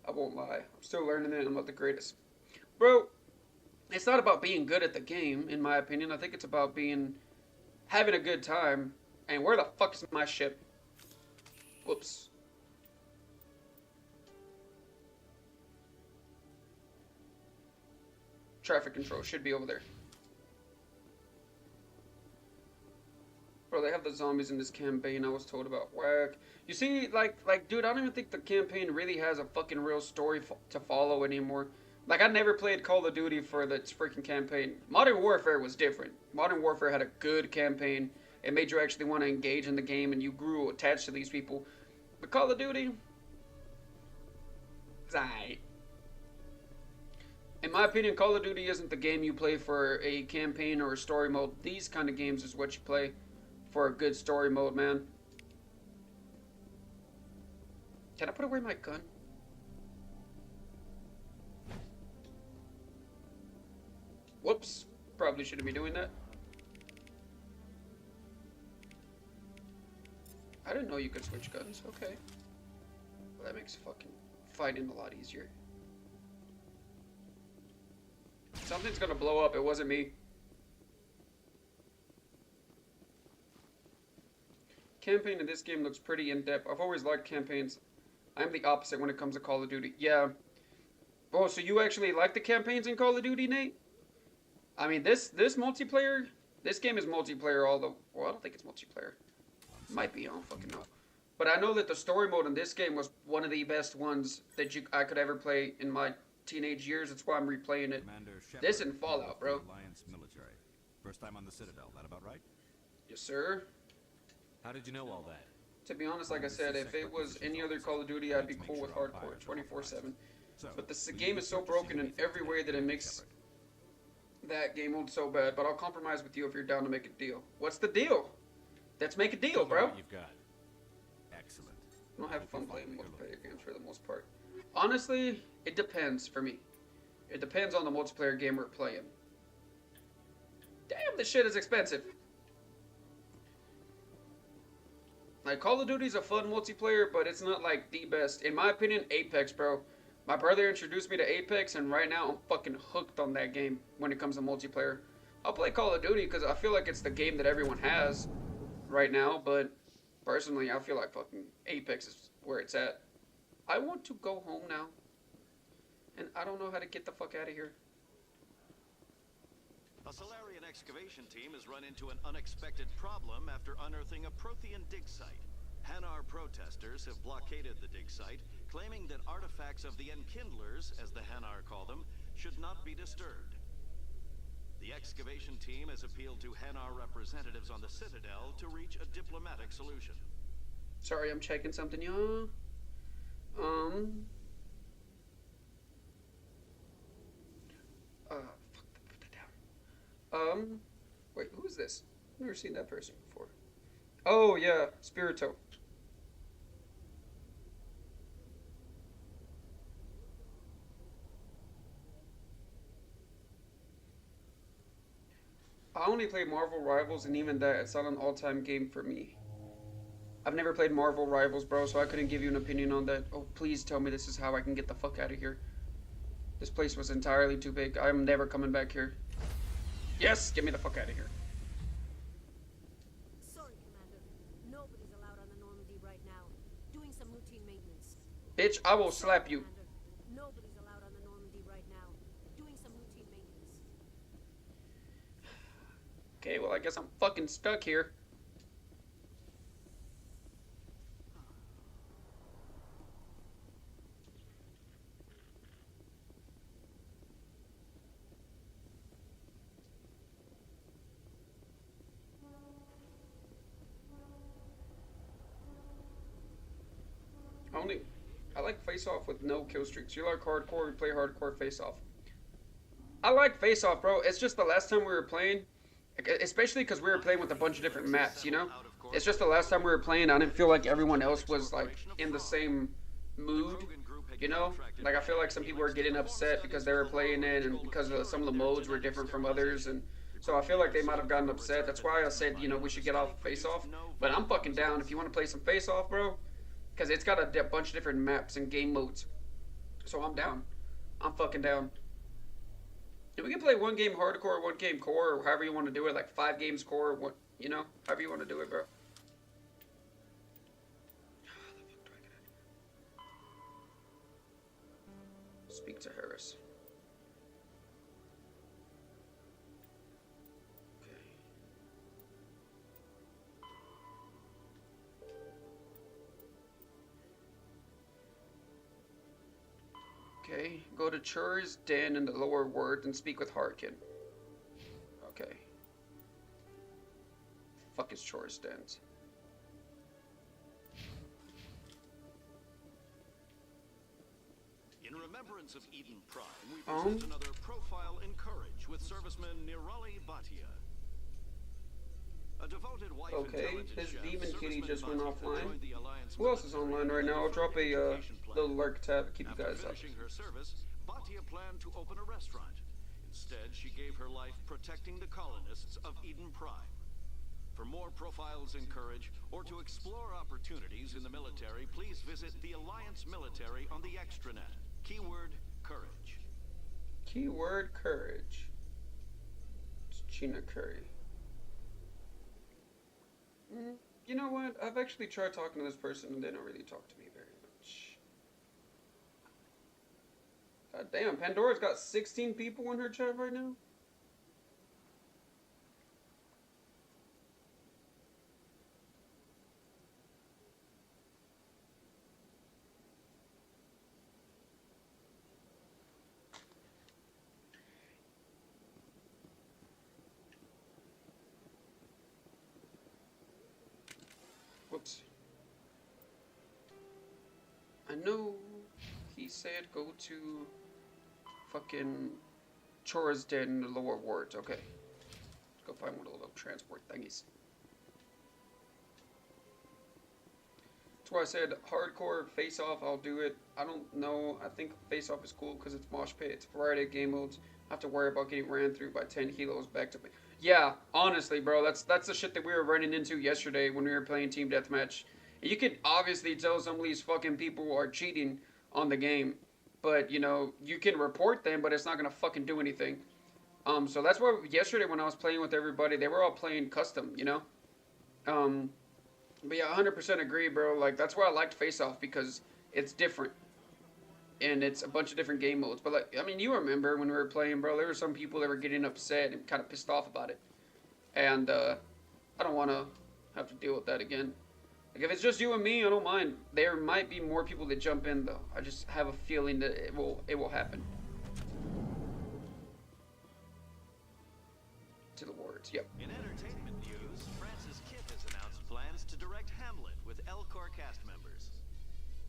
I won't lie. I'm still learning it. I'm not the greatest. Bro, it's not about being good at the game, in my opinion. I think it's about having a good time. And where the fuck is my ship? Whoops. Traffic control should be over there. Bro, they have the zombies in this campaign I was told about. Whack. You see, like, dude, I don't even think the campaign really has a fucking real story to follow anymore. Like, I never played Call of Duty for the freaking campaign. Modern Warfare was different. Modern Warfare had a good campaign. It made you actually want to engage in the game, and you grew attached to these people. But Call of Duty, it's aight. In my opinion, Call of Duty isn't the game you play for a campaign or a story mode. These kind of games is what you play for a good story mode, man. Can I put away my gun? Whoops. Probably shouldn't be doing that. I didn't know you could switch guns. Okay. Well, that makes fucking fighting a lot easier. Something's gonna blow up. It wasn't me. Campaign in this game looks pretty in-depth. I've always liked campaigns. I'm the opposite when it comes to Call of Duty. Yeah. Oh, so you actually like the campaigns in Call of Duty, Nate? I mean, this multiplayer, This game is multiplayer, although, well, I don't think it's multiplayer. Might be, I don't fucking know. But I know that the story mode in this game was one of the best ones that I could ever play in my teenage years. That's why I'm replaying it. This and Fallout, bro. Alliance military. First time on the Citadel, that about right? Yes, sir. How did you know all that? To be honest, like I said, if it was any other Call of Duty, I'd be cool with hardcore 24/7. But this game is so broken in every way that it makes that game mode so bad. But I'll compromise with you if you're down to make a deal. What's the deal? Let's make a deal, bro. You've got. Excellent. I don't have fun playing multiplayer games for the most part. Honestly, it depends for me. It depends on the multiplayer game we're playing. Damn, this shit is expensive. Like, Call of Duty's a fun multiplayer, but it's not, like, the best. In my opinion, Apex, bro. My brother introduced me to Apex, and right now I'm fucking hooked on that game when it comes to multiplayer. I'll play Call of Duty because I feel like it's the game that everyone has right now, but personally, I feel like fucking Apex is where it's at. I want to go home now, and I don't know how to get the fuck out of here. A Solarian excavation team has run into an unexpected problem after unearthing a Prothean dig site. Hanar protesters have blockaded the dig site, claiming that artifacts of the Enkindlers, as the Hanar call them, should not be disturbed. The excavation team has appealed to Hanar representatives on the Citadel to reach a diplomatic solution. Sorry, I'm checking something, y'all. Wait, who is this? I've never seen that person before. Oh, yeah, Spirito. I only play Marvel Rivals, and even that, it's not an all-time game for me. I've never played Marvel Rivals, bro, so I couldn't give you an opinion on that. Oh, please tell me this is how I can get the fuck out of here. This place was entirely too big. I'm never coming back here. Yes, get me the fuck out of here. Sorry, Commander. Nobody's allowed on the Normandy right now. Doing some routine maintenance. Bitch, I will slap you. Nobody's allowed on the Normandy right now. Doing some routine maintenance. Okay, well, I guess I'm fucking stuck here. I like face-off with no kill streaks. You like hardcore, we play hardcore face-off. I like face-off, bro. It's just the last time we were playing, especially because we were playing with a bunch of different maps, you know? It's just the last time we were playing, I didn't feel like everyone else was, like, in the same mood, you know? Like, I feel like some people were getting upset because they were playing it and because some of the modes were different from others, and so I feel like they might have gotten upset. That's why I said, you know, we should get off face-off. But I'm fucking down if you want to play some face-off, bro. Because it's got a bunch of different maps and game modes. So I'm down. I'm fucking down. And we can play one game hardcore, one game core, or however you want to do it. Like 5 games core, what, you know? However you want to do it, bro. Speak to Harris. Okay, go to Chur's Den in the lower ward and speak with Harkin. Okay. Fuck is Chur's Dens? In remembrance of Eden Prime, we present another profile in courage with serviceman Nirali Bhatia. A devoted wife and talented his chef, demon kitty Serviceman just went Bhatia offline. joined the Alliance Who else is online right now? I'll drop a little lurk tab to keep you After guys up. finishing her service, Bhatia planned to open a restaurant. Instead, she gave her life protecting the colonists of Eden Prime. For more profiles in courage, or to explore opportunities in the military, please visit the Alliance Military on the extranet. Keyword, courage. Keyword, courage. It's Gina Curry. You know what? I've actually tried talking to this person and they don't really talk to me very much. God damn, Pandora's got 16 people in her chat right now? No. He said go to fucking Chora's Den in the lower wards. Okay. Let's go find one of the little transport thingies. That's why I said hardcore face-off, I'll do it. I don't know. I think face-off is cool because it's mosh pit. It's a variety of game modes. I have to worry about getting ran through by 10 helos back to back. Yeah, honestly, bro, that's the shit that we were running into yesterday when we were playing Team Deathmatch. You could obviously tell some of these fucking people are cheating on the game. But, you know, you can report them, but it's not going to fucking do anything. So that's why yesterday when I was playing with everybody, they were all playing custom, you know? But yeah, 100% agree, bro. Like, that's why I liked Face Off, because it's different. And it's a bunch of different game modes. But, like, I mean, you remember when we were playing, bro, there were some people that were getting upset and kind of pissed off about it. And, I don't want to have to deal with that again. Like, if it's just you and me, I don't mind. There might be more people that jump in, though. I just have a feeling that it will happen. To the wards, yep. In entertainment news, Francis Kidd has announced plans to direct Hamlet with Elcor cast members.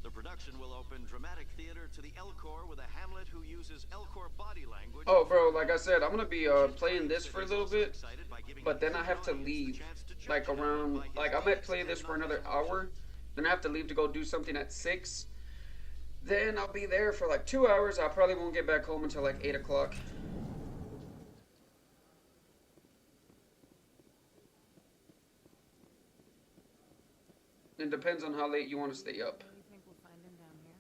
The production will open dramatic theater to the Elcor with a Hamlet who uses Elcor body language. Oh, bro, like I said, I'm going to be playing this for a little bit, but then I have to leave, like around, like I might play this for another hour, then I have to leave to go do something at 6. Then I'll be there for like 2 hours. I probably won't get back home until like 8 o'clock. It depends on how late you want to stay up. What do you think we'll find him down here?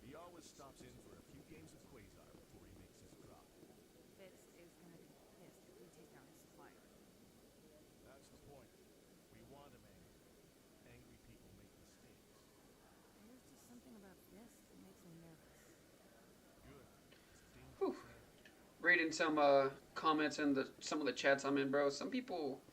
He always stops in for a few games of Quasar before he makes his drop. Fist is gonna be pissed if we take down his supplier. That's the point. We want him angry. Angry people make mistakes. There's just something about Fist that makes me nervous. Good. Whew. Reading some comments in some of the chats I'm in, bro. Some people,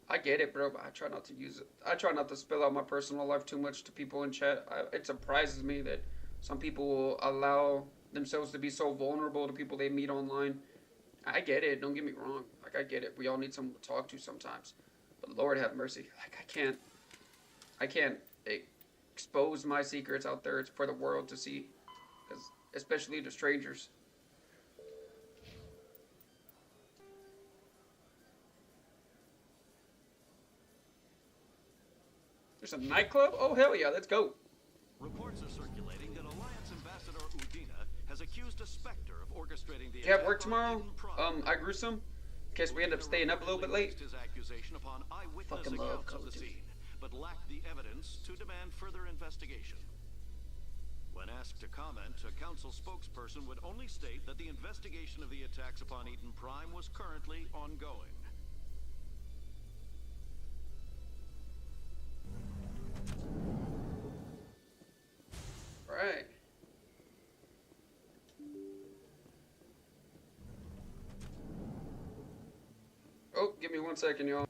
I get it, bro, but I try not to use it. I try not to spill out my personal life too much to people in chat. It surprises me that some people will allow themselves to be so vulnerable to people they meet online. I get it. Don't get me wrong. Like, I get it. We all need someone to talk to sometimes. But Lord have mercy. Like, I can't expose my secrets out there for the world to see. 'Cause especially to strangers. There's a nightclub? Oh, hell yeah, let's go. Reports are circulating that Alliance Ambassador Udina has accused a Spectre of orchestrating the Do you have work tomorrow? I Gruesome? In case we end up staying up a little bit late. His accusation upon eyewitness Fucking love accounts Call of of the Duty. scene, but lacked the evidence to demand further investigation. When asked to comment, a council spokesperson would only state that the investigation of the attacks upon Eden Prime was currently ongoing. Right. Oh, give me 1 second, y'all.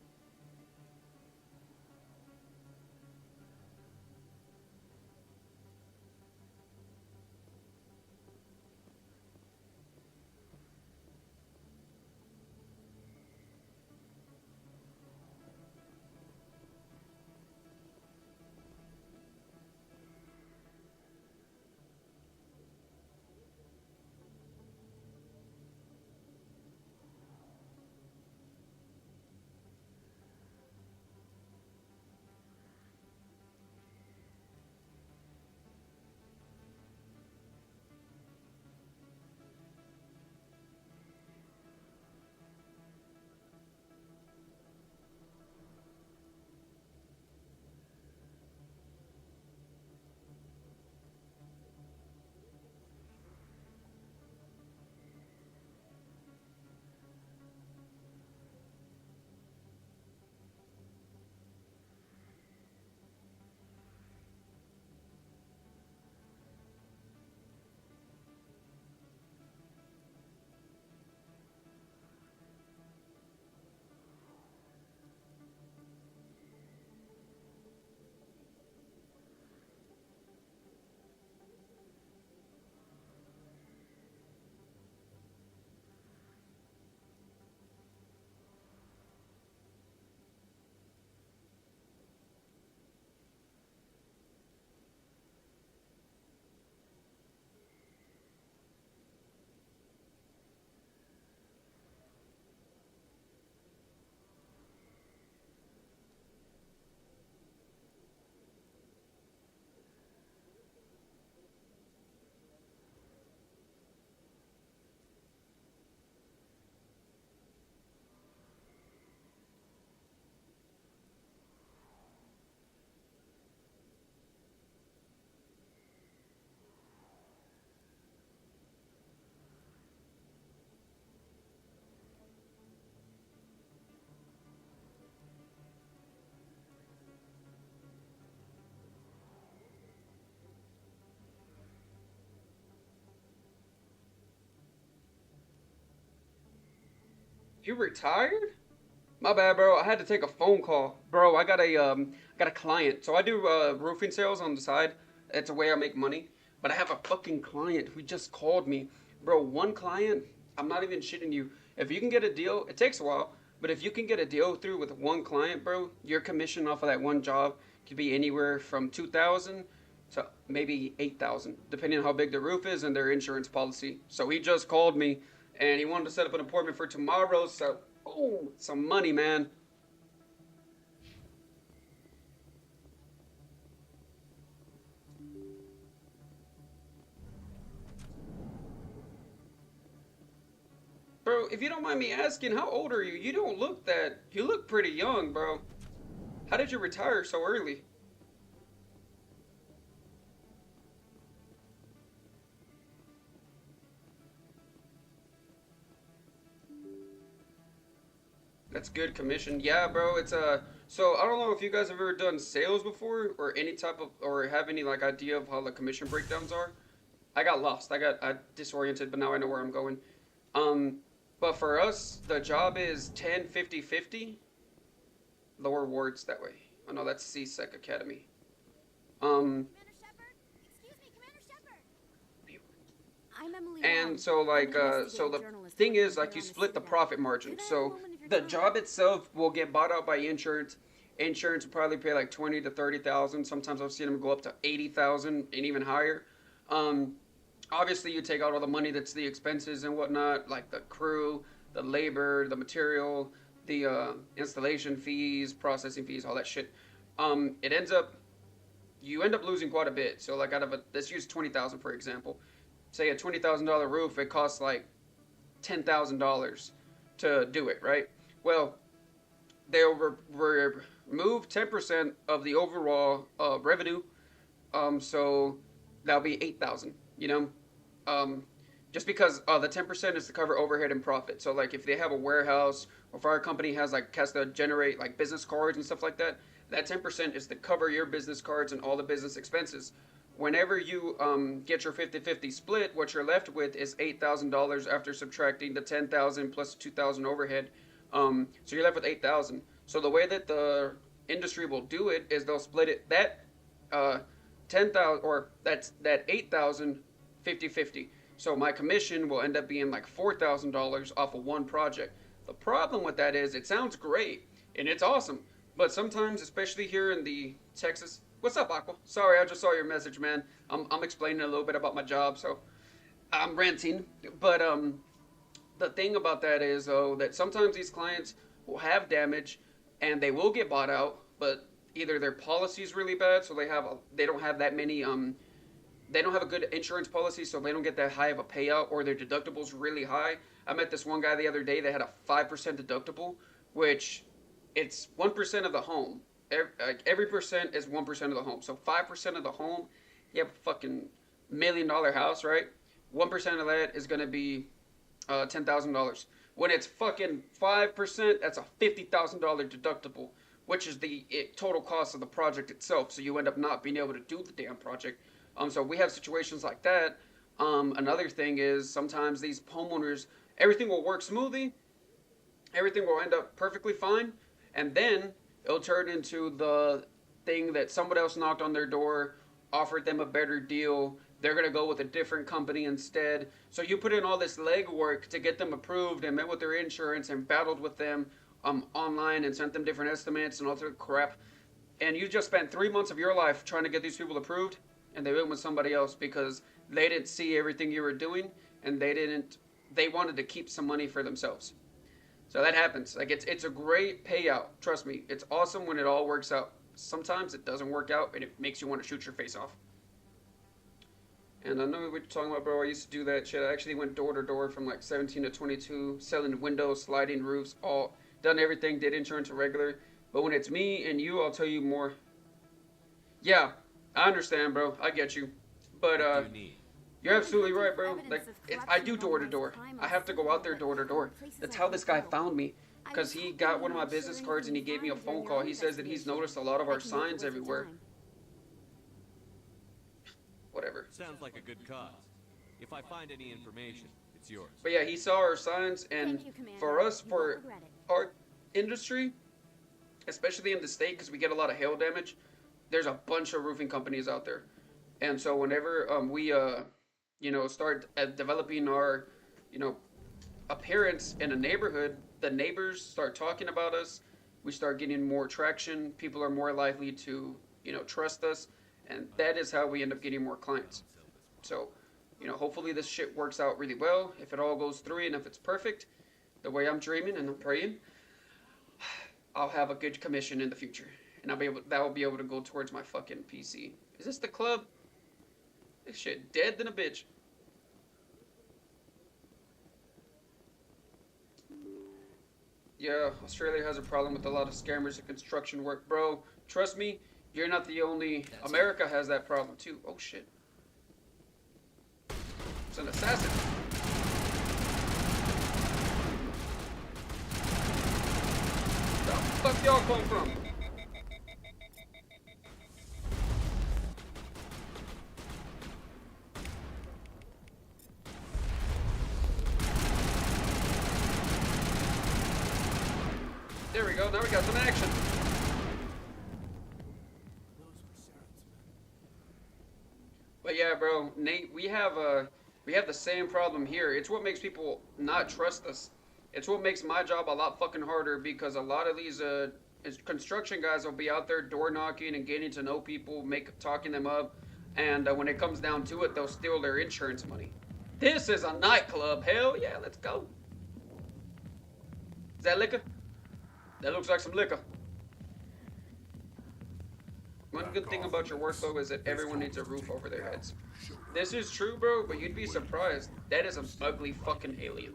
You retired? My bad, bro. I had to take a phone call, bro. I got a client. So I do roofing sales on the side. It's a way I make money. But I have a fucking client who just called me, bro. One client. I'm not even shitting you. If you can get a deal, it takes a while. But if you can get a deal through with one client, bro, your commission off of that one job could be anywhere from 2,000 to maybe 8,000, depending on how big the roof is and their insurance policy. So he just called me, and he wanted to set up an appointment for tomorrow. So, oh, some money, man. Bro, if you don't mind me asking, how old are you? You don't look that... You look pretty young, bro. How did you retire so early? That's good commission. Yeah, bro, it's so I don't know if you guys have ever done sales before or any type of, or have any like idea of how the commission breakdowns are. I got lost. I disoriented, but now I know where I'm going. But for us, the job is 10, 50, 50. Lower wards that way. Oh no, that's CSEC Academy. Commander Shepard? Excuse me, Commander Shepard. I'm Emily And Wong. so like I'm an so the investigative journalist thing working is like here you on the split the Citadel. profit margin. So the job itself will get bought out by insurance. Insurance will probably pay like 20 to 30,000. Sometimes I've seen them go up to 80,000 and even higher. Obviously you take out all the money that's the expenses and whatnot, like the crew, the labor, the material, the installation fees, processing fees, all that shit. It ends up, you end up losing quite a bit. So like out of let's use 20,000 for example. Say a $20,000 roof, it costs like $10,000 to do it, right? Well, they'll remove 10% of the overall revenue, so that'll be 8,000. You know, just because the 10% is to cover overhead and profit. So like if they have a warehouse or if our company has to generate like business cards and stuff like that, that 10% is to cover your business cards and all the business expenses. Whenever you get your 50-50 split, what you're left with is $8,000 after subtracting the 10,000 plus 2,000 overhead. So you're left with 8,000. So the way that the industry will do it is they'll split it that 10,000 or that 8,000 50-50. So my commission will end up being like $4,000 off of one project. The problem with that is it sounds great and it's awesome, but sometimes, especially here in the Texas. What's up, Aqua? Sorry, I just saw your message, man. I'm explaining a little bit about my job, so I'm ranting. But the thing about that is, though, that sometimes these clients will have damage and they will get bought out, but either their policy is really bad, so they don't have that many they don't have a good insurance policy, so they don't get that high of a payout, or their deductible's really high. I met this one guy the other day that had a 5% deductible, which it's 1% of the home. Every percent is 1% of the home. So 5% of the home, you have a fucking $1 million house, right? 1% of that is going to be $10,000. When it's fucking 5%, that's a $50,000 deductible, which is the total cost of the project itself. So you end up not being able to do the damn project. So we have situations like that. Another thing is sometimes these homeowners, everything will work smoothly. Everything will end up perfectly fine. And then it'll turn into the thing that someone else knocked on their door, offered them a better deal. They're going to go with a different company instead. So you put in all this legwork to get them approved and met with their insurance and battled with them online and sent them different estimates and all that crap. And you just spent 3 months of your life trying to get these people approved, and they went with somebody else because they didn't see everything you were doing and they wanted to keep some money for themselves. So that happens. Like it's a great payout. Trust me. It's awesome when it all works out. Sometimes it doesn't work out and it makes you want to shoot your face off. And I know what you're talking about, bro. I used to do that shit. I actually went door to door from like 17 to 22, selling windows, sliding roofs, done everything, did insurance regular. But when it's me and you, I'll tell you more. Yeah, I understand, bro. I get you. But you're absolutely right, bro. Like, I do door to door. I have to go out there door to door. That's how this guy found me. Because he got one of my business cards and he gave me a phone call. He says that he's noticed a lot of our signs everywhere. Whatever. Sounds like a good cause. If I find any information, It's yours. But yeah, he saw our signs, and Thank you, Commander. for us, You for won't regret it. our industry, especially in the state, because we get a lot of hail damage, there's a bunch of roofing companies out there. And so whenever we, you know, start developing our, you know, appearance in a neighborhood, the neighbors start talking about us. We start getting more traction. People are more likely to, you know, trust us. And that is how we end up getting more clients. So, you know, hopefully this shit works out really well. If it all goes through and if it's perfect, the way I'm dreaming and I'm praying, I'll have a good commission in the future. And that will be able to go towards my fucking PC. Is this the club? This shit dead than a bitch. Yeah, Australia has a problem with a lot of scammers and construction work. Bro, trust me, you're not the only... America has that problem too. Oh shit. It's an assassin. Where the fuck y'all come from? There we go, now we got some action. But yeah, bro, Nate, we have the same problem here. It's what makes people not trust us. It's what makes my job a lot fucking harder, because a lot of these construction guys will be out there door knocking and getting to know people, talking them up, and when it comes down to it, they'll steal their insurance money. This is a nightclub. Hell yeah, let's go. Is that liquor? That looks like some liquor. One good thing about your work, though, is that everyone needs a roof over their heads. This is true, bro, but you'd be surprised. That is an ugly fucking alien.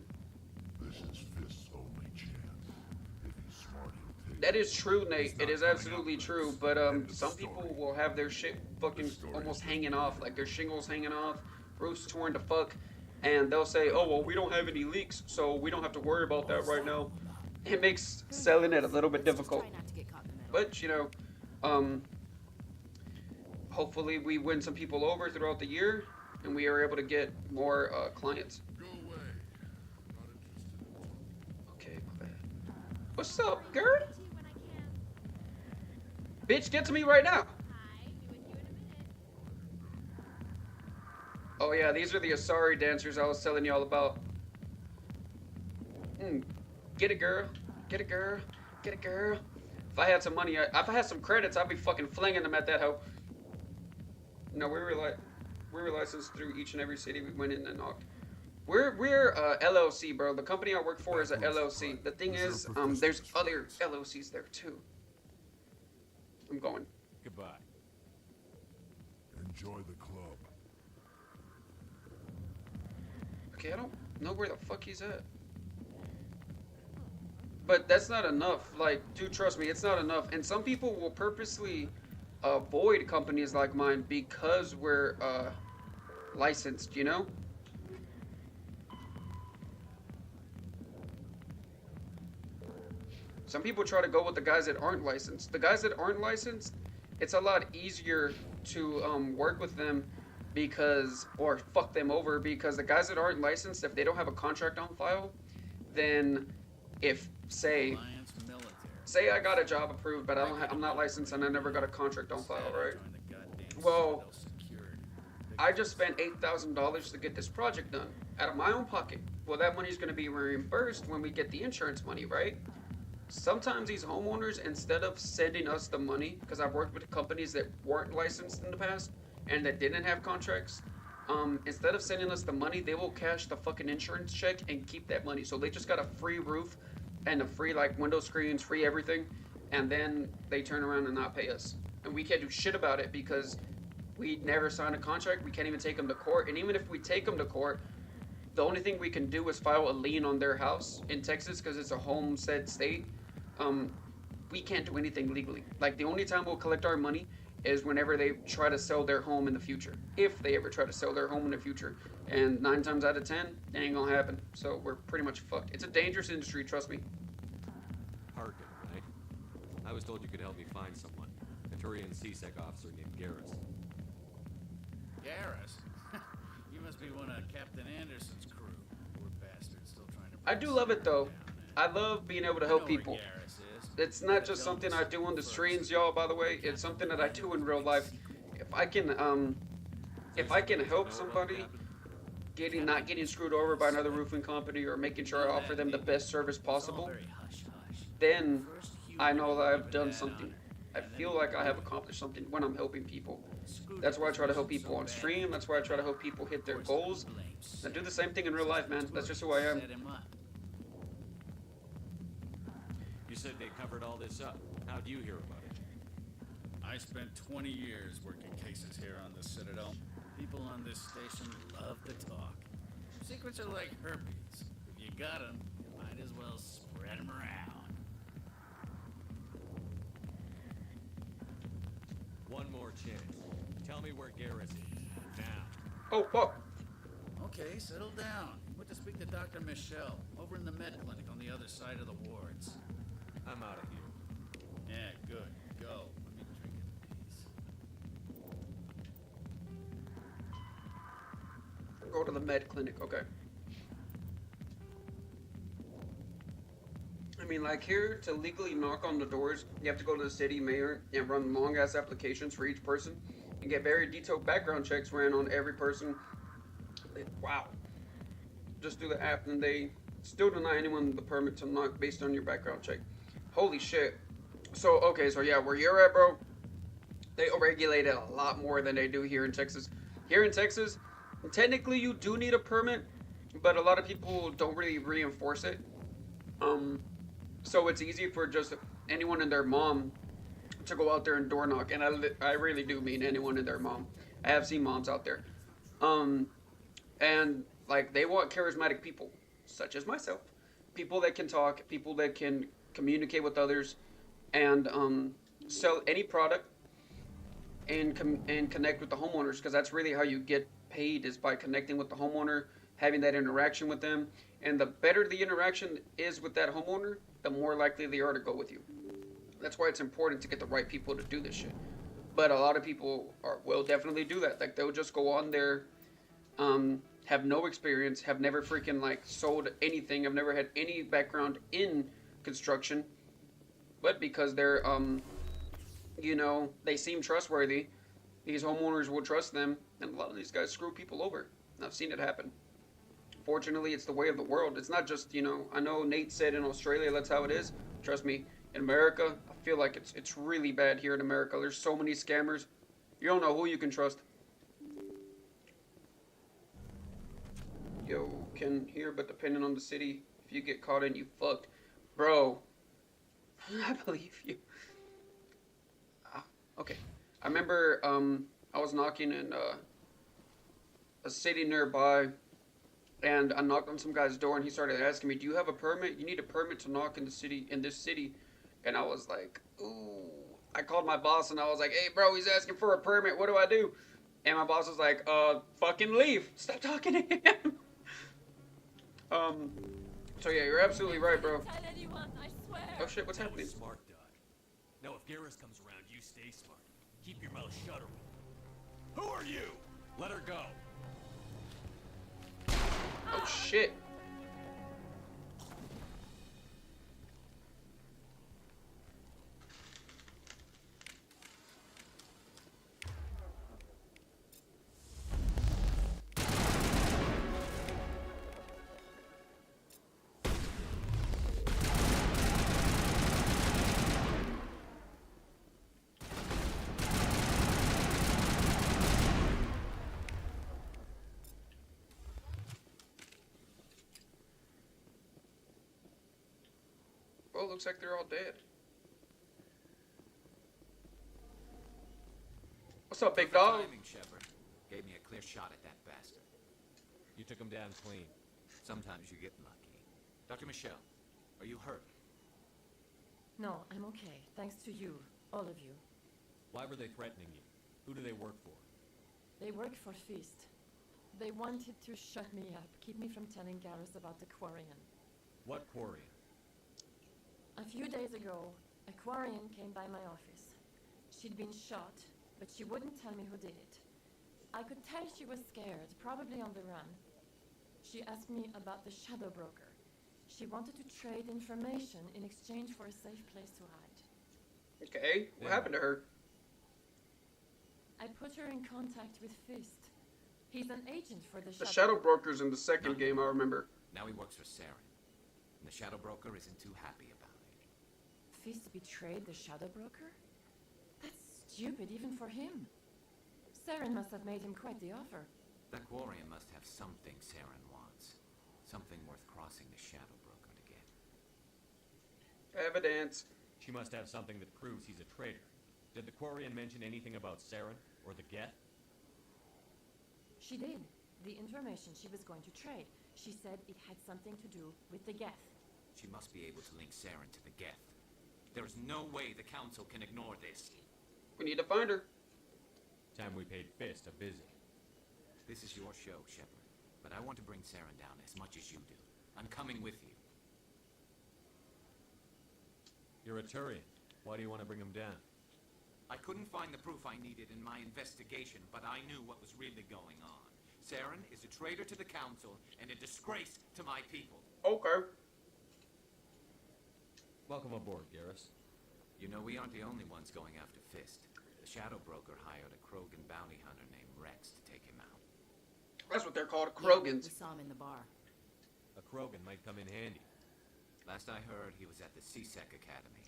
That is true, Nate. It is absolutely true, but some people will have their shit fucking almost hanging off, like their shingles hanging off, roofs torn to fuck, and they'll say, oh, well, we don't have any leaks, so we don't have to worry about that right now. It makes selling it a little bit difficult. But, you know, hopefully we win some people over throughout the year, and we are able to get more clients. Okay, what's up, girl? Bitch, get to me right now. Oh yeah, these are the Asari dancers I was telling y'all about. Get it, girl. Get it, girl. Get it, girl. If I had some money, if I had some credits, I'd be fucking flinging them at that hoe. No, we were licensed through each and every city we went in and knocked. We're LLC, bro. The company I work for is a LLC. The thing is, there's other LLCs there too. I'm going. Goodbye. Enjoy the club. Okay, I don't know where the fuck he's at. But that's not enough. Like, dude, trust me, it's not enough. And some people will purposely avoid companies like mine because we're licensed, you know? Some people try to go with the guys that aren't licensed. The guys that aren't licensed, it's a lot easier to work with them because, or fuck them over, because the guys that aren't licensed, if they don't have a contract on file, then if, say I got a job approved, but I'm not licensed and I never got a contract on file, right? Well, I just spent $8,000 to get this project done out of my own pocket. Well, that money's going to be reimbursed when we get the insurance money, right? Sometimes these homeowners, instead of sending us the money, because I've worked with companies that weren't licensed in the past and that didn't have contracts, instead of sending us the money, they will cash the fucking insurance check and keep that money. So they just got a free roof and a free like window screens, free everything, and then they turn around and not pay us. And we can't do shit about it because we never signed a contract. We can't even take them to court. And even if we take them to court, the only thing we can do is file a lien on their house in Texas because it's a homestead state. We can't do anything legally. Like, the only time we'll collect our money is whenever they try to sell their home in the future. If they ever try to sell their home in the future. And 9 times out of 10, it ain't gonna happen. So we're pretty much fucked. It's a dangerous industry, trust me. Harkin, right? I was told you could help me find someone. A Turian CSEC officer named Garrus. Garrus? You must be one of Captain Anderson's crew. I do love it though. I love being able to help people. It's not just something I do on the streams, y'all, by the way. It's something that I do in real life. If I can help somebody not getting screwed over by another roofing company, or making sure I offer them the best service possible, then I know that I've done something. I feel like I have accomplished something when I'm helping people. That's why I try to help people on stream. That's why I try to help people hit their goals. I do the same thing in real life, man. That's just who I am. You said they covered all this up. How'd you hear about it? I spent 20 years working cases here on the Citadel. People on this station love to talk. Secrets are like herpes. If you got them, you might as well spread them around. One more chance. Tell me where Garrus is. Now. Oh, fuck. Okay, settle down. Went to speak to Dr. Michelle over in the med clinic on the other side of the wards. I'm out of here. Yeah, good. Go. Let me drink in peace. Go to the med clinic, okay. I mean, like here, to legally knock on the doors, you have to go to the city mayor and run long-ass applications for each person and get very detailed background checks ran on every person. Wow. Just do the app and they still deny anyone the permit to knock based on your background check. Holy shit. So, okay, so yeah, where you're at, bro, they regulate it a lot more than they do here in Texas. Here in Texas, technically you do need a permit, but a lot of people don't really reinforce it. So it's easy for just anyone and their mom to go out there and door knock, and I really do mean anyone and their mom. I have seen moms out there. And like they want charismatic people, such as myself. People that can talk, people that can communicate with others, and sell any product and connect with the homeowners, because that's really how you get paid, is by connecting with the homeowner, having that interaction with them. And the better the interaction is with that homeowner, the more likely they are to go with you. That's why it's important to get the right people to do this shit. But a lot of people will definitely do that. Like they'll just go on there, have no experience, have never freaking like sold anything, have never had any background in construction, but because they're you know, they seem trustworthy, these homeowners will trust them, and a lot of these guys screw people over. I've seen it happen. Fortunately, it's the way of the world. It's not just, you know, I know Nate said in Australia that's how it is. Trust me, in America, I feel like it's really bad here in America. There's so many scammers. You don't know who you can trust. Yo, can hear, but depending on the city, if you get caught in, you fucked. Bro, I believe you. Okay. I remember I was knocking in a city nearby, and I knocked on some guy's door, and he started asking me, "Do you have a permit? You need a permit to knock in this city." And I was like, "Ooh." I called my boss, and I was like, "Hey, bro, he's asking for a permit. What do I do?" And my boss was like, "Fucking leave. Stop talking to him." So yeah, you're absolutely right, bro. Tell anyone, I swear. Oh shit, what's happening? Smart, Doug. Now, if Garrus comes around, you stay smart. Keep your mouth shut. Who are you? Let her go. Oh shit. Oh, looks like they're all dead. What's up, big dog? Timing, Shepard. Gave me a clear shot at that bastard. You took him down clean. Sometimes you get lucky. Dr. Michelle, are you hurt? No, I'm okay. Thanks to you, all of you. Why were they threatening you? Who do they work for? They work for Feast. They wanted to shut me up, keep me from telling Garrus about the Quarian. What Quarian? A few days ago, a Quarian came by my office. She'd been shot, but she wouldn't tell me who did it. I could tell she was scared, probably on the run. She asked me about the Shadow Broker. She wanted to trade information in exchange for a safe place to hide. Okay, what happened to her? I put her in contact with Fist. He's an agent for the The Shadow Broker's in the second game, I remember. Now he works for Saren. And the Shadow Broker isn't too happy about it. Fist betrayed the Shadow Broker? That's stupid even for him. Saren must have made him quite the offer. That Quarian must have something Saren wants. Something worth crossing the Shadow Broker to get. Evidence. She must have something that proves he's a traitor. Did the Quarian mention anything about Saren or the Geth? She did. The information she was going to trade. She said it had something to do with the Geth. She must be able to link Saren to the Geth. There is no way the Council can ignore this. We need to find her. Time we paid Fist a visit. This is your show, Shepard. But I want to bring Saren down as much as you do. I'm coming with you. You're a Turian. Why do you want to bring him down? I couldn't find the proof I needed in my investigation, but I knew what was really going on. Saren is a traitor to the Council and a disgrace to my people. Okay. Welcome aboard, Garrus. You know, we aren't the only ones going after Fist. The Shadow Broker hired a Krogan bounty hunter named Rex to take him out. That's what they're called, Krogans. We saw him in the bar. A Krogan might come in handy. Last I heard, he was at the C-Sec Academy.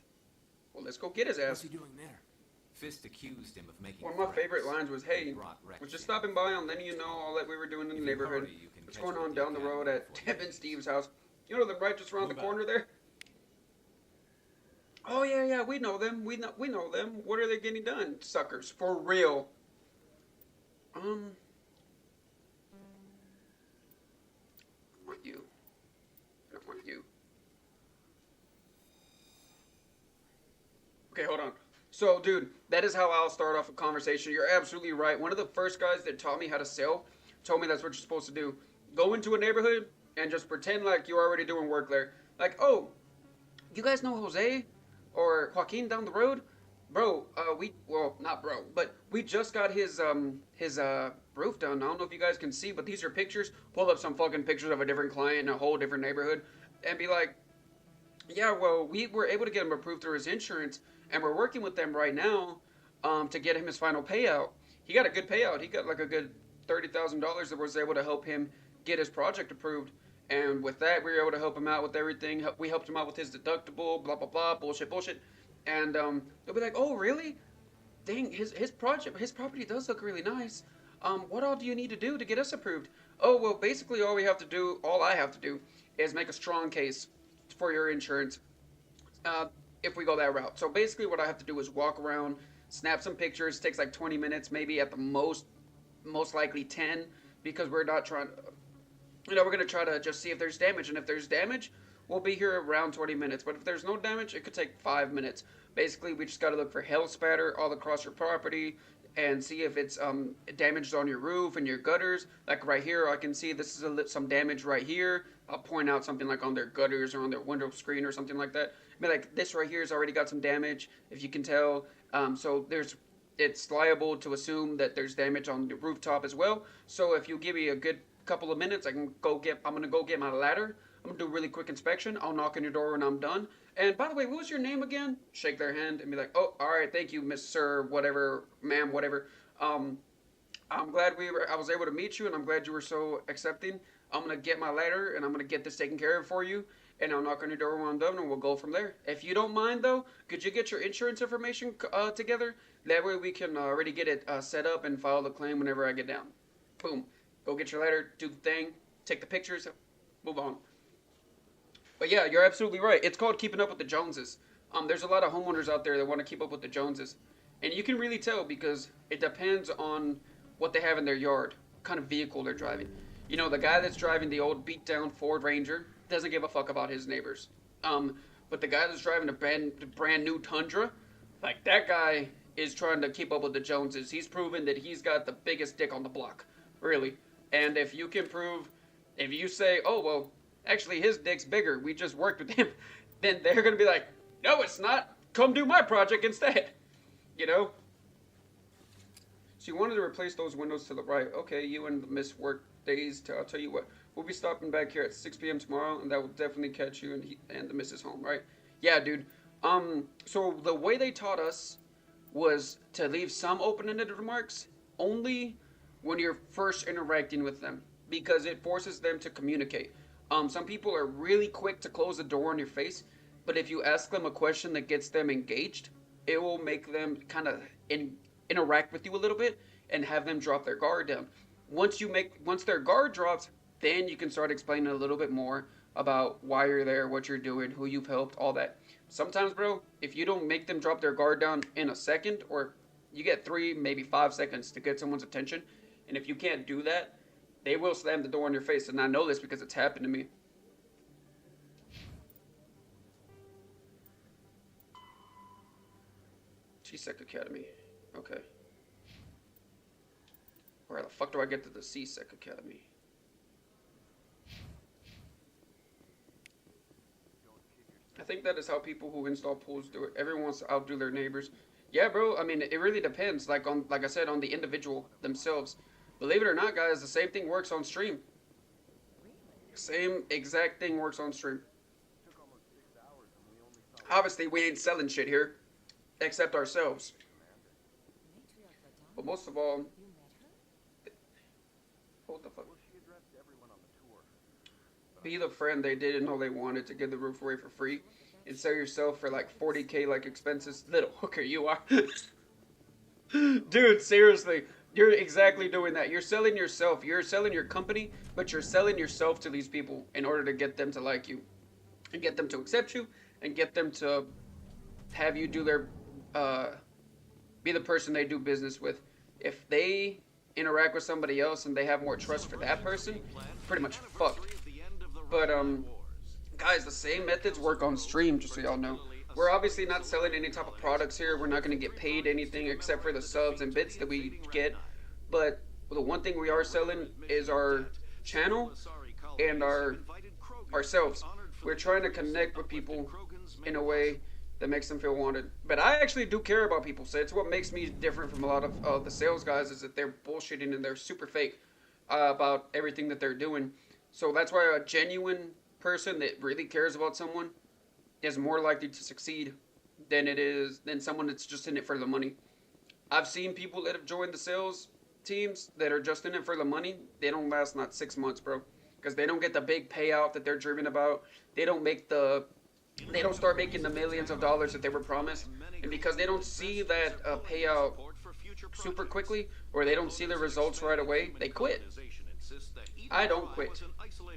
Well, let's go get his ass. What's he doing there? Fist accused him of making One of my threats. favorite lines was, hey, we're just stopping by and letting you know all that we were doing in the neighborhood. What's going on down the road at Tim and Steve's house. You know them right just around the corner there? Oh, yeah, we know them. We know them. What are they getting done, suckers? For real. I want you. I don't want you. Okay, hold on. So, dude, that is how I'll start off a conversation. You're absolutely right. One of the first guys that taught me how to sell told me that's what you're supposed to do. Go into a neighborhood and just pretend like you're already doing work there. Like, oh, you guys know Jose or Joaquin down the road? Bro, not bro, but we just got his roof done. I don't know if you guys can see, but these are pictures. Pull up some fucking pictures of a different client in a whole different neighborhood and be like, yeah, well, we were able to get him approved through his insurance, and we're working with them right now to get him his final payout. He got a good payout. He got like a good $30,000 that was able to help him get his project approved. And with that, we were able to help him out with everything. We helped him out with his deductible, blah, blah, blah, bullshit. And they'll be like, oh, really? Dang, his property does look really nice. What all do you need to do to get us approved? Oh, well, basically all I have to do is make a strong case for your insurance if we go that route. So basically what I have to do is walk around, snap some pictures. It takes like 20 minutes, maybe at the most likely 10, because we're not trying to, we're going to try to just see if there's damage. And if there's damage, we'll be here around 20 minutes. But if there's no damage, it could take 5 minutes. Basically, we just got to look for hell spatter all across your property and see if it's damaged on your roof and your gutters. Like right here, I can see this is some damage right here. I'll point out something like on their gutters or on their window screen or something like that. I mean, like this right here has already got some damage, if you can tell. So it's liable to assume that there's damage on the rooftop as well. So if you give me a good couple of minutes, I'm gonna go get my ladder. I'm gonna do a really quick inspection. I'll knock on your door when I'm done. And by the way, what was your name again? Shake their hand and be like, oh, all right, thank you, Miss Sir, whatever, ma'am, whatever. I'm glad I was able to meet you, and I'm glad you were so accepting. I'm gonna get my ladder and I'm gonna get this taken care of for you, and I'll knock on your door when I'm done, and we'll go from there. If you don't mind, though, could you get your insurance information together? That way we can already get it set up and file the claim whenever I get down. Boom. Go get your ladder, do the thing, take the pictures, move on. But yeah, you're absolutely right. It's called keeping up with the Joneses. There's a lot of homeowners out there that want to keep up with the Joneses. And you can really tell because it depends on what they have in their yard, what kind of vehicle they're driving. You know, the guy that's driving the old beat-down Ford Ranger doesn't give a fuck about his neighbors. But the guy that's driving a brand new Tundra, like that guy is trying to keep up with the Joneses. He's proven that he's got the biggest dick on the block, really. And if you can prove, if you say, oh, well, actually his dick's bigger, we just worked with him, then they're going to be like, no, it's not. Come do my project instead. You know? So you wanted to replace those windows to the right. Okay, you and Miss Work Days, I'll tell you what. We'll be stopping back here at 6 p.m. tomorrow, and that will definitely catch you and the missus home, right? Yeah, dude. So the way they taught us was to leave some open-ended remarks only when you're first interacting with them, because it forces them to communicate. Some people are really quick to close the door on your face, but if you ask them a question that gets them engaged, it will make them kind of interact with you a little bit and have them drop their guard down. Once their guard drops, then you can start explaining a little bit more about why you're there, what you're doing, who you've helped, all that. Sometimes, bro, if you don't make them drop their guard down in a second, or you get 3, maybe 5 seconds to get someone's attention, and if you can't do that, they will slam the door in your face. And I know this because it's happened to me. C-Sec Academy. Okay. Where the fuck do I get to the C-Sec Academy? I think that is how people who install pools do it. Everyone wants to outdo their neighbors. Yeah, bro. I mean, it really depends. Like I said, on the individual themselves. Believe it or not, guys, the same thing works on stream. Same exact thing works on stream. Obviously, we ain't selling shit here, except ourselves. But most of all, what the fuck? Be the friend they didn't know they wanted to give the roof away for free and sell yourself for like 40K like expenses. Little hooker you are. Dude, seriously. You're exactly doing that. You're selling yourself. You're selling your company, but you're selling yourself to these people in order to get them to like you and get them to accept you and get them to have you do their, be the person they do business with. If they interact with somebody else and they have more trust for that person, pretty much fucked. But, guys, the same methods work on stream, just so y'all know. We're obviously not selling any type of products here. We're not going to get paid anything except for the subs and bits that we get. But the one thing we are selling is our channel and ourselves. We're trying to connect with people in a way that makes them feel wanted. But I actually do care about people, so it's what makes me different from a lot of the sales guys, is that they're bullshitting and they're super fake about everything that they're doing. So that's why a genuine person that really cares about someone is more likely to succeed than someone that's just in it for the money. I've seen people that have joined the sales teams that are just in it for the money. They don't last not 6 months, bro, because they don't get the big payout that they're dreaming about. They don't start making the millions of dollars that they were promised, and because they don't see that payout super quickly, or they don't see the results right away, they quit. I don't quit.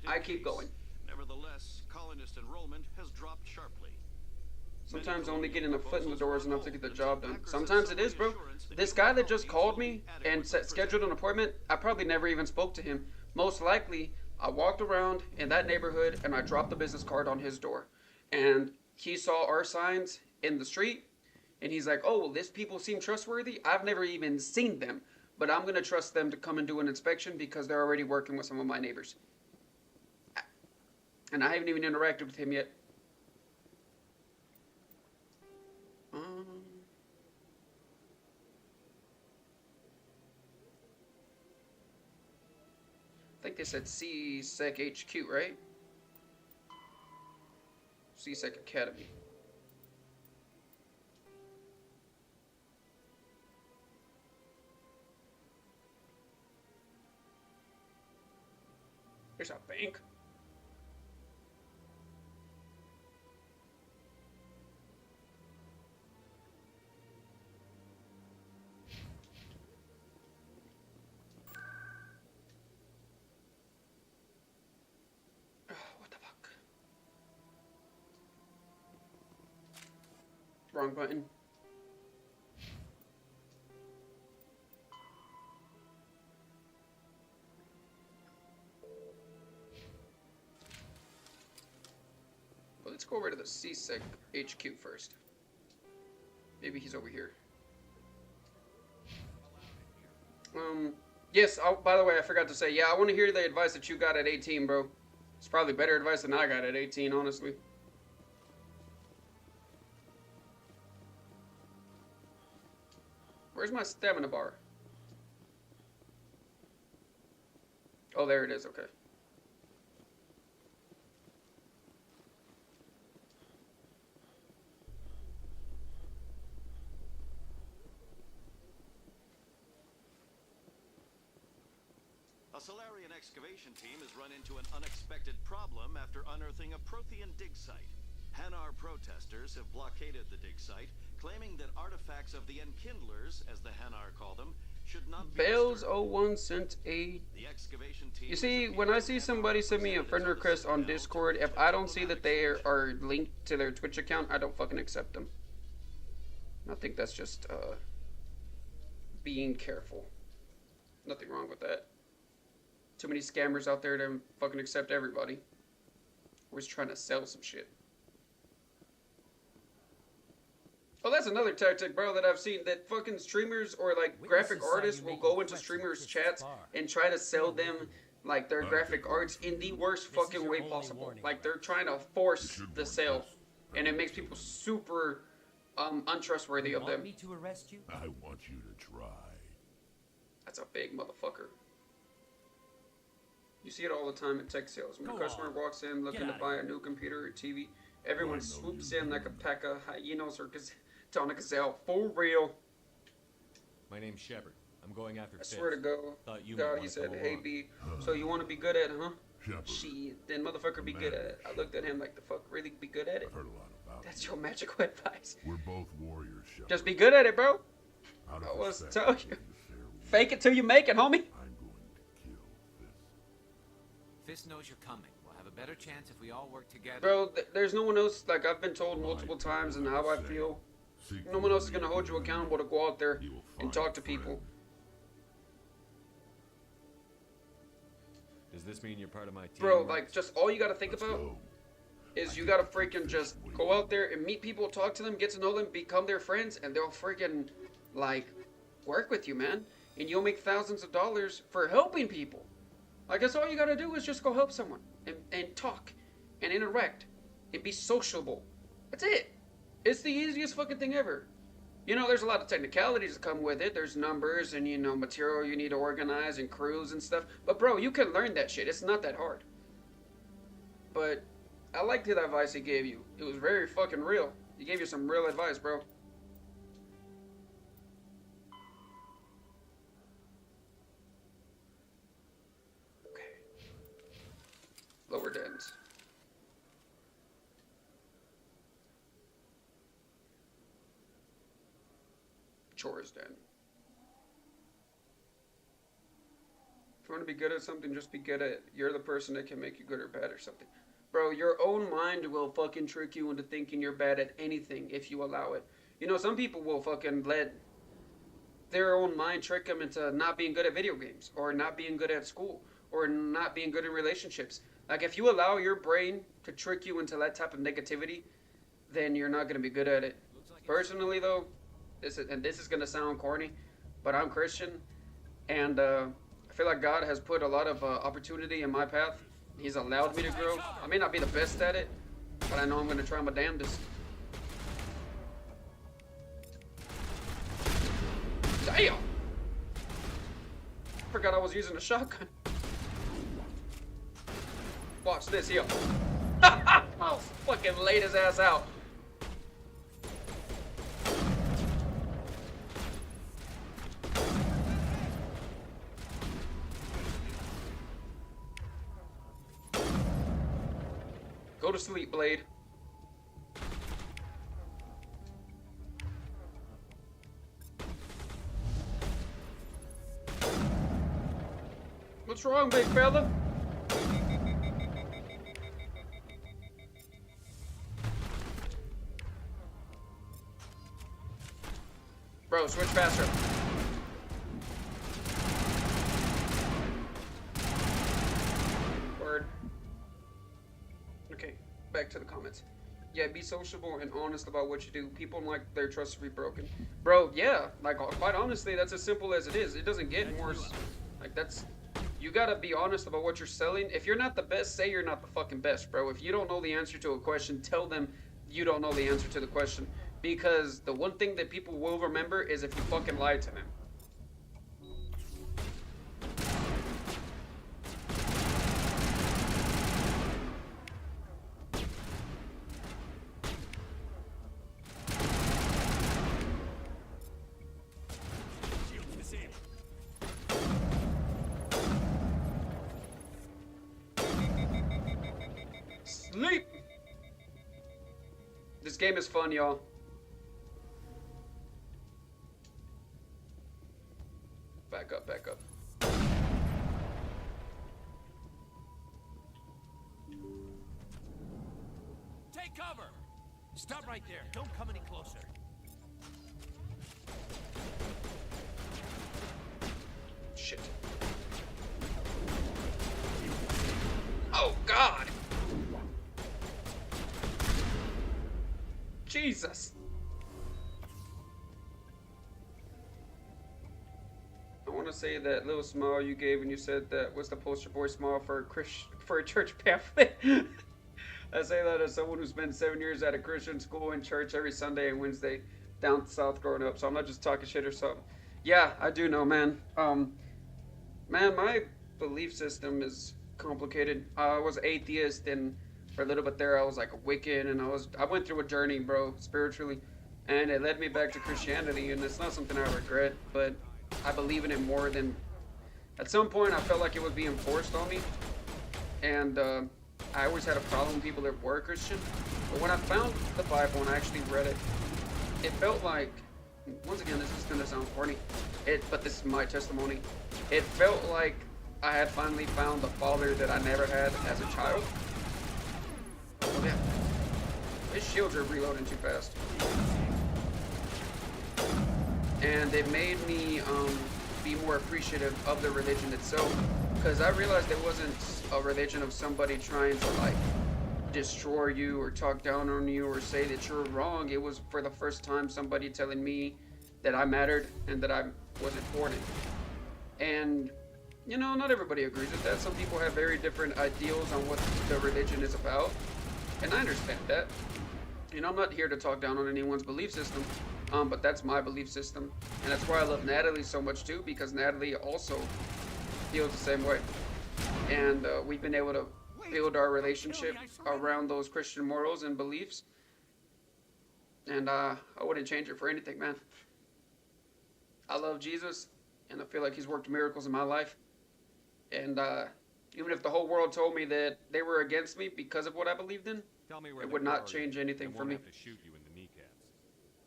I keep going. Nevertheless, colonist enrollment has dropped sharply. Sometimes only getting a foot in the door is enough to get the job done. Sometimes it is, bro. This guy that just called me and scheduled an appointment, I probably never even spoke to him. Most likely, I walked around in that neighborhood and I dropped the business card on his door. And he saw our signs in the street, and he's like, oh, well, these people seem trustworthy. I've never even seen them, but I'm going to trust them to come and do an inspection because they're already working with some of my neighbors. And I haven't even interacted with him yet. I think they said C-Sec HQ, right? C-Sec Academy. There's a bank. What the fuck? Wrong button. Let's go over to the C-Sec HQ first. Maybe he's over here. Yes, by the way, I forgot to say, yeah, I want to hear the advice that you got at 18, bro. It's probably better advice than I got at 18, honestly. Where's my stamina bar? Oh, there it is, okay. A Solarian excavation team has run into an unexpected problem after unearthing a Prothean dig site. Hanar protesters have blockaded the dig site, claiming that artifacts of the Enkindlers, as the Hanar call them, should not be Bales 01 sent a... The excavation team. You see, when I see somebody send me a friend request on Discord, if I don't see that they are linked to their Twitch account, I don't fucking accept them. I think that's just being careful. Nothing wrong with that. Too many scammers out there to fucking accept everybody. Always trying to sell some shit. Oh, that's another tactic, bro, that I've seen. That fucking streamers or like graphic artists will go into streamers' chats and try to sell them like their graphic arts in the worst fucking way possible. Like they're trying to force the sale, and it makes people super untrustworthy of them. I want you to try. That's a big motherfucker. You see it all the time in tech sales. When a customer walks in looking to buy a new computer or TV, everyone swoops in like a pack of hyenas or on a gazelle. For real. My name's Shepard. I'm going after I swear to God, he said, hey B, so you want to be good at it, huh? Shit, then motherfucker be good at it. I looked at him like, the fuck, really be good at it? I've heard a lot about That's your magical advice. We're both warriors, Shepard. Just be good at it, bro. I was telling you. Fake it till you make it, homie. Fist knows you're coming. We'll have a better chance if we all work together. Bro, there's no one else, like I've been told multiple times and how I feel. No one else is going to hold you accountable to go out there and talk to people. Does this mean you're part of my team? Bro, like, just all you got to think about is you got to freaking just go out there and meet people, talk to them, get to know them, become their friends, and they'll freaking, like, work with you, man. And you'll make thousands of dollars for helping people. I guess all you got to do is just go help someone and talk and interact and be sociable. That's it. It's the easiest fucking thing ever. You know, there's a lot of technicalities that come with it. There's numbers and, you know, material you need to organize and crews and stuff. But, bro, you can learn that shit. It's not that hard. But I liked the advice he gave you. It was very fucking real. He gave you some real advice, bro. Okay. Lower dens. Chores den. If you want to be good at something, just be good at it. You're the person that can make you good or bad or something. Bro, your own mind will fucking trick you into thinking you're bad at anything if you allow it. You know, some people will fucking let their own mind trick them into not being good at video games or not being good at school or not being good in relationships. Like, if you allow your brain to trick you into that type of negativity, then you're not going to be good at it. Personally, though, this is going to sound corny, but I'm Christian, and I feel like God has put a lot of opportunity in my path. He's allowed me to grow. I may not be the best at it, but I know I'm going to try my damnedest. Damn! Forgot I was using a shotgun. Watch this here. I'll fucking laid his ass out. Go to sleep, Blade. What's wrong, big fella? Bro, switch faster. Word. Okay, back to the comments. Yeah, be sociable and honest about what you do. People like their trust to be broken. Bro, yeah, like, quite honestly, that's as simple as it is. It doesn't get more, like, that's, you gotta be honest about what you're selling. If you're not the best, say you're not the fucking best, bro. If you don't know the answer to a question, tell them you don't know the answer to the question. Because the one thing that people will remember is if you fucking lied to them. sleep. This game is fun, y'all. Back up, back up. Take cover! Stop right there. Don't come any closer. Shit. Oh, God! Jesus! I want to say that little smile you gave when you said that was the poster boy smile for a church pamphlet. I say that as someone who spent 7 years at a Christian school and church every Sunday and Wednesday down south growing up, so I'm not just talking shit or something. Yeah, I do know, man. Man, my belief system is complicated. I was atheist, and for a little bit there, I was like a Wiccan, and I went through a journey, bro, spiritually, and it led me back to Christianity, and it's not something I regret, but I believe in it more than... At some point, I felt like it was being forced on me, and I always had a problem with people that were Christian, but when I found the Bible and I actually read it, it felt like, once again, this is gonna sound corny, but this is my testimony. It felt like I had finally found the father that I never had as a child. Oh yeah, his shields are reloading too fast, and it made me be more appreciative of the religion itself, because I realized it wasn't a religion of somebody trying to like destroy you or talk down on you or say that you're wrong. It was for the first time somebody telling me that I mattered and that I was important. And you know, not everybody agrees with that. Some people have very different ideals on what the religion is about, and I understand that. You know, I'm not here to talk down on anyone's belief system, but that's my belief system, and that's why I love Natalie so much too, because Natalie also feels the same way, and we've been able to build our relationship around those Christian morals and beliefs, and I wouldn't change it for anything, man. I love Jesus, and I feel like he's worked miracles in my life, and even if the whole world told me that they were against me because of what I believed in, it would not change anything for me. Have to shoot you in the kneecaps.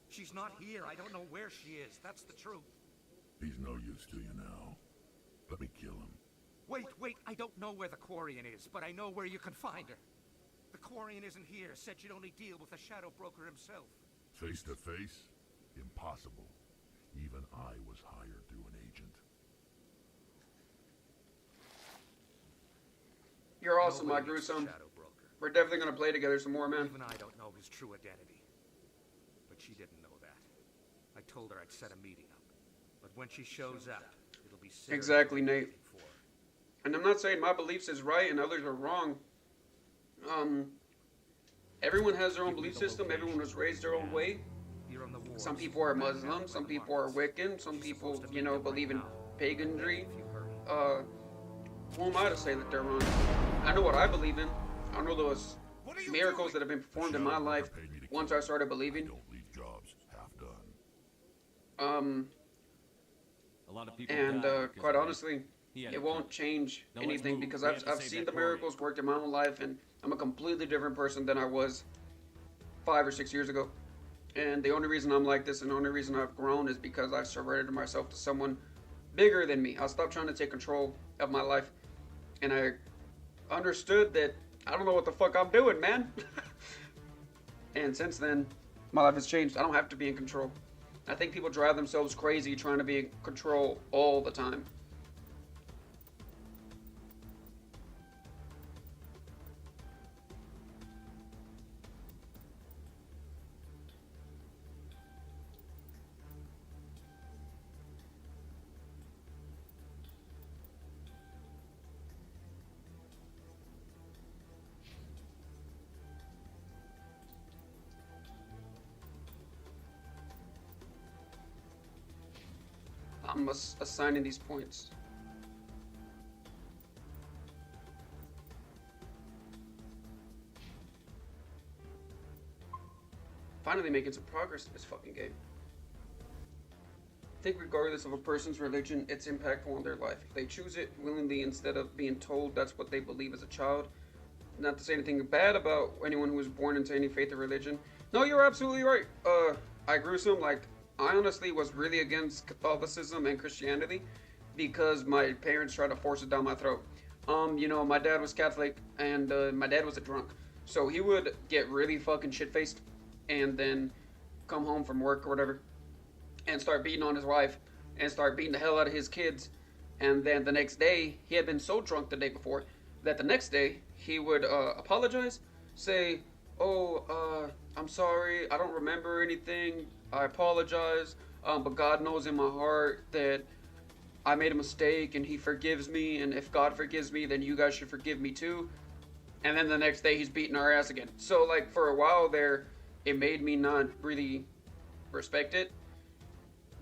She's not here. I don't know where she is. That's the truth. He's no use to you now. Let me kill him. Wait. I don't know where the Quarian is, but I know where you can find her. The Quarian isn't here. Said you'd only deal with the Shadow Broker himself. Face to face? Impossible. Even I was hired through an agent. You're awesome, my Gruesome. We're definitely gonna play together some more, man. Even I don't know his true identity. But she didn't know that. I told her I'd set a meeting up. But when she shows up, it'll be Sarah. Exactly, Nate. And I'm not saying my beliefs is right and others are wrong. Everyone has their own belief system. Everyone was raised their own way. Some people are Muslim. Some people are Wiccan. Some people, you know, believe in paganry. Who am I to say that they're wrong? I know what I believe in. I know those miracles that have been performed in my life once I started believing. A lot of people and die quite because honestly, he had it a won't company. change No, let's anything move. because We I've have to save seen that the Quarian. miracles worked in my own life, and I'm a completely different person than I was 5 or 6 years ago. And the only reason I'm like this and the only reason I've grown is because I surrendered myself to someone bigger than me. I stopped trying to take control of my life, and I understood that I don't know what the fuck I'm doing, man. And since then, my life has changed. I don't have to be in control. I think people drive themselves crazy trying to be in control all the time. I'm assigning these points. Finally making some progress in this fucking game. I think regardless of a person's religion, it's impactful on their life. If they choose it willingly instead of being told that's what they believe as a child, not to say anything bad about anyone who was born into any faith or religion. No, you're absolutely right. I agree with some. Like, I honestly was really against Catholicism and Christianity because my parents tried to force it down my throat. You know, my dad was Catholic and my dad was a drunk. So he would get really fucking shit-faced and then come home from work or whatever and start beating on his wife and start beating the hell out of his kids. And then the next day, he had been so drunk the day before that the next day he would apologize, say, "Oh, I'm sorry, I don't remember anything, I apologize, but God knows in my heart that I made a mistake and he forgives me, and if God forgives me, then you guys should forgive me too." And then the next day he's beating our ass again. So like for a while there, it made me not really respect it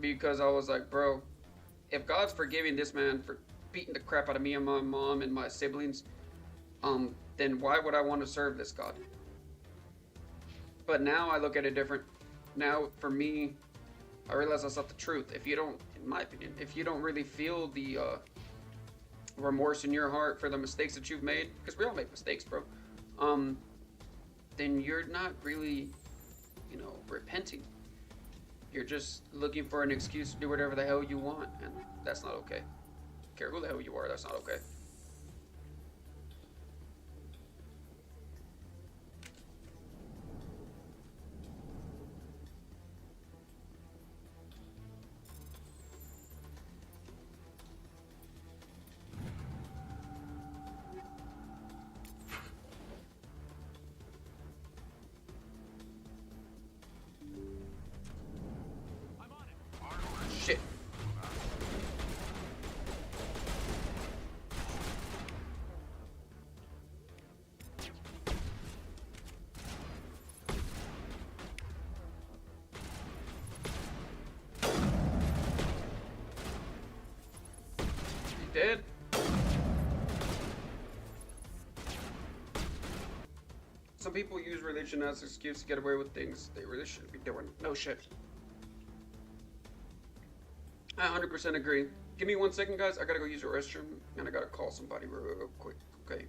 because I was like, bro, if God's forgiving this man for beating the crap out of me and my mom and my siblings, then why would I want to serve this God? But now I look at it different. Now, for me, I realize that's not the truth. If you don't, in my opinion, if you don't really feel the remorse in your heart for the mistakes that you've made, because we all make mistakes, bro, then you're not really, you know, repenting. You're just looking for an excuse to do whatever the hell you want, and that's not okay. Care who the hell you are, that's not okay. Shit. He dead? Some people use religion as an excuse to get away with things they really shouldn't be doing. No shit. I 100% agree. Give me 1 second, guys. I gotta go use the restroom, and I gotta call somebody real quick. Okay.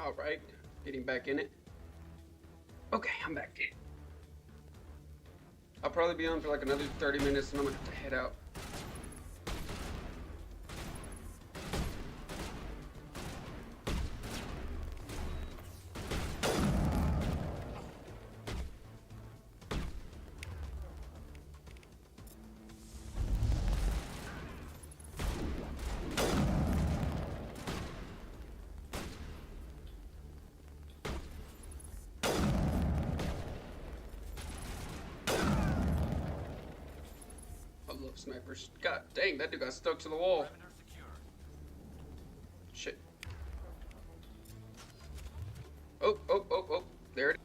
All right. Getting back in it. Okay, I'm back in. I'll probably be on for like another 30 minutes and I'm gonna have to head out. I love snipers. God dang, that dude got stuck to the wall. Shit. Oh, oh, oh, oh. There it is.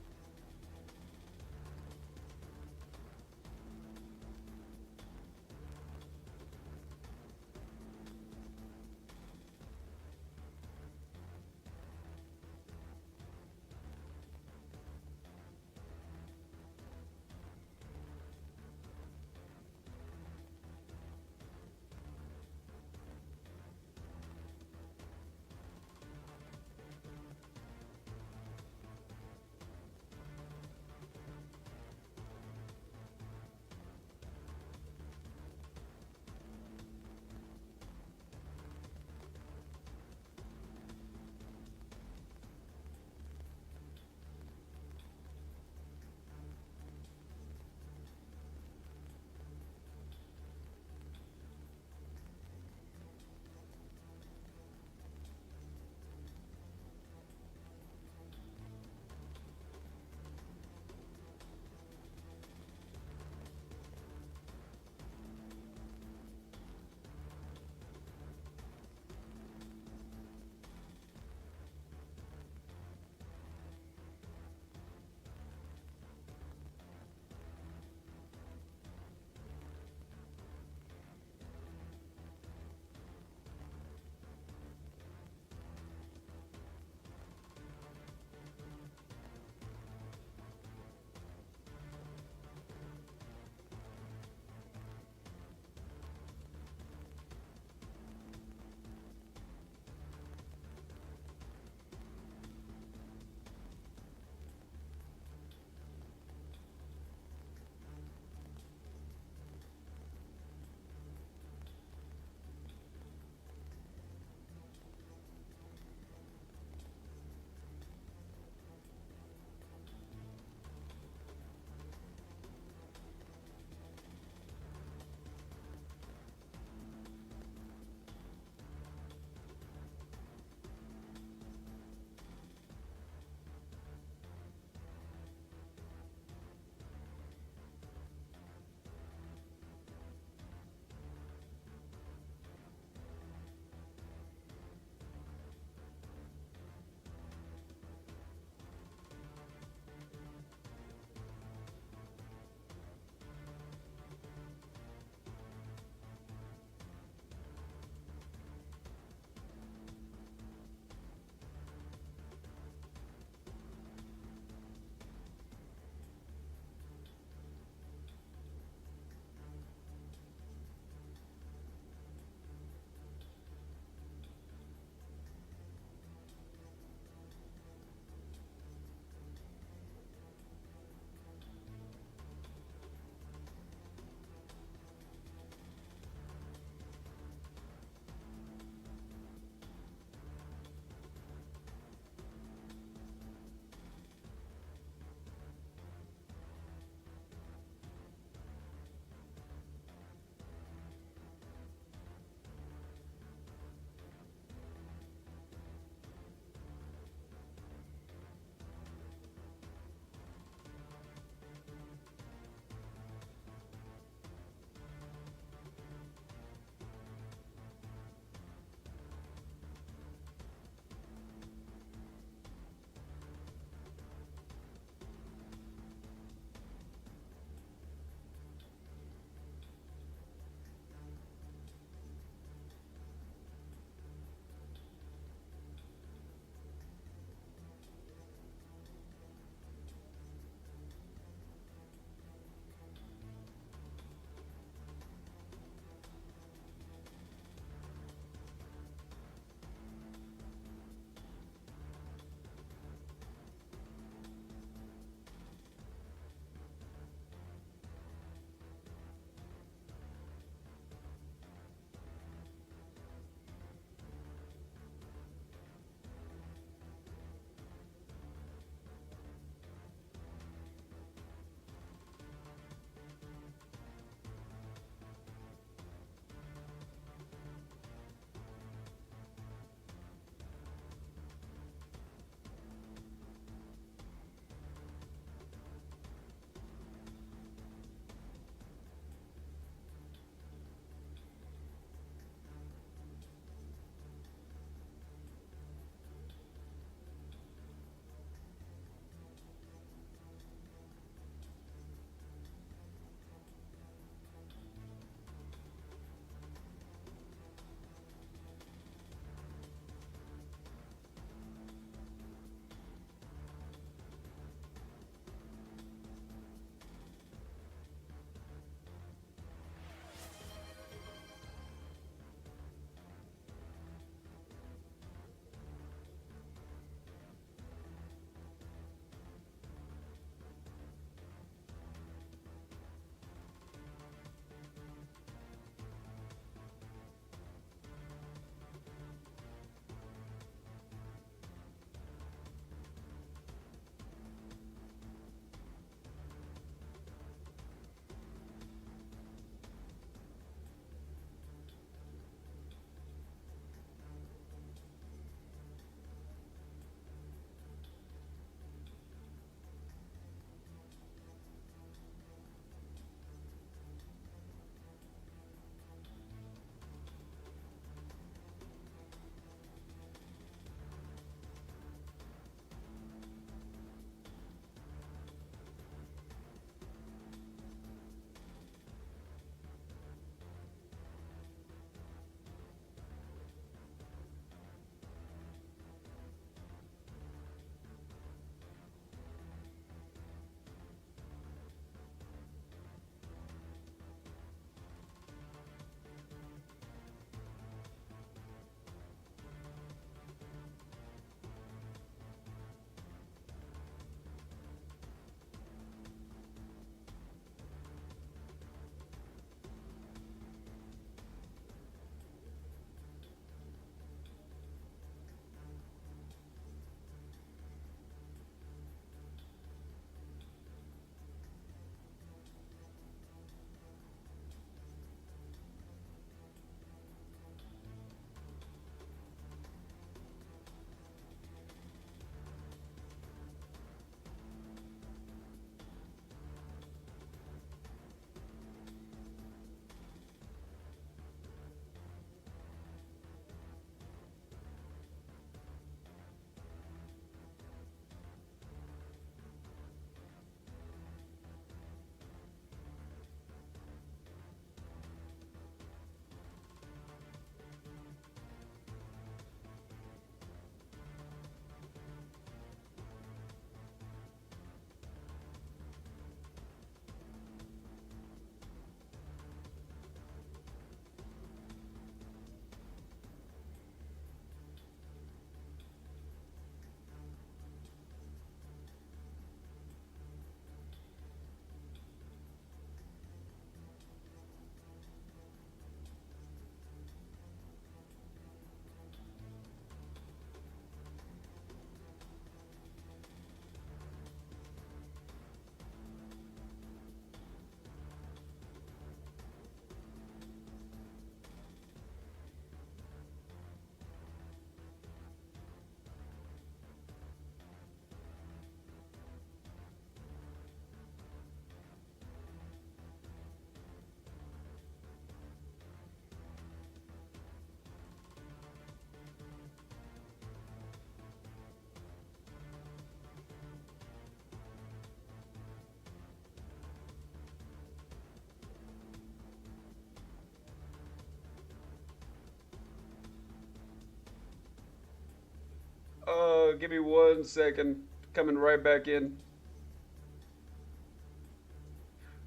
Give me 1 second. Coming right back in.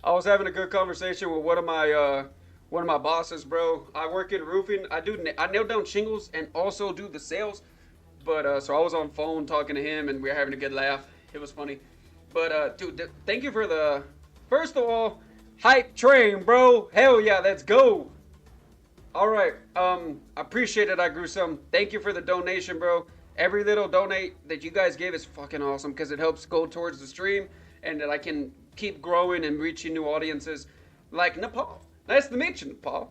I was having a good conversation with one of my bosses, bro. I work in roofing. I nail down shingles and also do the sales. But so I was on phone talking to him, and we were having a good laugh. It was funny. But dude, thank you for the first of all, hype train, bro. Hell yeah, let's go. All right. Appreciate it. I grew some. Thank you for the donation, bro. Every little donate that you guys give is fucking awesome because it helps go towards the stream and that I can keep growing and reaching new audiences like Nepal. Nice to meet you, Nepal.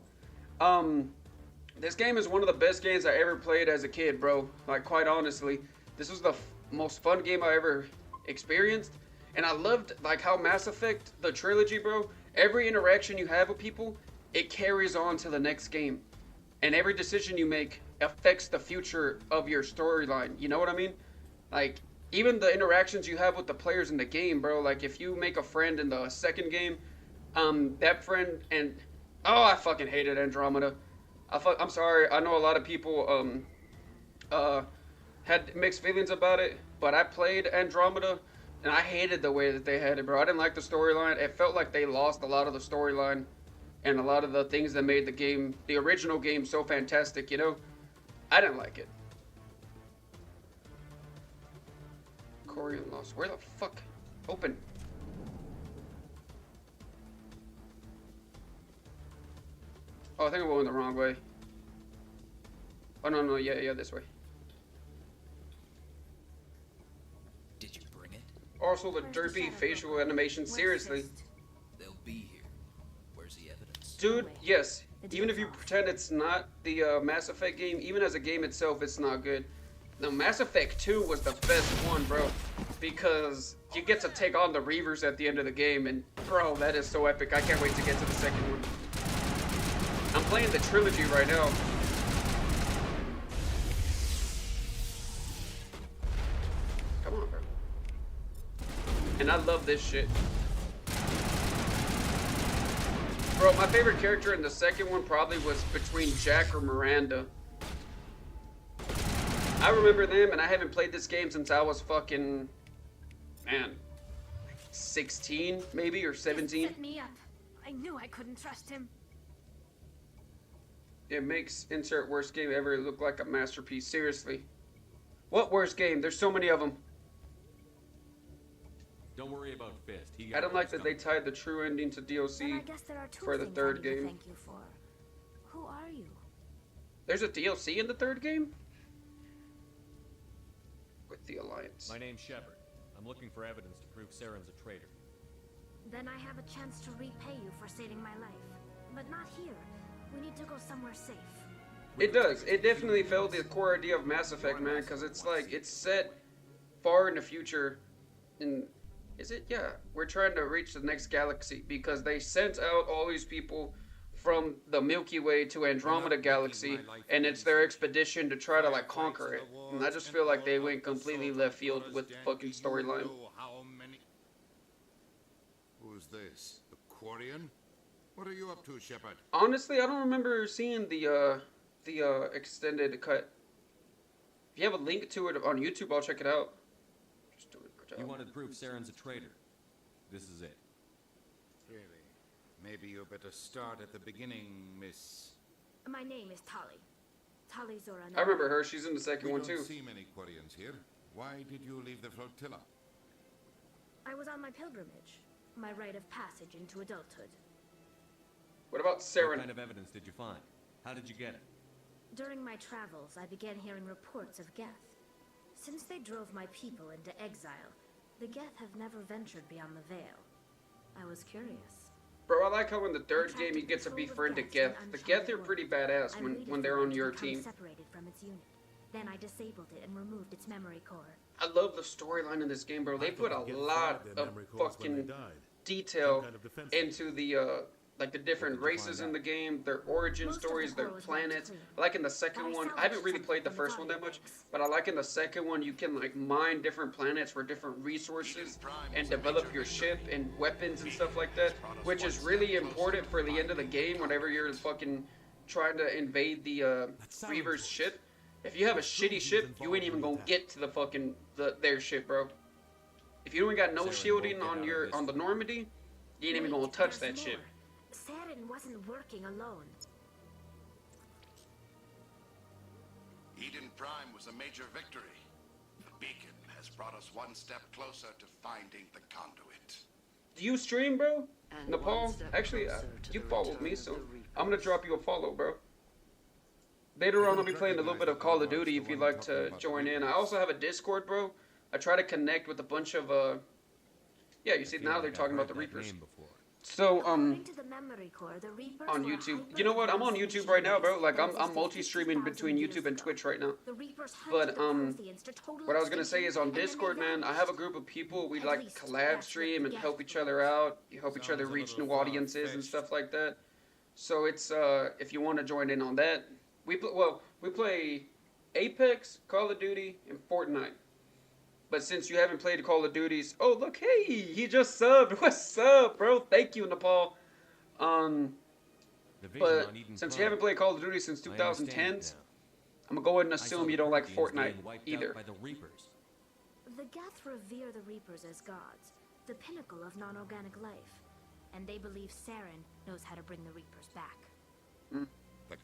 This game is one of the best games I ever played as a kid, bro. Like, quite honestly, this was the most fun game I ever experienced. And I loved, like, how Mass Effect, the trilogy, bro, every interaction you have with people, it carries on to the next game. And every decision you make affects the future of your storyline. You know what I mean? Like, even the interactions you have with the players in the game, bro. Like, if you make a friend in the second game, that friend and... Oh, I fucking hated Andromeda. I'm sorry. I know a lot of people had mixed feelings about it, but I played Andromeda, and I hated the way that they had it, bro. I didn't like the storyline. It felt like they lost a lot of the storyline and a lot of the things that made the game, the original game, so fantastic, you know? I didn't like it. Quarian lost. Where the fuck? Open. Oh, I think I'm going the wrong way. Oh, no, yeah, this way. Did you bring it? Also, the derpy facial animation, seriously. They'll be here. Where's the evidence? Dude, yes. Even if you pretend it's not the Mass Effect game, even as a game itself, it's not good. Now, Mass Effect 2 was the best one, bro. Because you get to take on the Reavers at the end of the game, and bro, that is so epic. I can't wait to get to the second one. I'm playing the trilogy right now. Come on, bro. And I love this shit. Bro, my favorite character in the second one probably was between Jack or Miranda. I remember them, and I haven't played this game since I was fucking, man, 16 maybe, or 17. Set me up. I knew I couldn't trust him. It makes insert worst game ever look like a masterpiece. Seriously. What worst game? There's so many of them. Don't worry about Fist. I don't like that they tied the true ending to DLC for the third game. Thank you for. Who are you? There's a DLC in the third game? With the Alliance. My name's Shepard. I'm looking for evidence to prove Saren's a traitor. Then I have a chance to repay you for saving my life. But not here. We need to go somewhere safe. It does. It definitely felt the core idea of Mass Effect, man, because it's like, it's set far in the future. And is it? Yeah. We're trying to reach the next galaxy because they sent out all these people from the Milky Way to Andromeda Galaxy, and it's their expedition to try to, like, conquer it. And I just feel like they went completely left field with the fucking storyline. Who's this? The Quarian? What are you up to, Shepard? Honestly, I don't remember seeing the extended cut. If you have a link to it on YouTube, I'll check it out. Just doing a good job. You wanted proof Saren's a traitor. This is it. Really? Maybe you better start at the beginning, Miss... My name is Tali. Tali Zoran. I remember her. She's in the second one, too. We don't see many Quarians here. Why did you leave the flotilla? I was on my pilgrimage. My rite of passage into adulthood. What about Saren? What kind of evidence did you find? How did you get it? During my travels, I began hearing reports of Geth. Since they drove my people into exile, the Geth have never ventured beyond the Veil. I was curious. Bro, I like how in the third game you get to befriend a Geth. The Geth are pretty badass when they're on your team. Separated from its unit. Then I disabled it and removed its memory core. I love the storyline in this game, bro. They put a lot of fucking detail into the like the different races in the game, their origin stories, their planets. I like in the second one, I haven't really played the first one that much, but I like in the second one you can like mine different planets for different resources and develop your ship and weapons and stuff like that, which is really important for the end of the game whenever you're fucking trying to invade the Reaver's ship. If you have a shitty ship, you ain't even gonna get to the fucking their ship, bro. If you ain't got no shielding on the Normandy, you ain't even gonna touch that ship. Saren wasn't working alone. Eden Prime was a major victory. The beacon has brought us one step closer to finding the conduit. Do you stream, bro? Nepal? Actually, you followed me, so I'm gonna drop you a follow, bro. Later on, I'll be playing a little bit of Call of Duty if you'd like to join in. I also have a Discord, bro. I try to connect with a bunch of, yeah, you see, now they're talking about the Reapers. So, on YouTube. You know what? I'm on YouTube right now, bro. Like, I'm multi-streaming between YouTube and Twitch right now. But, what I was gonna say is on Discord, man, I have a group of people. We, like, collab stream and help each other out. You help each other reach new audiences and stuff like that. So, it's, if you want to join in on that, we play Apex, Call of Duty, and Fortnite. But since you haven't played Call of Duties, oh look, hey, he just subbed. What's up, bro? Thank you, Nepal. But since you haven't played Call of Duty since 2010s, I'm gonna go ahead and assume you don't like Fortnite either. The Geth revere the Reapers as gods, the pinnacle of non-organic life, and they believe Saren knows how to bring the Reapers back. The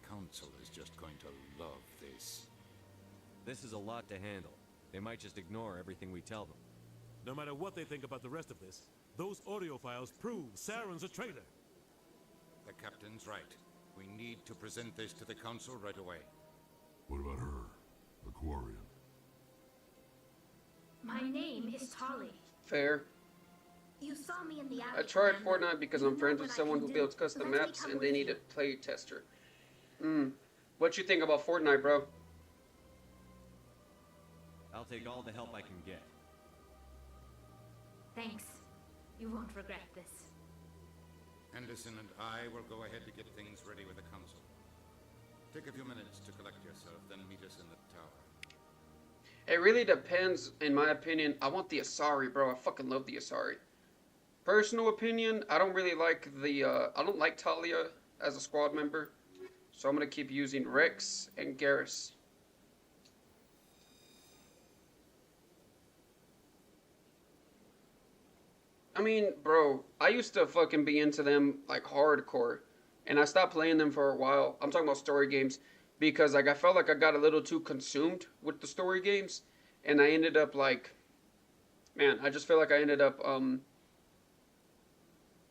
Council is just going to love this. This is a lot to handle. They might just ignore everything we tell them. No matter what they think about the rest of this, those audio files prove Saren's a traitor. The Captain's right. We need to present this to the Council right away. What about her, the Quarian? My name is Tali. Fair. You saw me in the I tried Fortnite because I'm friends with someone who builds custom maps and they need a play tester. What you think about Fortnite, bro? I'll take all the help I can get. Thanks. You won't regret this. Anderson and I will go ahead to get things ready with the Council. Take a few minutes to collect yourself, then meet us in the tower. It really depends, in my opinion. I want the Asari, bro. I fucking love the Asari. Personal opinion, I don't really like the, I don't like Talia as a squad member. So I'm gonna keep using Rex and Garrus. I mean, bro, I used to fucking be into them, like, hardcore. And I stopped playing them for a while. I'm talking about story games. Because, like, I felt like I got a little too consumed with the story games. And I ended up, like... Man, I just feel like I ended up,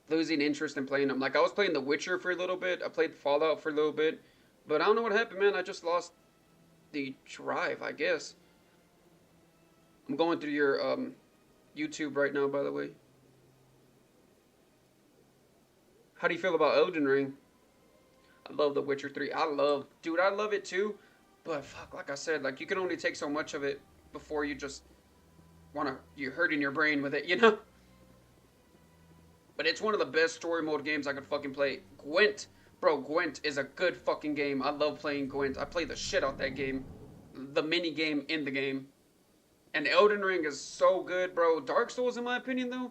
losing interest in playing them. Like, I was playing The Witcher for a little bit. I played Fallout for a little bit. But I don't know what happened, man. I just lost the drive, I guess. I'm going through your, YouTube right now, by the way. How do you feel about Elden Ring? I love The Witcher 3. Dude, I love it too. But fuck, like I said, like you can only take so much of it before you just you're hurting your brain with it, you know? But it's one of the best story mode games I could fucking play. Gwent. Bro, Gwent is a good fucking game. I love playing Gwent. I play the shit out that game. The mini game in the game. And Elden Ring is so good, bro. Dark Souls, in my opinion, though,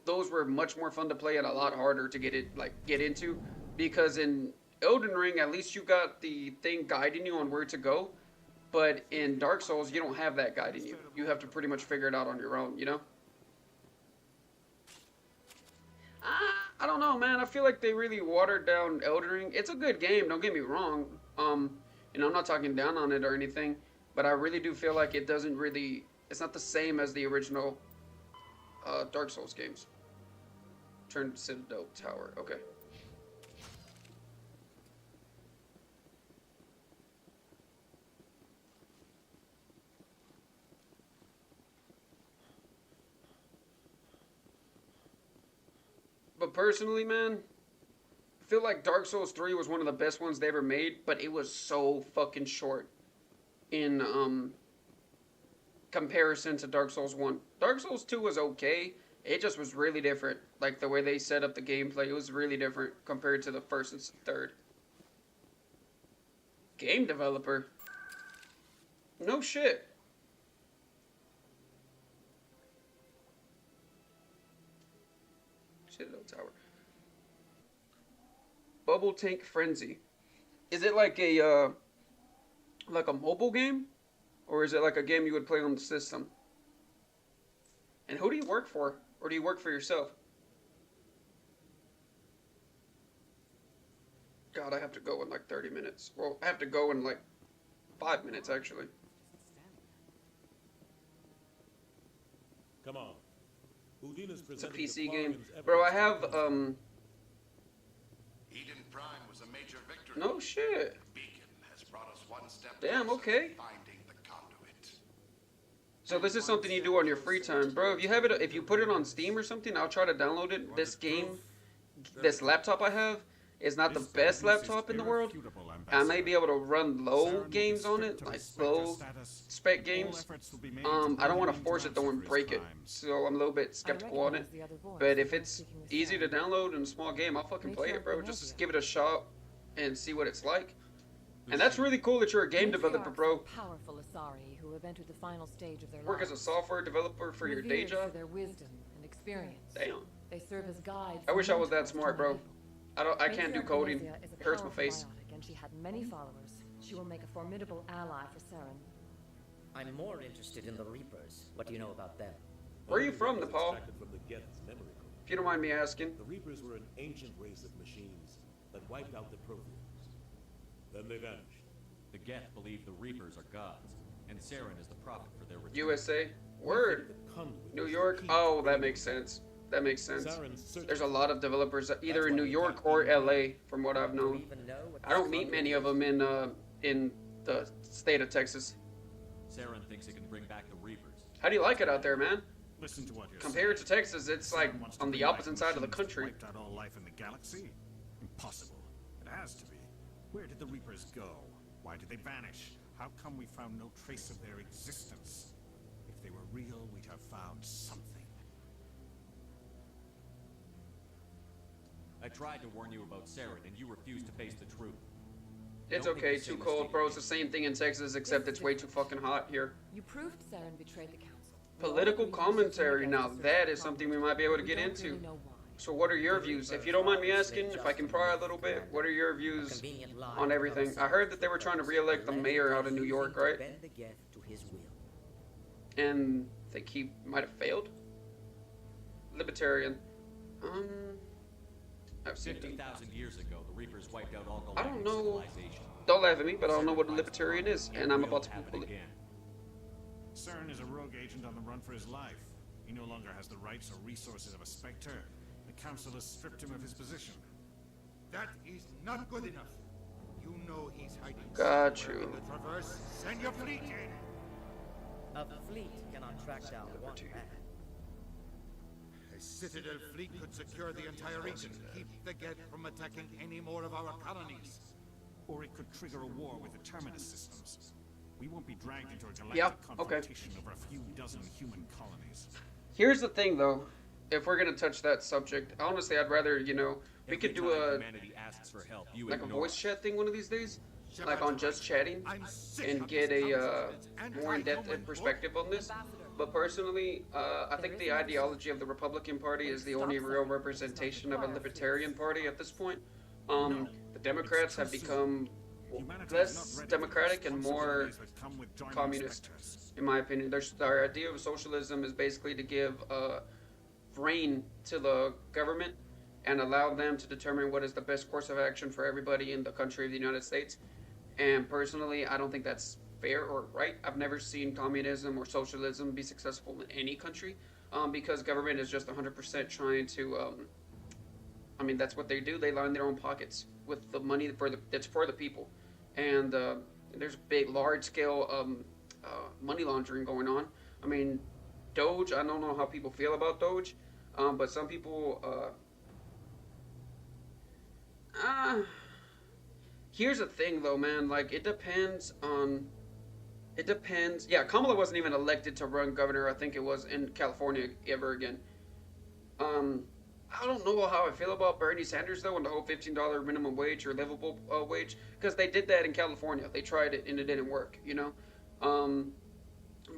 those were much more fun to play and a lot harder to get into, because in Elden Ring at least you got the thing guiding you on where to go, but in Dark Souls you don't have that guiding you. You have to pretty much figure it out on your own, you know? I don't know, man. I feel like they really watered down Elden Ring. It's a good game, don't get me wrong. You know, I'm not talking down on it or anything, but I really do feel like it's not the same as the original Dark Souls games. Turn Citadel Tower. Okay. But personally, man, I feel like Dark Souls 3 was one of the best ones they ever made, but it was so fucking short in comparison to Dark Souls 1. Dark Souls 2 was okay. It just was really different. Like, the way they set up the gameplay, it was really different compared to the first and third. Game developer? No shit. Citadel Tower. Bubble Tank Frenzy. Is it like a, Like a mobile game? Or is it like a game you would play on the system? And who do you work for? Or do you work for yourself? God, I have to go in like 30 minutes. Well, I have to go in like 5 minutes, actually. Come on. Udina's It's a presenting PC the game. Quarians' Bro, I evidence have, Eden Prime was a major victory. no shit. Beacon has brought us one step Damn, closer okay. to finding the conduit. So this is something you do on your free time. Bro, if you have it, if you put it on Steam or something, I'll try to download it. This game, this laptop I have, is not the best laptop in the world. I may be able to run low games on it, like low spec games. I don't want to force it though and break it, so I'm a little bit skeptical on it. But if it's easy to download in a small game, I'll fucking play it, bro. Just give it a shot and see what it's like. And that's really cool that you're a game developer, bro. Powerful Asari who have entered the final stage of their Work as a lives. software developer for your day Revered job. for their wisdom and experience. Damn. They serve as guides. I wish I was that mentors to smart, my bro. people. I can't do Matriarch coding. Alesia is a Hurts my powerful face. biotic, and she had many followers. She will make a formidable ally for Saren. I'm more interested in the Reapers. What do you know about them? Where are you from, Nepal? Extracted from the Geth's memory code. If you don't mind me asking. The Reapers were an ancient race of machines that wiped out the Protheans. Then they vanished. The Geth believe the Reapers are gods, and Saren is the prophet for their return. USA? Word. New York? Oh, that makes sense. That makes sense. There's a lot of developers either in New York or LA, from what I've known. I don't meet many of them in the state of Texas. Saren thinks it can bring back the Reapers. How do you like it out there, man? Listen to what you're Compared to Texas, it's like Saren wants to on the bring back opposite side of the machines that country. Wiped out all life in the galaxy? Impossible. It has to be. Where did the Reapers go? Why did they vanish? How come we found no trace of their existence? If they were real, we'd have found something. I tried to warn you about Saren, and you refused to face the truth. It's Don't make okay, the same too cold, mistake bro. It's the same thing in Texas, except it's way too fucking hot here. You proved Saren betrayed the council. Political commentary, now that is something we might be able to get into. So what are your views? If you don't mind me asking, if I can pry a little bit, what are your views on everything? I heard that they were trying to re-elect the mayor out of New York, right? Bend the Geth to his will. And think he might have failed? Libertarian. I've seen 50,000 years ago, the Reapers wiped out all I don't galactic know. civilization. Don't laugh at me, but I don't know what a libertarian is, and I'm about to Happen Google it. again. Saren is a rogue agent on the run for his life. He no longer has the rights or resources of a Spectre. The Council has stripped him of his position. That is not good enough. You know he's hiding Got somewhere you. in the Traverse. Send your fleet in. A fleet cannot track down one man. A Citadel fleet could secure the entire region, keep the Geth from attacking any more of our colonies. Or it could trigger a war with the Terminus systems. We won't be dragged into a galactic Yeah, okay. confrontation over a few dozen human colonies. Here's the thing, though. If we're gonna touch that subject, honestly, I'd rather, you know, we could do a Humanity asks for help. You like a ignore voice it. chat thing one of these days, like on Just Chatting, and get a more in-depth perspective on this. But personally, I think the ideology of the Republican Party is the only real representation of a libertarian party at this point. The Democrats have become less democratic and more communist, in my opinion. Their idea of socialism is basically to give reign to the government and allow them to determine what is the best course of action for everybody in the country of the United States. And personally, I don't think that's fair or right. I've never seen communism or socialism be successful in any country, because government is just 100% trying to, I mean, that's what they do. They line their own pockets with the money that's for the people. And there's big, large-scale money laundering going on. I mean, Doge, I don't know how people feel about Doge, but some people, here's the thing though, man, like, it depends. Yeah, Kamala wasn't even elected to run governor, I think it was, in California ever again. I don't know how I feel about Bernie Sanders though, and the whole $15 minimum wage or livable wage, because they did that in California. They tried it and it didn't work, you know.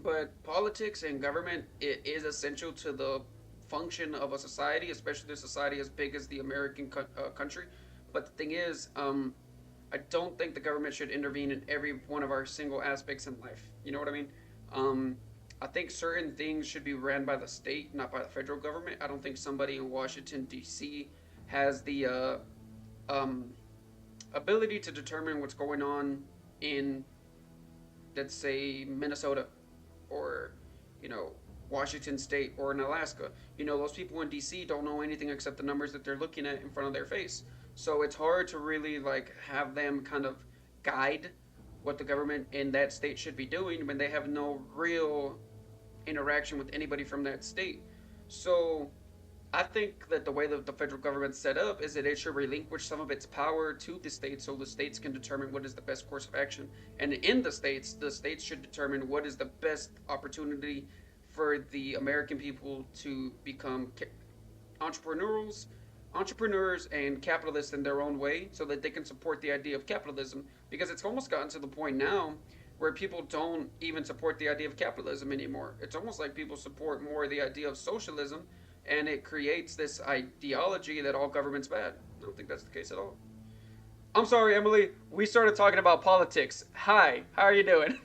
But politics and government, it is essential to the function of a society, especially a society as big as the American country. But the thing is, I don't think the government should intervene in every one of our single aspects in life. You know what I mean? I think certain things should be ran by the state, not by the federal government. I don't think somebody in Washington, D.C. has the ability to determine what's going on in, let's say, Minnesota or, you know, Washington State or in Alaska. You know, those people in D.C. don't know anything except the numbers that they're looking at in front of their face. So it's hard to really, like, have them kind of guide what the government in that state should be doing when they have no real interaction with anybody from that state. So I think that the way that the federal government's set up is that it should relinquish some of its power to the states so the states can determine what is the best course of action. And in the states should determine what is the best opportunity for the American people to become entrepreneurs and capitalists in their own way so that they can support the idea of capitalism. Because it's almost gotten to the point now where people don't even support the idea of capitalism anymore. It's almost like people support more the idea of socialism, and it creates this ideology that all government's bad. I don't think that's the case at all. I'm sorry, Emily. We started talking about politics. Hi, how are you doing?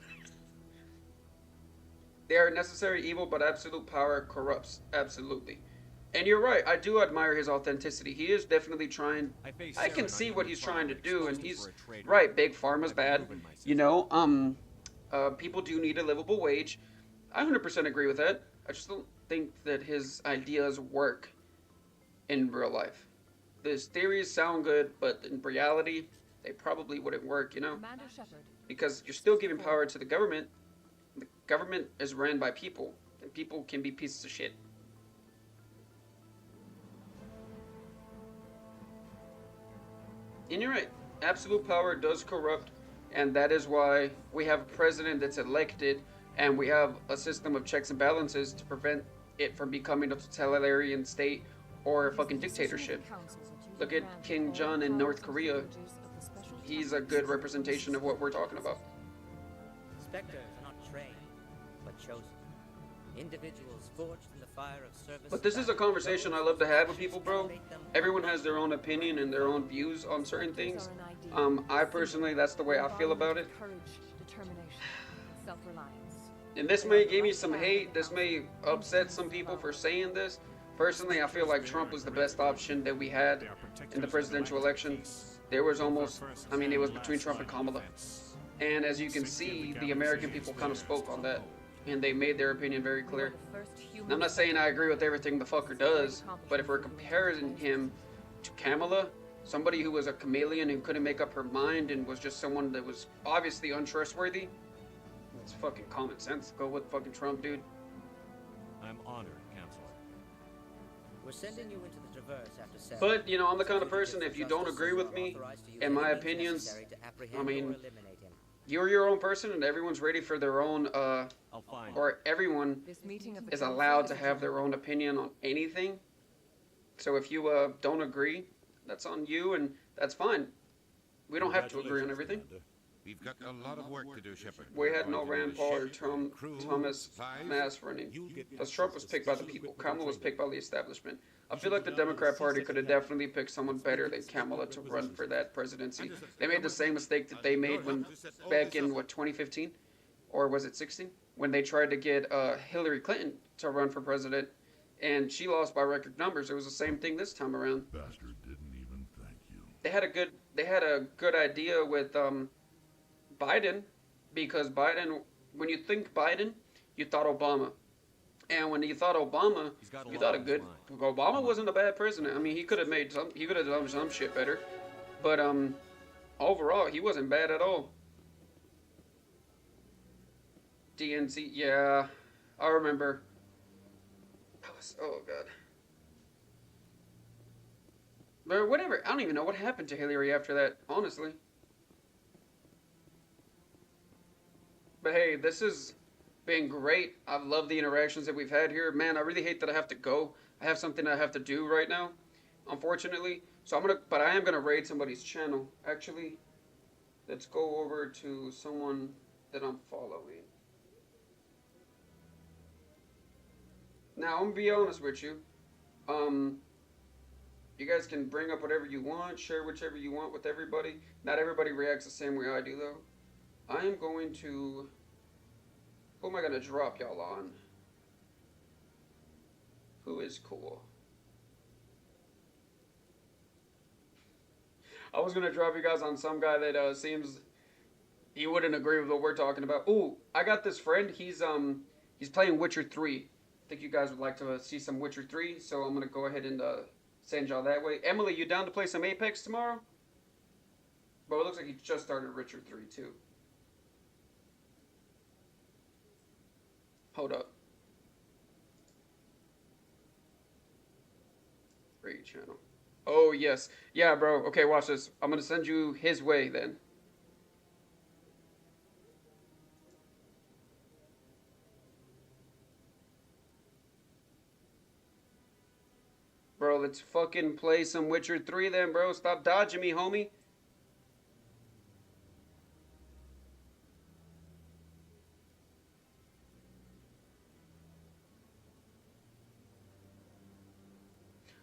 They are a necessary evil, but absolute power corrupts. Absolutely. And you're right. I do admire his authenticity. He is definitely trying. I can see what he's trying to do, and he's right. Big Pharma's bad. You know, people do need a livable wage. I 100% agree with that. I just don't think that his ideas work in real life. His theories sound good, but in reality, they probably wouldn't work, you know? Because you're still giving power to the government. The government is ran by people, and people can be pieces of shit. And you're right. Absolute power does corrupt, and that is why we have a president that's elected, and we have a system of checks and balances to prevent it from becoming a totalitarian state or a fucking dictatorship. Look at Kim Jong in North Korea. He's a good representation of what we're talking about. Spectres are not trained, but chosen. Individuals forged in the fire of service. But this is a conversation I love to have with people, bro. Everyone has their own opinion and their own views on certain things. I personally, that's the way I feel about it. And this may give me some hate. This may upset some people for saying this. Personally, I feel like Trump was the best option that we had in the presidential election. There was almost, I mean, it was between Trump and Kamala. And as you can see, the American people kind of spoke on that. And they made their opinion very clear. And I'm not saying I agree with everything the fucker does, but if we're comparing him to Kamala, somebody who was a chameleon who couldn't make up her mind and was just someone that was obviously untrustworthy, it's fucking common sense. Go with fucking Trump, dude. I'm honored, Counselor. We're sending you into the Traverse after 7. But, you know, I'm the kind of person, if you don't agree with me and my opinions, I mean, you're your own person, and everyone's ready for their own, or everyone is allowed to have their own opinion on anything. So if you don't agree, that's on you, and that's fine. We don't have to agree on everything. We've got a lot of work to do, Shepard. We had no Rand Paul or Thomas Mass running. Because Trump was picked by the people. Kamala was picked by the establishment. I feel like the Democrat Party could have definitely picked someone better than Kamala to run for that presidency. They made the same mistake that they made when back in, 2015? Or was it 16? When they tried to get Hillary Clinton to run for president, and she lost by record numbers. It was the same thing this time around. Bastard didn't even thank you. They had a good idea with Biden, because Biden, when you think Biden, you thought Obama. And when you thought Obama, you thought Obama wasn't a bad president. I mean, he could have done some shit better. But overall, he wasn't bad at all. DNC, yeah, I remember. Oh god. But whatever, I don't even know what happened to Hillary after that, honestly. But hey, this has been great. I've loved the interactions that we've had here. Man, I really hate that I have to go. I have something I have to do right now, unfortunately. So but I am gonna raid somebody's channel. Actually, let's go over to someone that I'm following. Now, I'm gonna be honest with you. You guys can bring up whatever you want, share whichever you want with everybody. Not everybody reacts the same way I do, though. I am going to... Who am I going to drop y'all on? Who is cool? I was going to drop you guys on some guy that seems... He wouldn't agree with what we're talking about. Ooh, I got this friend. He's playing Witcher 3. I think you guys would like to see some Witcher 3, so I'm going to go ahead and send y'all that way. Emily, you down to play some Apex tomorrow? Bro, it looks like he just started Witcher 3, too. Hold up. Great channel. Oh, yes. Yeah, bro. Okay, watch this. I'm going to send you his way, then. Bro, let's fucking play some Witcher 3 then, bro. Stop dodging me, homie.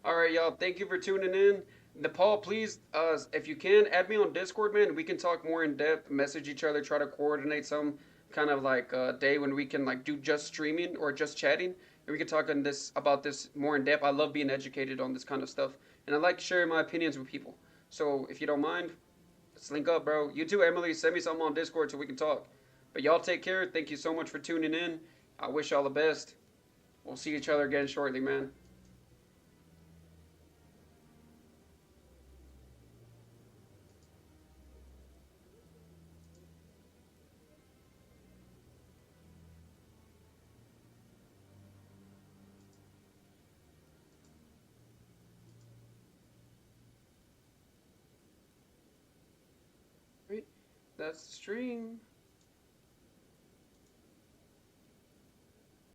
Alright, y'all. Thank you for tuning in. Nepal, please, if you can, add me on Discord, man. We can talk more in depth, message each other, try to coordinate some kind of like day when we can like do just streaming or just chatting. And we can talk on this about this more in depth. I love being educated on this kind of stuff. And I like sharing my opinions with people. So if you don't mind, let's link up, bro. You too, Emily. Send me something on Discord so we can talk. But y'all take care. Thank you so much for tuning in. I wish y'all the best. We'll see each other again shortly, man. That's the stream.